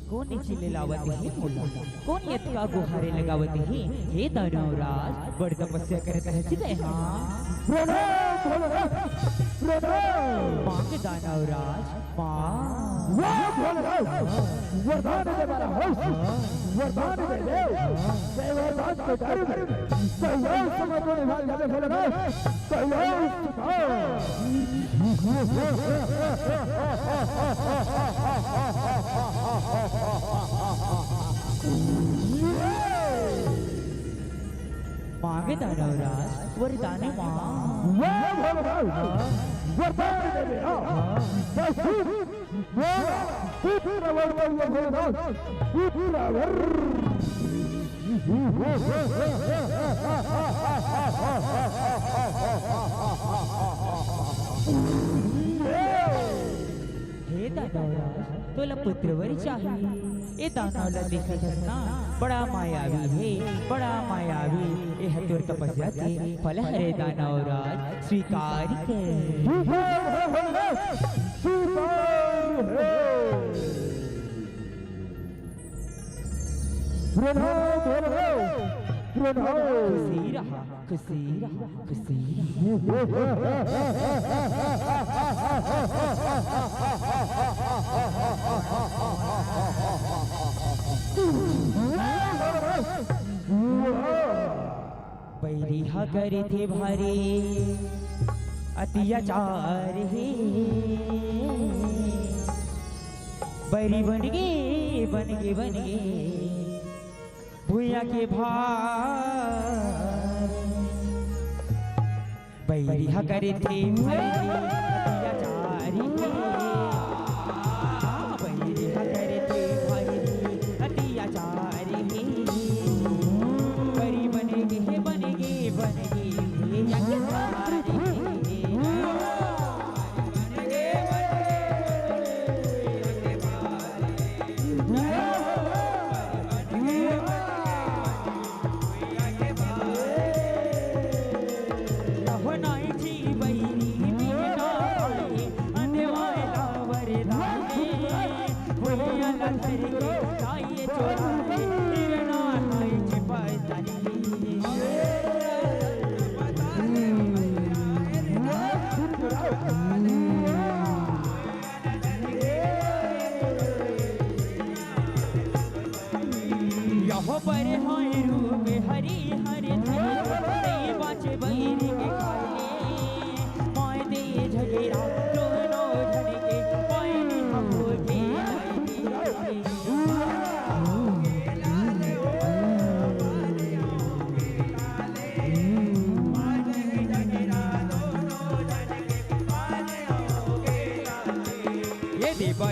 कौन चिल्ले लावत है मोला कौन यत का गुहारे लगावत है हे दानवराज बड़ तपस्या करत है चिते हां मां के दानवराज मां वरदान दे वाला हो वरदान दे दे वरदान के डर सहयोग समझने वाले भोलेनाथ मांगे दानवराज वरदान मां वरदान दे दे पूरा वरदान भोलेनाथ पूरा हे दानवराज तोला पुत्रवर चाहिए ये दानवला देखत हसना बड़ा मायावी है बड़ा मायावी ये हतुर तपस्या के फल हरे दानवराज स्वीकार खुशी रहा खुशी रहा खुशी बैरिहा करे थे भारी अत्याचार है बैरी बन गे भूया के भार बैरिहा करे थे भारी अत्याचारी बैरिहा करे थे भारी अत्याचारी बैरी बन गे भूया के भार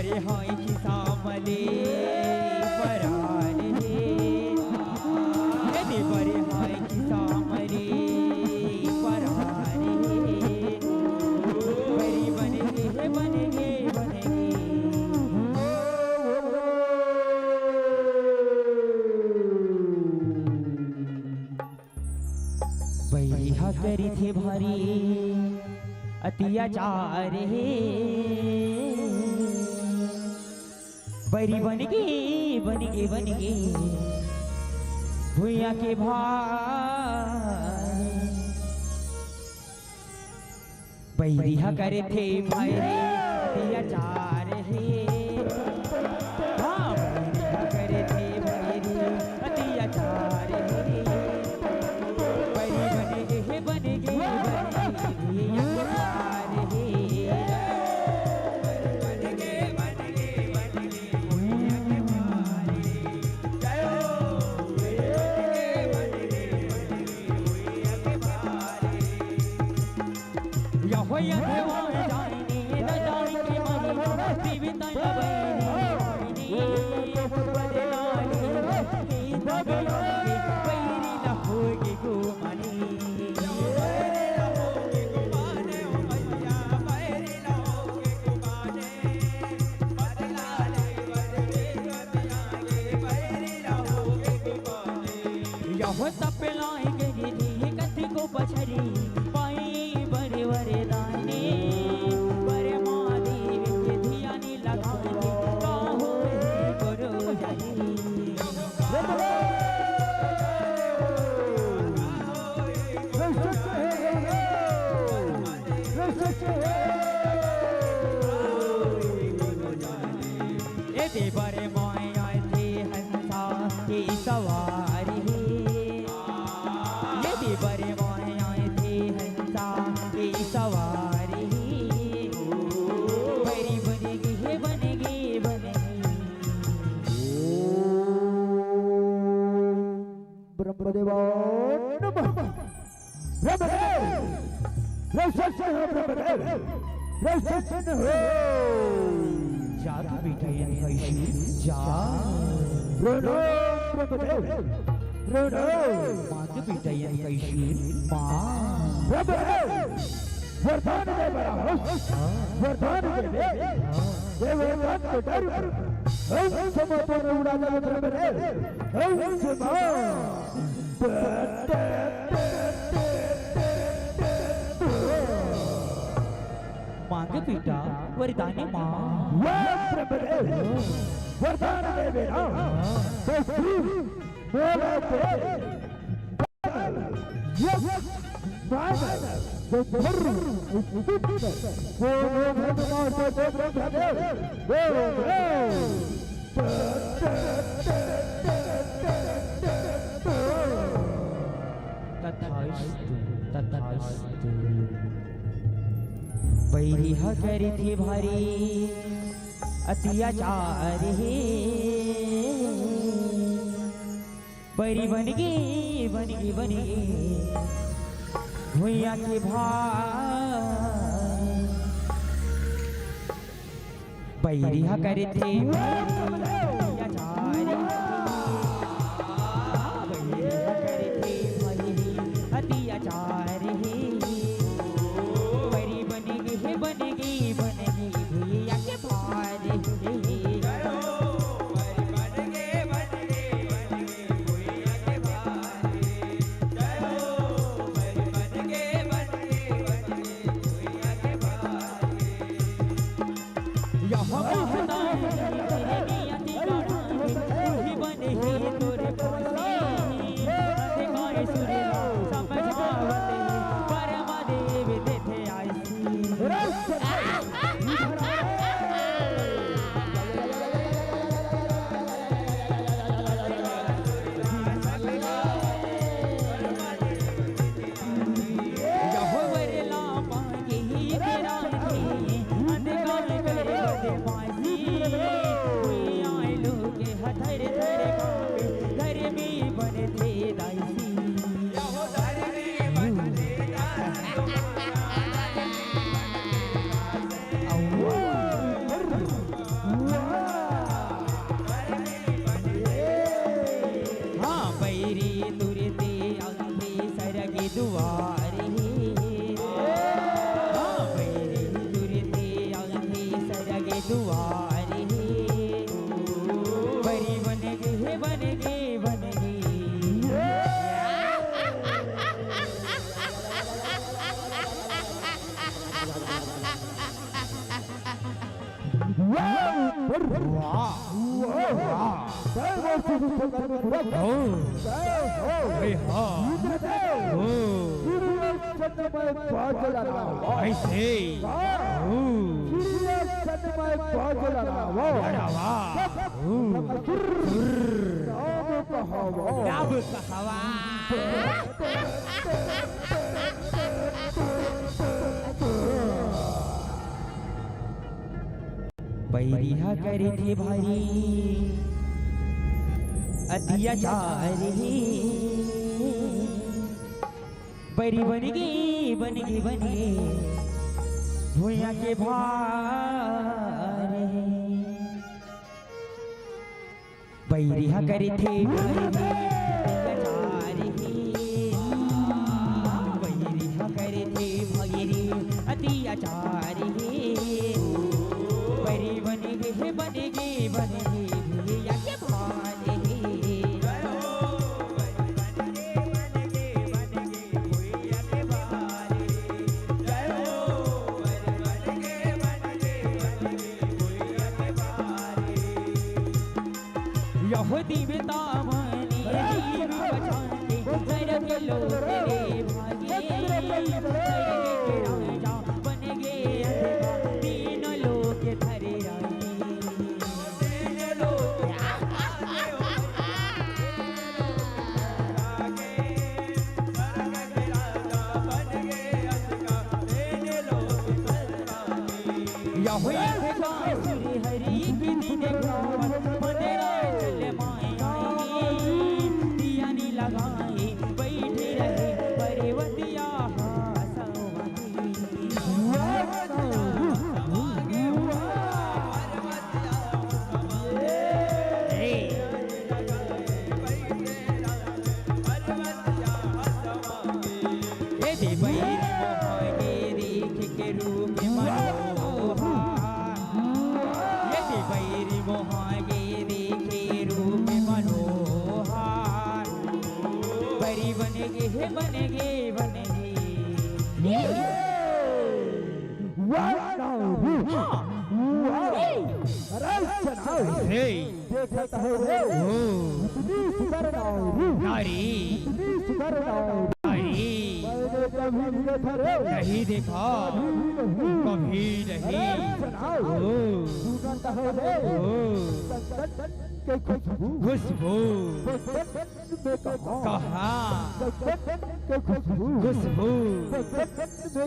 बरे हाय खिसा मले परान हे बरे हाय खिसा मले परान बरी बनेगे बनेगे बनेगे बैरिहा करी थे भारी अत्याचार हे बैरी बनगे बनगे बनगे भूया के भाई बैरिहा करे थे भाई अत्याचार हे हाँ बैरिहा करे थे भाई अत्याचार हे बैरी बनेगे हे बनेगे पछरी पाई बरे बरे दाने बरे महादेव के धियानी लगाने काहो करो जाई ए दे बरे मोय आए थे हंसा के सवारी ये दे बरे सवारी बैरी बनेगी हे बनेगी बनेगी ब्रह्मदेवा नमः ब्रह्मदेव रक्षण ब्रह्मदेव रक्षण हो जा तू बेटा ये कैशी जा प्रणव ब्रह्मदेव प्रणव माँ के बेटा ये कैशी माँ ब्रह्मदेव वरदान दे बड़ा वरदान दे वरदान को डर हम समतो ने उड़ा दे ब्रह्मदेव हम समा माँ के बेटा वरदान माँ ब्रह्मदेव वरदान दे बेटा तो बोला यस बैरिहा करी थी भारी अत्याचार हे बैरी बनगी बनगी बनगी भूया के भाई बैरिहा करे थे अत्याचार हे बैरी बनेगी हे बनेगी बनेगी भूया के भाई तोरे सरगे दुआरे हाँ बैरी जुरते आंधे सरगे दुआरे बरी बन गे बन गे बन गे बैरिया करे थे भारी अत्याचार बैरी बन गई बन गई बन गई भूया के भार बैरिया करे थे भारी अत्याचार बैरिया करे थे भारी अत्याचार बरी बन गे भैया के भारे यहूदी बेतामनी बचाने सर के लोग रे भागे के राजा बन गए तीन लोग के धरे हरी की चले माए दिया नी लगाए बैठे रहे परिवतिया के रूप बैरी मोहागे देखे रूप मनोहार बरी बनेगे बनेगे नहीं देखा कभी नहीं खुशबू कहा खुशबू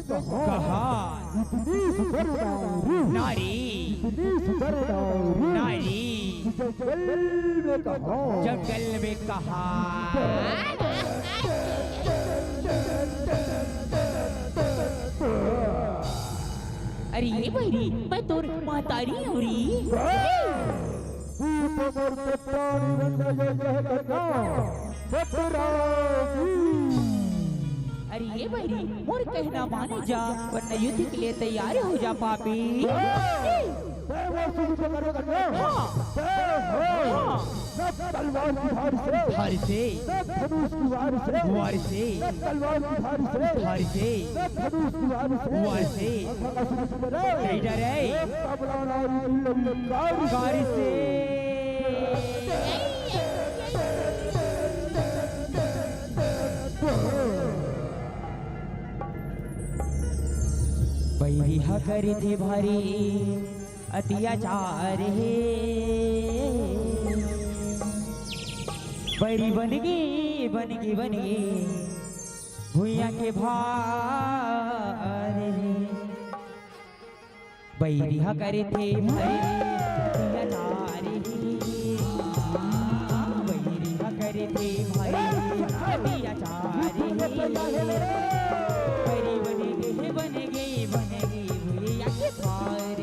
कहा नारी नारी जंगल में कहा अरे ये बैरी मैं तोर मातारी होरी अरे ये बैरी मोर कहना माने जा वरना युद्ध के लिए तैयार हो जा पापी तलवार की धार से धनुष की वार से तलवार की धार से धनुष की वार से नहीं डरे कार से बैरिया करे थे भारी अत्याचार बैरी बन गई भूया के भार बैरिया करे थे भारी अत्याचार बैरिया करे थे भारी अत्याचार बैरी बन गई भूया के भार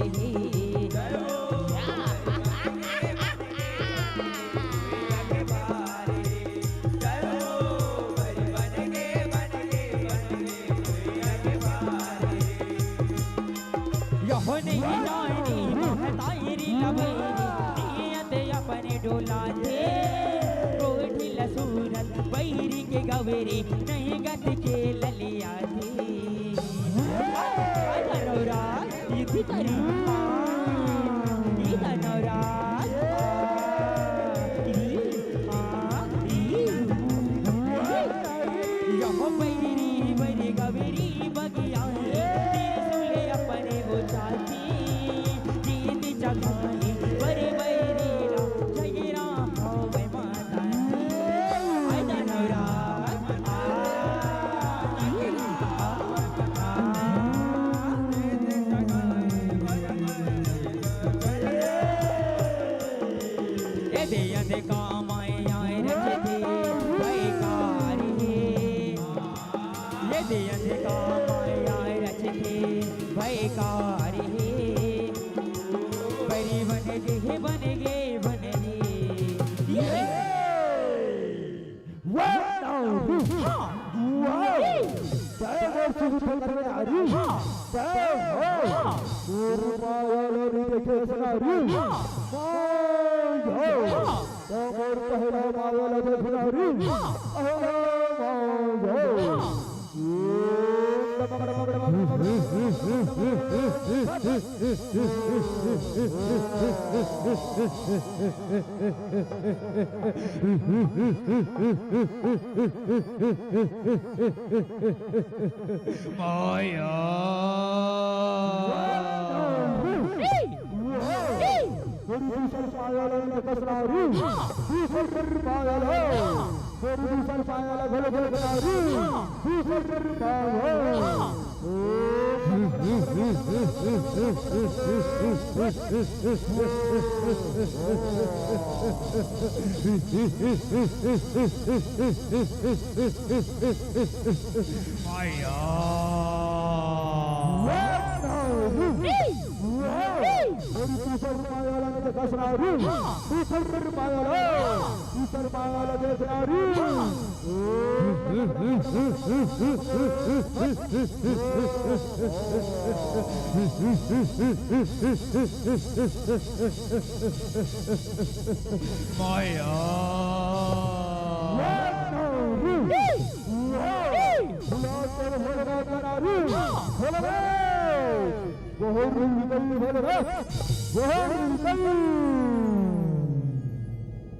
गवेरी नहीं गत के ललिया थी नवराज ये भी करी ये नवराज यहाँ बैरी बड़ी गवेरी बगिया सुले अपने वो चाहती जीत जगाई बड़े बैरी जगीरा होवे माता आजा नवराज ये दे काम आए रखे भाई कारी ये दे काम आए रखे भाई कारी बड़ी बन गे बन गे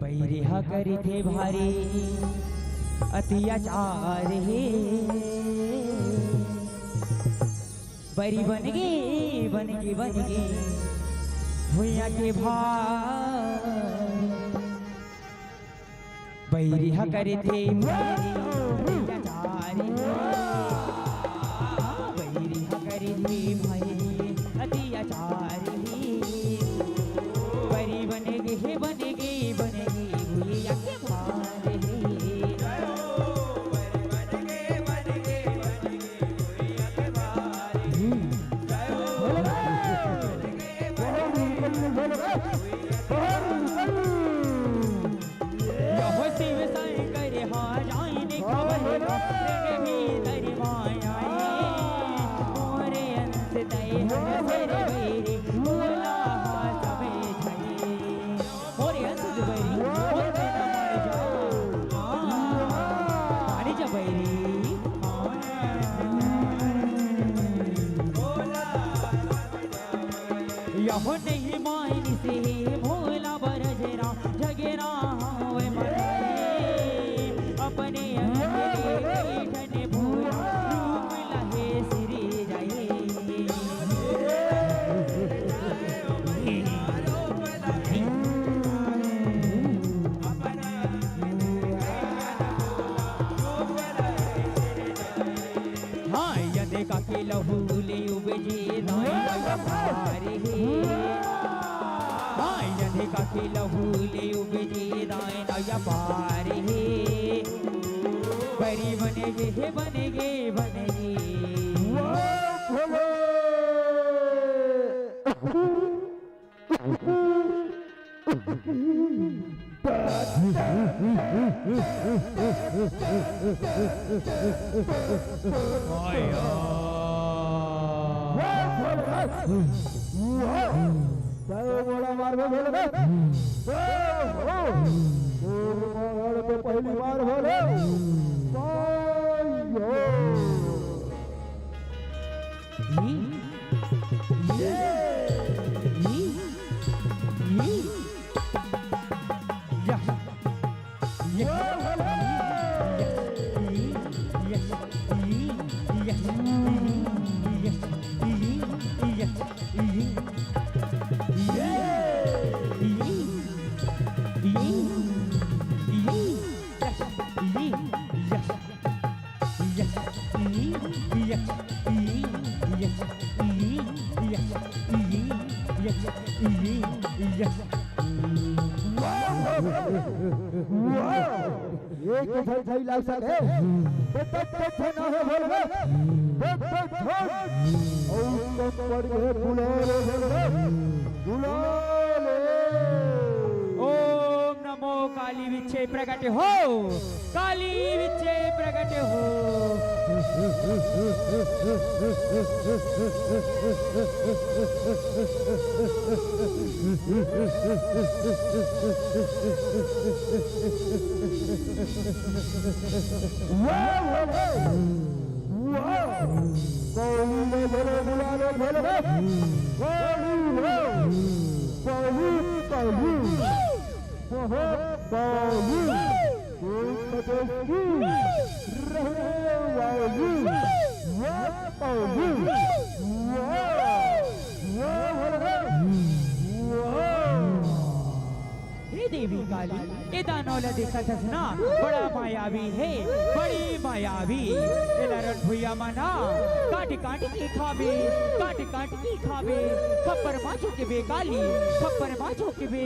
बैरिहा करी थे भारी अत्याचार हे बरी बन गे भुइया के भार बैरिहा करे थे भारी अत्याचार बैरिहा करे थे भारी अत्याचार बरी बन गे भुइया के भार यहो नहीं माइन से भोला बरजरा जगेरा होवे मरे अपने अंगने भोला रूप लहे सिरे जाए हाँ यदि का के लहू ले उबजे दाई यदि का के लहू ले उबजे दाई नया पार हे बरी बने गे बोला मार तो पहली बार बोले एक सही लाग सके तो ना हो बोलबे और पड़ गए बुलाले ओम नमो काली विच्छे प्रकट हो, काली विच्छे प्रकट हे देवी काली, ये दानौला देखा ना बड़ा मायावी है, बड़ी मायावी। लरण भुइया मना काट काट के खावे, काट काट के खावे, खप्पर माछो के बे काली, खप्पर माछो के बे।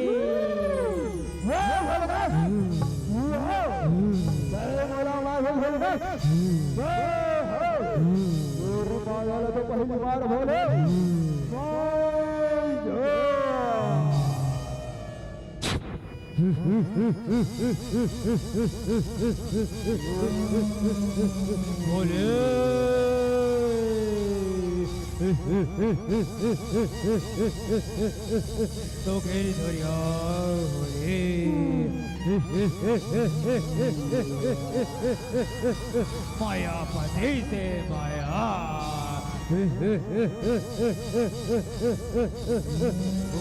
तो पहली बार बोले तो खेली धोरिया माया पति से माया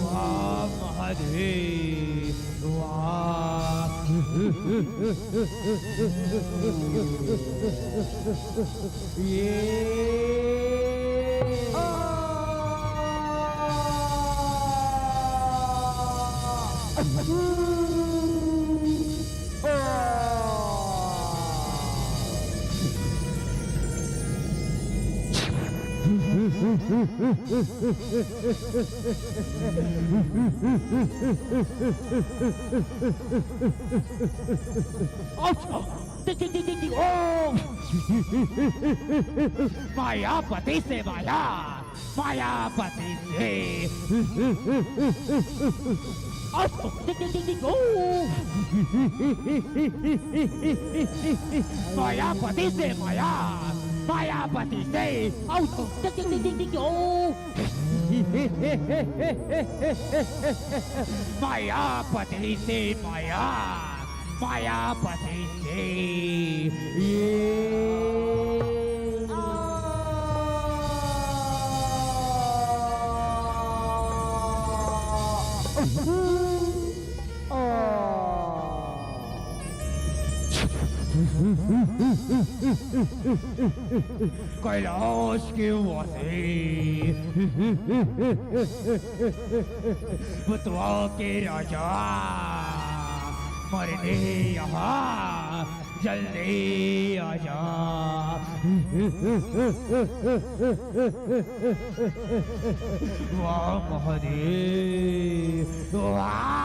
वाह महादेव वाह मायापति से माया, मायापति से मायापति से माया, मायापति से मायापति से माया, मायापति से कैलाश के वासी बतवा के राजा मरने यहाँ जल्दी आजा। वाह महादेव वाह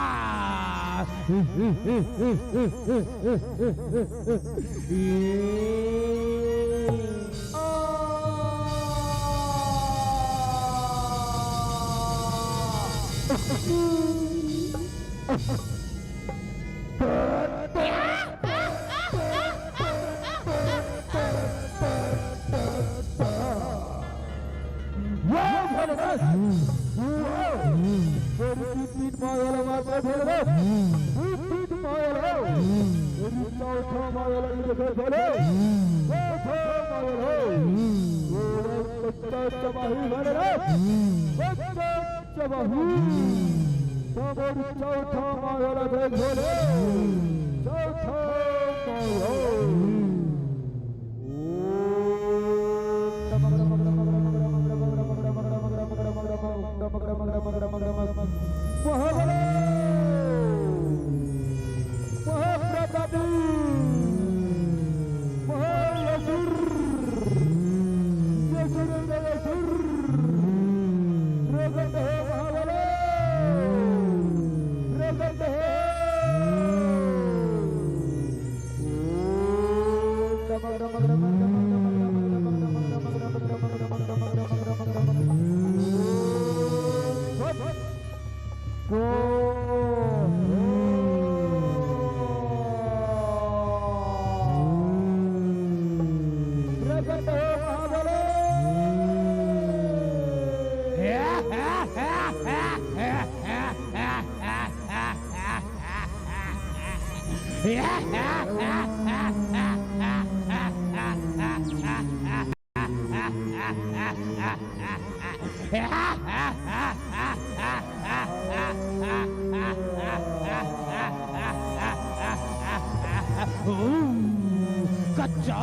कच्चा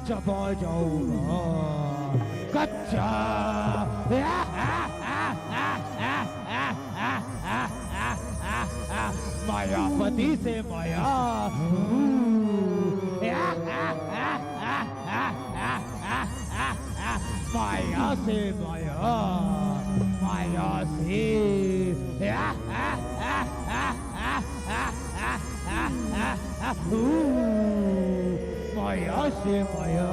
चबा जाऊंगा कच्चा मायापति से माया माया से माया माया से माया से माया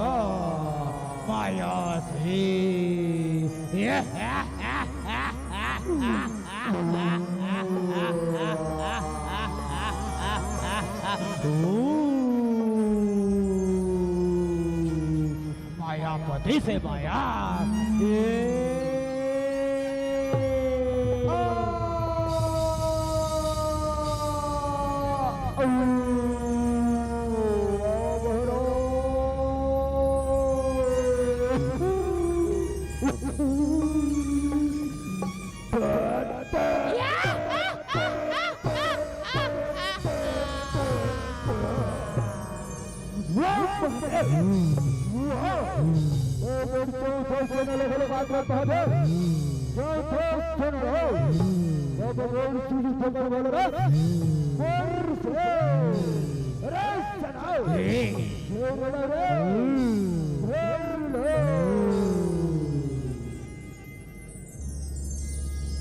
माया से मायापति से माया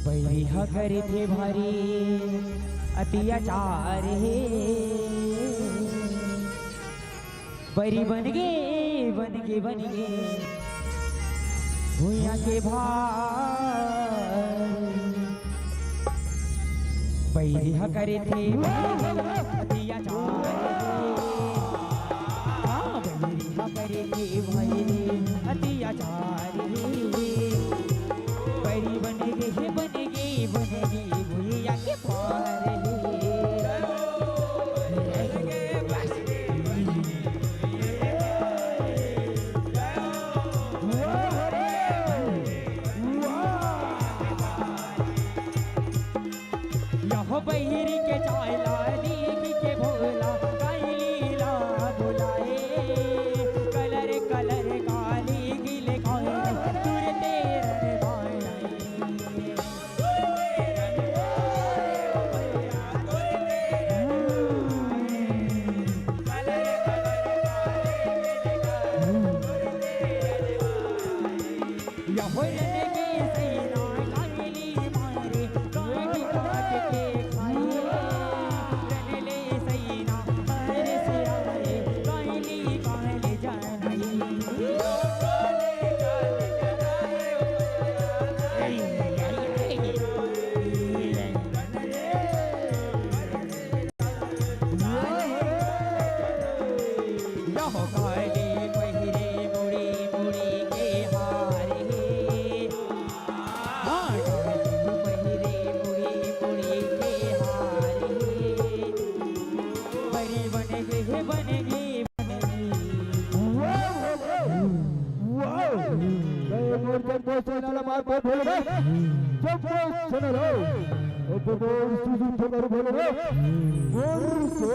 बैहा करे थे भारी अत्याचार है बरी बन गे भूया के भार बैहा करे थे अत्याचार बैहा करे थे भाई अत्याचार बड़ी बन गई भूया के पार बहिरी के चाला दीदी के भोला लीला बुलाए कलर कलर काली गिले खाए तुर तेरे जब वो सोना मार बोल बोल रे जब वो सुन लो ओ बोल सुसु ठोकर बोल रे बोल सो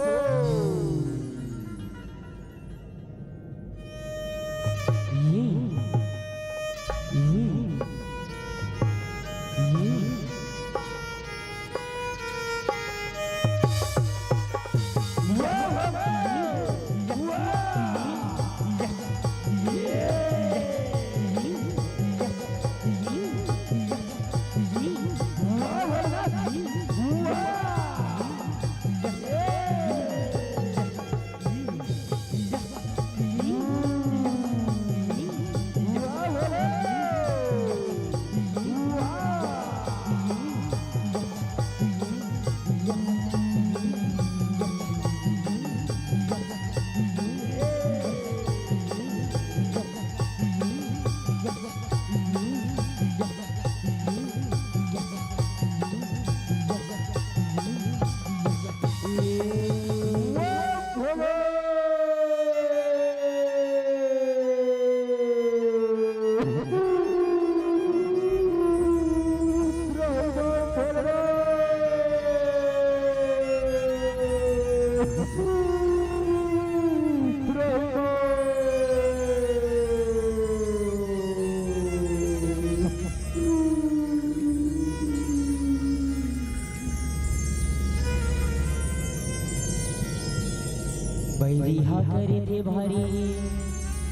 बैरिहा करे थे भारी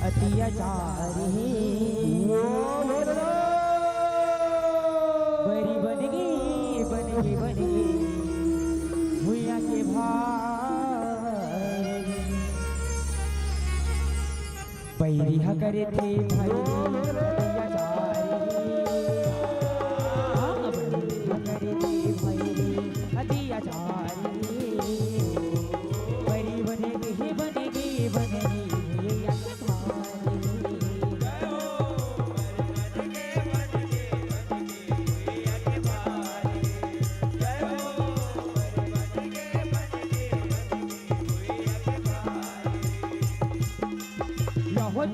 अत्याचार है बरी बन गई भूया के भाई बैरिहा करे थे भारी अत्याचार बैरिहा करे थे भारी अत्याचार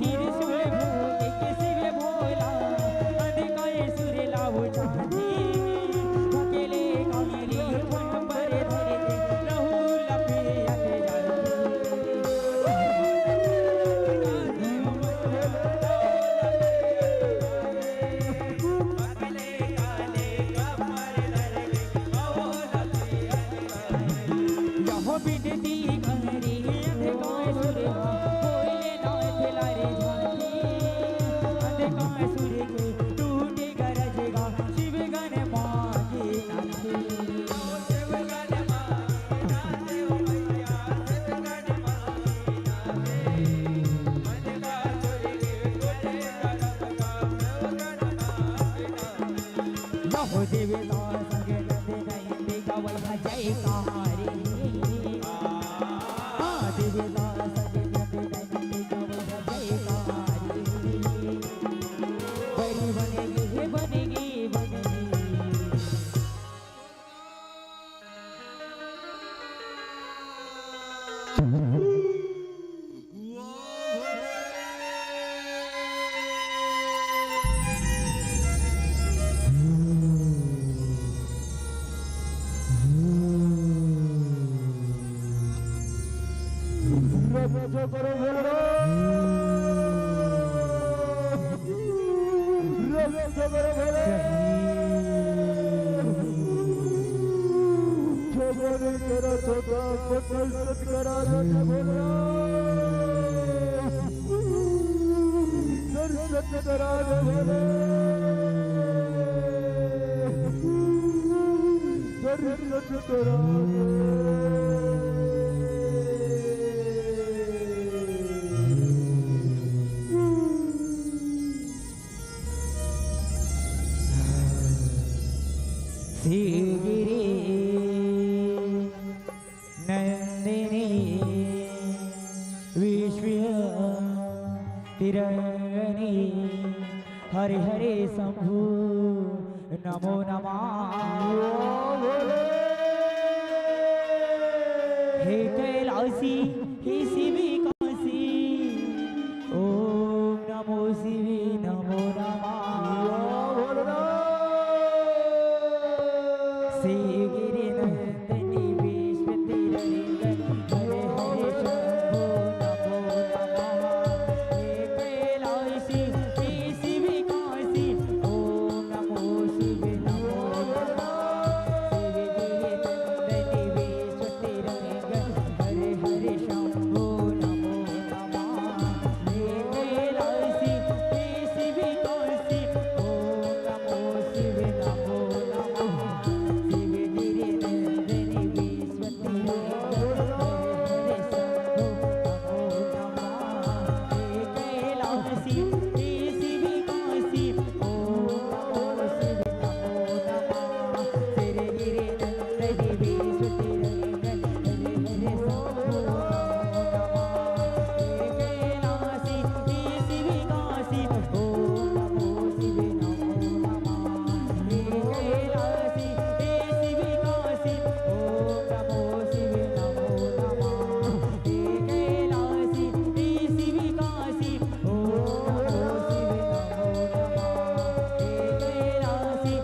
तीर सुरे भोगे के सिवे भोला अंधकाए सुरे लाओ चांदी अकेले कामेली फन पर धरे थे रहू लपे अके यहो बिडती घरी अंधकाए सुरे हरे हरे शंभु नमो नमः। हे कैलासी हे शिवी काशी ओम नमो शिवी नमो नमः। शिव काशी ओम नमो शिव नमो नमः तेरे गिरे नंद देवी सुति रंगन हरे हरे शंभो नमो नमः कैलासी शिव काशी ओम नमो शिव नमो नमः कैलासी शिव काशी ओम नमो शिव नमो नमः कैलासी शिव काशी ओम नमो शिव नमो नमः कैलासी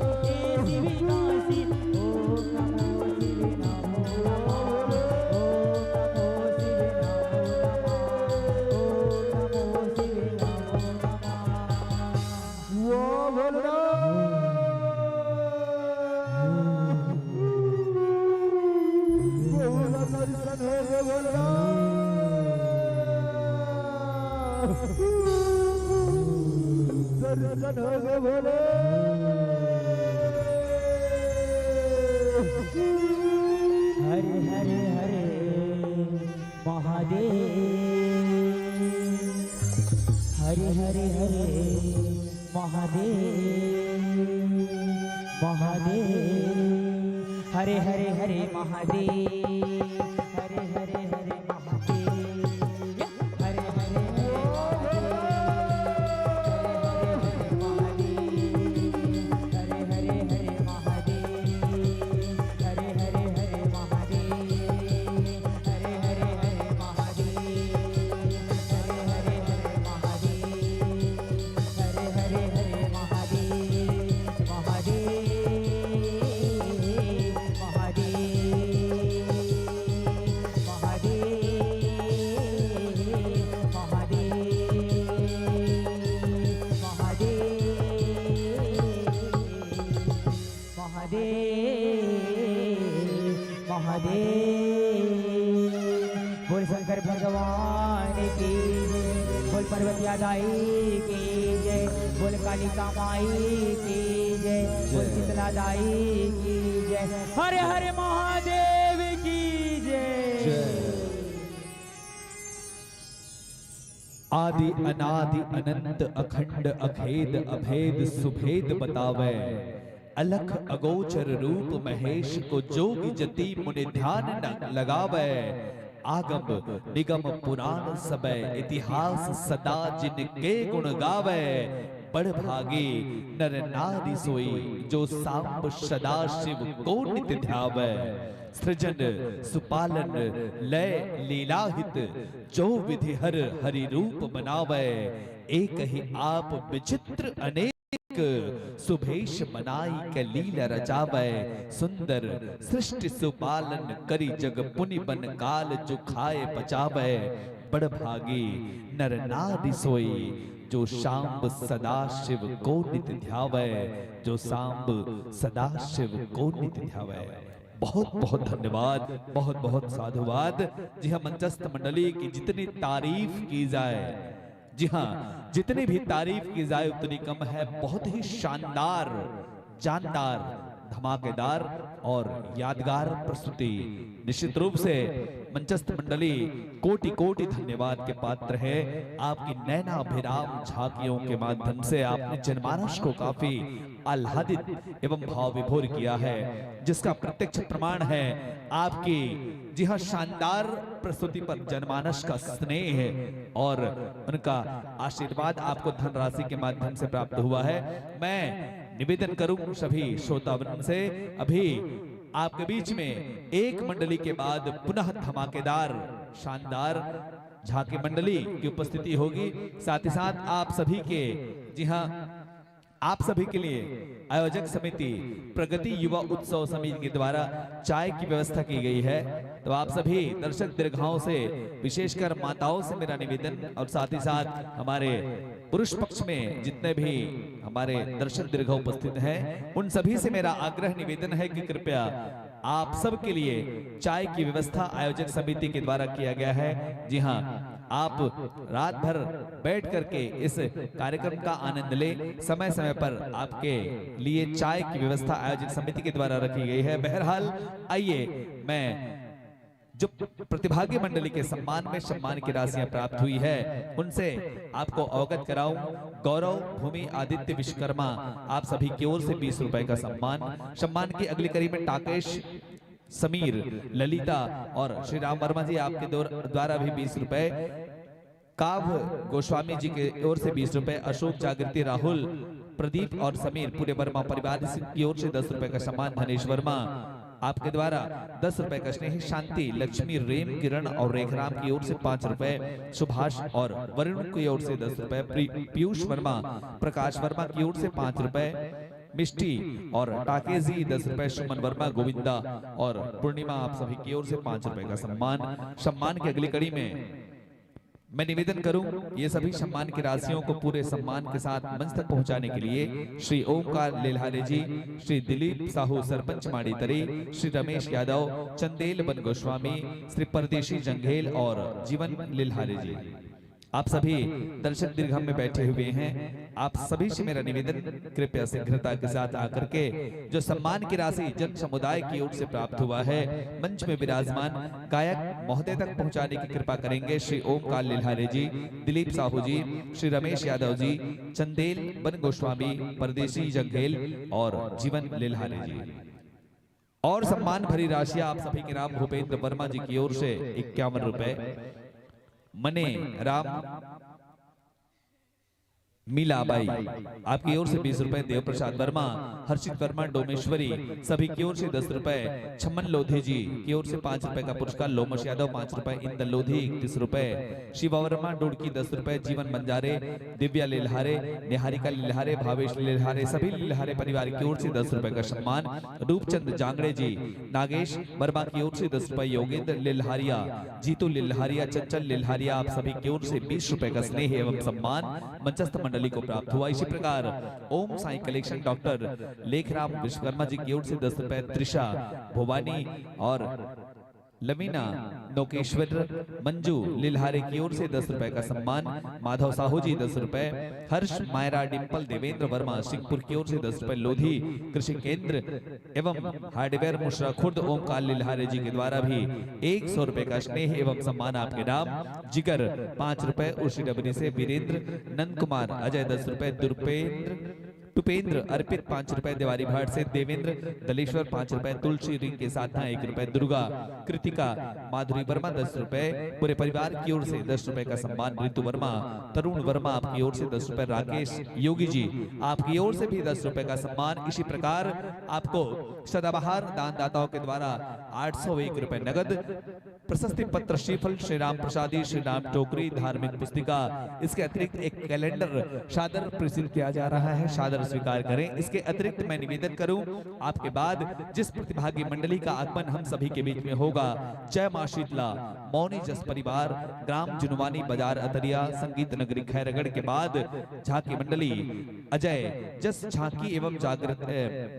शिव काशी ओम नमो शिव नमो नमः ओम नमो शिव नमो नमः ओम नमो शिव नमो नमः वो बोल रहा दर्शन हो गए बोल रहा दर्शन हो गए बोले हरे हरे हरे महादेव हरे हरे हरे महादेव महादेव हरे हरे हरे महादेव हरे हरे हरे महादेव हरे हरे हरे महादेव हरे हरे हरे महादेव हरे हरे हरे महादेव हरे हरे हरे महादेव हरे हरे हरे महादेव हरे हरे हरे महादेव महादेव महादेव बोल शंकर भगवान की जय बोल पार्वती दाई की जय बोल कालिका माई की जय बोल शीतला दाई की जय हरे हरे महादेव की जय आदि अनादि अनंत अखंड अखेद अभेद सुभेद बतावे अलख अगोचर रूप महेश को जोगी जति मुनि ध्यान न लगावे आगम निगम पुराण सबय इतिहास सदा जिनके गुण गावे बड़ भागी नर नारी सोई जो सांब सदा शिव को नित ध्यावे सृजन सुपालन लय लीलाहित जो विधि हर हरि रूप बनावे एक ही आप विचित्र अनेक सुभेश मनाई के लीला रचावे सुंदर सृष्टि सुपालन करी जग पुनि बन काल जो खाए पचावे बड़ भागी नर नारी सोई जो शाम्ब सदा शिव को नित ध्यावे जो सांब सदा शिव को नित ध्यावे बहुत बहुत धन्यवाद बहुत बहुत साधुवाद जी हाँ मंचस्थ मंडली की जितनी तारीफ की जाए जी हाँ जितनी भी तारीफ की जाए उतनी कम है बहुत ही शानदार जानदार धमाकेदार और यादगार प्रस्तुति निश्चित रूप से मंचस्थ मंडली कोटि कोटि धन्यवाद के पात्र है आपकी नैनाभिराम झांकियों के माध्यम से आपने जनमानस को काफी आह्लादित एवं भाव विभोर किया है जिसका प्रत्यक्ष प्रमाण है आपकी जी हाँ शानदार प्रस्तुति पर जनमानस का स्नेह है और उनका आशीर्वाद आपको धनराशि के माध्यम से प्राप्त हुआ है। मैं निवेदन करूं सभी श्रोतावृंद से अभी आपके बीच में एक मंडली के बाद पुनः धमाकेदार शानदार झांकी मंडली की उपस्थिति होगी। साथ ही साथ आप सभी के जी हाँ आप सभी के लिए आयोजक समिति प्रगति युवा उत्सव समिति के द्वारा चाय की व्यवस्था की गई है। तो आप सभी दर्शक दीर्घाओं से विशेषकर माताओं से मेरा निवेदन और साथ ही साथ हमारे पुरुष पक्ष में जितने भी हमारे दर्शक दीर्घ उपस्थित हैं उन सभी से मेरा आग्रह निवेदन है कि कृपया आप सब के लिए चाय की व्यवस्था आयोजक समिति के द्वारा किया गया है। जी हाँ आप रात भर बैठ करके इस कार्यक्रम का आनंद ले समय समय पर आपके लिए चाय की व्यवस्था आयोजक समिति के द्वारा रखी गई है। बहरहाल आइए मैं जो प्रतिभागी मंडली के सम्मान में सम्मान की राशियां प्राप्त हुई है उनसे आपको अवगत कराऊं। गौरव भूमि आदित्य विश्वकर्मा आप सभी की ओर से 20 रुपए का सम्मान की अगली कड़ी में टाकेश समीर ललिता और श्री राम वर्मा जी आपके द्वारा भी 20 रुपए, काव गोस्वामी जी की ओर से 20 रुपए, अशोक जागृति राहुल प्रदीप और समीर पूरे वर्मा परिवार की ओर से 10 रुपए का सम्मान, धनेश वर्मा आपके द्वारा 10 रुपए का स्नेह, शांति लक्ष्मी रेम किरण और रेखराम की ओर से 5 रुपए, सुभाष और वरुण की ओर से 10 रुपए, पीयूष वर्मा प्रकाश वर्मा की ओर से 5 रुपए, मिष्टी और टाकेजी 10 रुपए, सुमन वर्मा गोविंदा और पूर्णिमा आप सभी की ओर से 5 रुपए का सम्मान की अगली कड़ी में मैं निवेदन करूं ये सभी सम्मान की राशियों को पूरे सम्मान के साथ मंच तक पहुंचाने के लिए श्री ओमकार लेल्हारे जी, श्री दिलीप साहू सरपंच माड़ी तरी, श्री रमेश यादव, चंदेल बन गोस्वामी, श्री परदेशी जंघेल और जीवन लेल्हारे जी आप सभी दर्शक दीर्घम में बैठे हुए हैं। आप सभी से मेरा निवेदन कृपया शीघ्रता के साथ आकर के जो सम्मान की राशि जन समुदाय की ओर से प्राप्त हुआ है मंच में विराजमान गायक महोदय तक पहुंचाने की कृपा करेंगे। श्री ओमकार लेल्हारे जी, दिलीप साहू जी, श्री रमेश यादव जी, चंदेल बन गोस्वामी, परदेशी जंघेल और जीवन लेल्हारे जी। और सम्मान भरी राशि आप सभी के नाम भूपेंद्र वर्मा जी की ओर से 51 रुपए, मने राम मीलाबाई आपकी ओर से 20 रुपए, देव प्रसाद वर्मा, हर्षित वर्मा डोमेश्वरी सभी की ओर से 10 रुपए, छमन लोधी जी की ओर से 5 रुपए का पुरस्कार, लोमश यादव 5 रुपए, इंदल लोधी 31 रुपए, शिवा वर्मा डुड़की 10 रुपए, जीवन बंजारे, दिव्या लेल्हारे, निहारिका लेल्हारे, भावेश लेल्हारे सभी लेल्हारे परिवार की ओर से 10 रुपए का सम्मान, रूपचंद जांगड़े जी, नागेश वर्मा की ओर से 10 रुपए, योगेंद्र लेल्हारिया, जीतू लेल्हारिया, चंचल लेल्हारिया आप सभी की ओर से 20 रुपए का स्नेह एवं सम्मान मंचस्थ मंडली को प्राप्त हुआ। इसी प्रकार ओम साई कलेक्शन डॉक्टर लेखराम विश्वकर्मा जी की ओर से 10 रुपए, त्रिषा भोवानी और लमीना नोकेश्वर मंजू लिल्हारे की ओर से 10 रुपए का सम्मान, माधव साहू जी 10 रुपए, हर्ष मायरा डिंपल देवेंद्र वर्मा सिंहपुर की ओर से 10 रुपए, लोधी कृषि केंद्र एवं हार्डवेयर मुशरा खुर्द ओमकार लिल्हारे जी के द्वारा भी 100 रुपए का स्नेह एवं सम्मान आपके नाम, जिगर 5 रुपए, उर्शी डबरी से वीरेंद्र, नंद कुमार अजय 10 रुपए, टुपेंद्र अर्पित 5 रुपए, दिवारी भाट से देवेंद्र दलेश्वर 5 रुपए, तुलसी रिंग के साथ 1 रुपए, दुर्गा कृतिका माधुरी वर्मा 10 रुपए, पूरे परिवार की ओर से 10 रुपए का सम्मान, ऋतु वर्मा, तरुण वर्मा आपकी ओर से 10 रुपए, राकेश योगी जी आपकी ओर से भी 10 रुपए का सम्मान। इसी प्रकार आपको सदाबहार दानदाताओं के द्वारा 801 रुपए नगद, प्रशस्ति पत्र, श्रीफल, श्री राम प्रसादी, श्री राम टोकरी, धार्मिक पुस्तिका, इसके अतिरिक्त एक कैलेंडर सादर प्रेषित किया जा रहा है, सादर स्वीकार करें। इसके अतिरिक्त मैं निवेदन करूं आपके बाद जिस प्रतिभागी मंडली का आगमन हम सभी के बीच में होगा, जय मां शीतला मौनी जस परिवार, ग्राम जुनवानी बाजार अतरिया, संगीत नगरी खैरगढ़ के बाद झांकी मंडली अजय जस झांकी एवं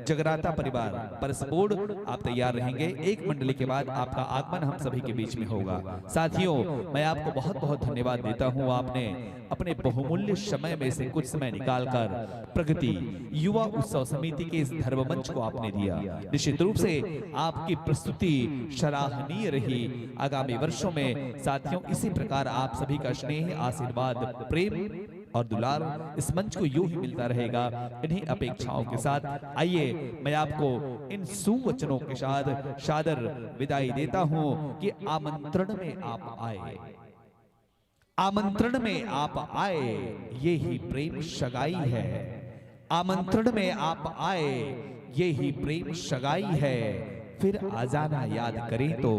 जगराता परिवार परसपोड़ आप तैयार रहेंगे। एक मंडली के बाद आपका आगमन हम सभी के बीच में होगा। साथियों मैं आपको बहुत बहुत धन्यवाद देता हूं, आपने अपने बहुमूल्य समय में से कुछ समय निकालकर प्रगति युवा उत्सव समिति के इस धर्म मंच को आपने दिया। निश्चित रूप से आपकी प्रस्तुति सराहनीय रही। आगामी वर्षों में साथियों इसी प्रकार आप सभी का स्नेह, आशीर्वाद, प्रेम और दुलार इस मंच को यूं ही मिलता रहेगा। इन्हीं अपेक्षाओं के साथ आइए मैं आपको इन सुवचनों के साथ सादर विदाई देता हूं कि आमंत्रण में आप आए, आमंत्रण में आप आए ये ही प्रेम सगाई है, आमंत्रण में आप आए ये ही प्रेम सगाई है, फिर आ जाना याद करें तो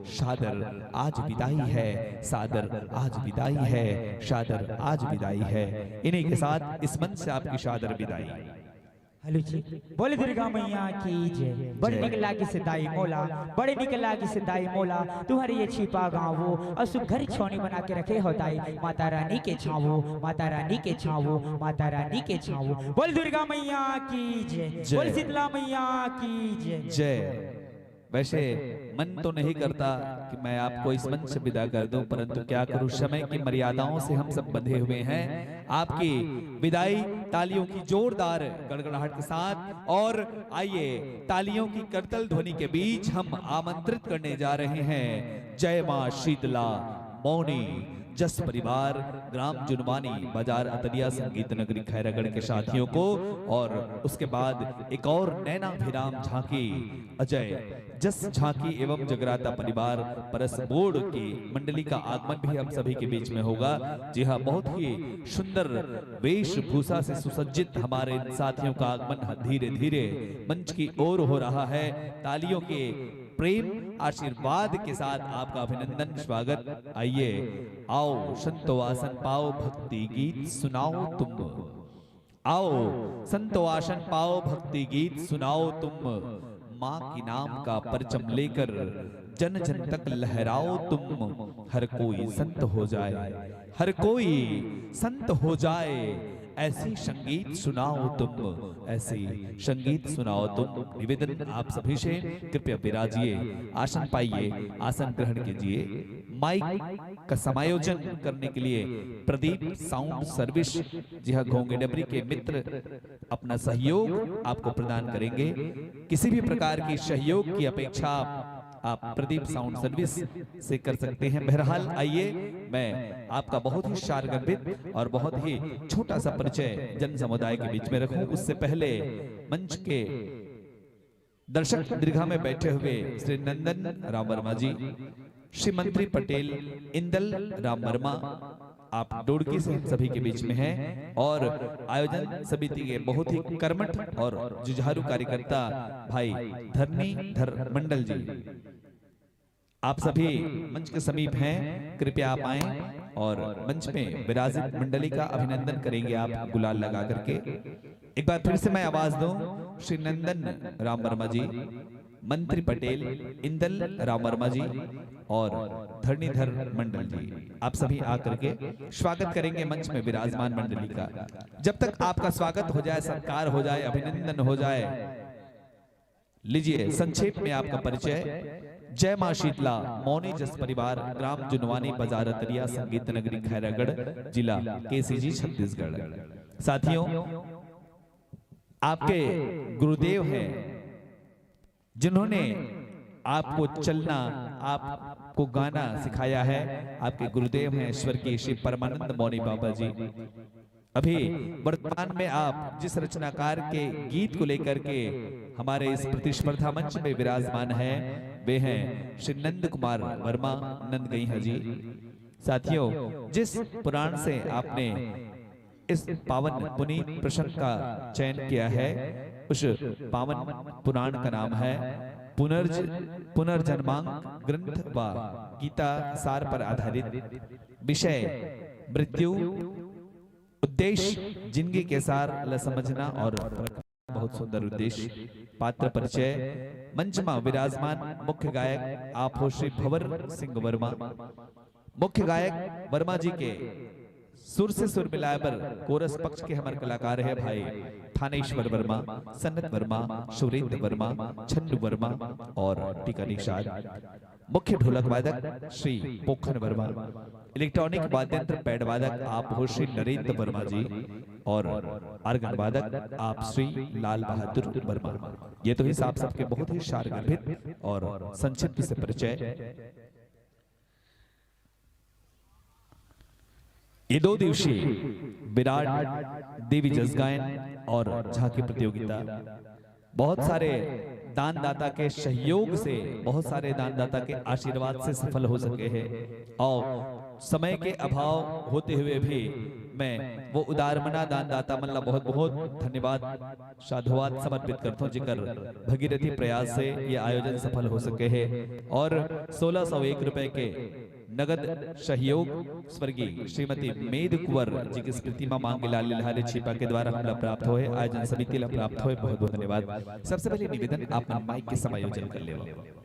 सादर आज विदाई है, सादर आज विदाई है, सादर आज विदाई है। इन्हीं के साथ इस मंच से आपकी सादर विदाई। हेलो जी, बोले दुर्गा मैया की जय। बड़े निक लागी से दाई मोला, बड़े निक लागी से दाई मोला, तुम्हारे ये छिपा गाँवो और सुख घर छोनी बना के रखे हो दाई, माता रानी के छावो, माता रानी के छावो, माता रानी के छावो। बोल दुर्गा मैया की जय, बोल शीतला मैया की जय। जय। वैसे मन तो नहीं करता कि मैं आपको इस मंच से विदा कर दूं, परंतु क्या करूं, समय की मर्यादाओं से हम सब बंधे हुए हैं। आपकी विदाई तालियों की जोरदार गड़गड़ाहट के साथ। और आइए तालियों की करतल ध्वनि के बीच हम आमंत्रित करने जा रहे हैं जय मां शीतला मौनी जस परिवार ग्राम जुनवानी बाजार अतरिया संगीत नगरी खैरागढ़ के साथियों को। और उसके बाद एक और नैना भिराम झांकी अजय जस झांकी एवं जगराता परिवार परस बोर्ड की मंडली का आगमन भी हम सभी के बीच में होगा। जी हाँ, बहुत ही सुंदर वेशभूषा से सुसज्जित हमारे इन साथियों का आगमन धीरे धीरे मंच की ओर हो रहा है। तालियों के प्रेम आशीर्वाद के साथ आपका अभिनंदन स्वागत। आइए आओ संतो आसन पाओ भक्ति गीत सुनाओ तुम। आओ संतो आसन पाओ भक्ति गीत सुनाओ तुम। माँ की नाम का परचम लेकर जन जन तक लहराओ तुम। हर कोई संत हो जाए, हर कोई संत हो जाए, ऐसी संगीत सुनाओ तुम, ऐसी संगीत सुनाओ तुम। निवेदन आप सभी से, कृपया विराजिए, आसन पाइए, आसन ग्रहण कीजिए। माइक का समायोजन करने के लिए प्रदीप साउंड सर्विस, जी हाँ, घोंगे डबरी के मित्र अपना सहयोग आपको प्रदान करेंगे। किसी भी प्रकार की सहयोग की अपेक्षा आप प्रदीप साउंड सर्विस से कर सकते हैं। बहरहाल आइए, मैं आपका बहुत ही शारगर्भित और बहुत ही छोटा सा परिचय जन समुदाय के बीच में रखूं, उससे पहले मंच के दर्शक दीर्घा में बैठे हुए श्री नंदन राम वर्मा जी, श्री मंत्री पटेल इंदल राम वर्मा, आप डोडकी से हम सभी के बीच में हैं। और आयोजन समिति के बहुत ही कर्मठ और जुझारू कार्यकर्ता भाई धरणीधर मंडल जी, आप सभी मंच के समीप हैं, कृपया आप आएं और मंच में विराजित मंडली का अभिनंदन करेंगे आप गुलाल लगा करके। एक बार फिर से मैं आवाज दूं, श्री नंदन राम वर्मा जी, मंत्री पटेल इंदल राम वर्मा जी और धरणीधर मंडल जी, आप सभी आकर के स्वागत करेंगे मंच में विराजमान मंडली का। जब तक आपका स्वागत हो जाए, सत्कार हो जाए, अभिनंदन हो जाए, लीजिए संक्षेप में आपका परिचय। जय मां शीतला मौनी जस परिवार ग्राम जुनवानी बाजार अतरिया संगीत नगरी खैरागढ़ जिला केसीजी छत्तीसगढ़। साथियों, आपके गुरुदेव हैं जिन्होंने आपको चलना, आपको गाना सिखाया है। आपके गुरुदेव हैं स्वर्गीय श्री परमानंद मौनी बाबा जी। अभी वर्तमान में आप जिस रचनाकार के गीत को लेकर के हमारे इस प्रतिस्पर्धा मंच में विराजमान है, वे हैं श्री नंद कुमार वर्मा नंदगईहा जी। साथियों, जिस पुराण से आपने इस पावन पुनीत प्रसंग का चयन किया है, उस पावन पुराण का नाम है पुनर्जन्मांग ग्रंथ व गीता सार पर आधारित। विषय मृत्यु, उद्देश्य जिंदगी के सार ल समझना और बहुत सुंदर उद्देश्य। पात्र परिचय, मंच में विराजमान मुख्य गायक आप हो श्री भंवर सिंह वर्मा। मुख्य गायक वर्मा जी के सुर से सुर मिलाए पर कोरस पक्ष के हमारे कलाकार है भाई थानेश्वर वर्मा, सन्नत वर्मा, सुरेंद्र वर्मा, छन्नू वर्मा और टीका निषाद। मुख्य ढोलक वादक श्री पोखन वर्मा। इलेक्ट्रॉनिक वाद्यंत्र पैड वादक आप हो श्री नरेंद्र वर्मा जी और आर्गन वादक आप श्री लाल बहादुर वर्मा। ये तो हिसाब सबके बहुत ही शारगर्भित और संक्षिप्त से परिचय। ये 2 दिवसीय विराट देवी जस गायन और झांकी प्रतियोगिता बहुत सारे दानदाता के सहयोग से, बहुत सारे दानदाता के आशीर्वाद से सफल हो सके हैं। और समय के अभाव होते हुए भी मैं वो उदारमना दानदाता मन ला बहुत बहुत धन्यवाद साधुवाद समर्पित करता हूँ, जिकर भगीरथी प्रयास से ये आयोजन सफल हो सके है। और 1601 रुपए के नगद सहयोग स्वर्गीय श्रीमती मेद कुंवर जी की स्मृति में मांगे लाल लिहारे छिपा के द्वारा हमला प्राप्त हुए, आयोजन समिति ला प्राप्त हुए, बहुत बहुत धन्यवाद। सबसे पहले निवेदन, आप माइक के समायोजन कर ले।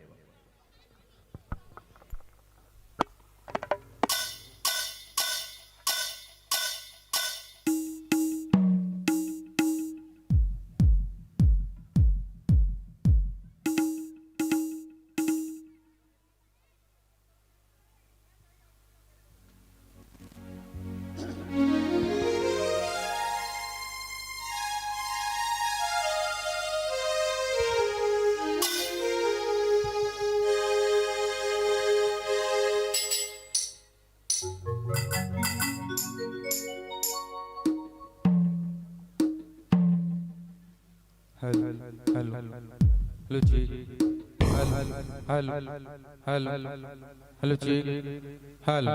Hello check hello check hello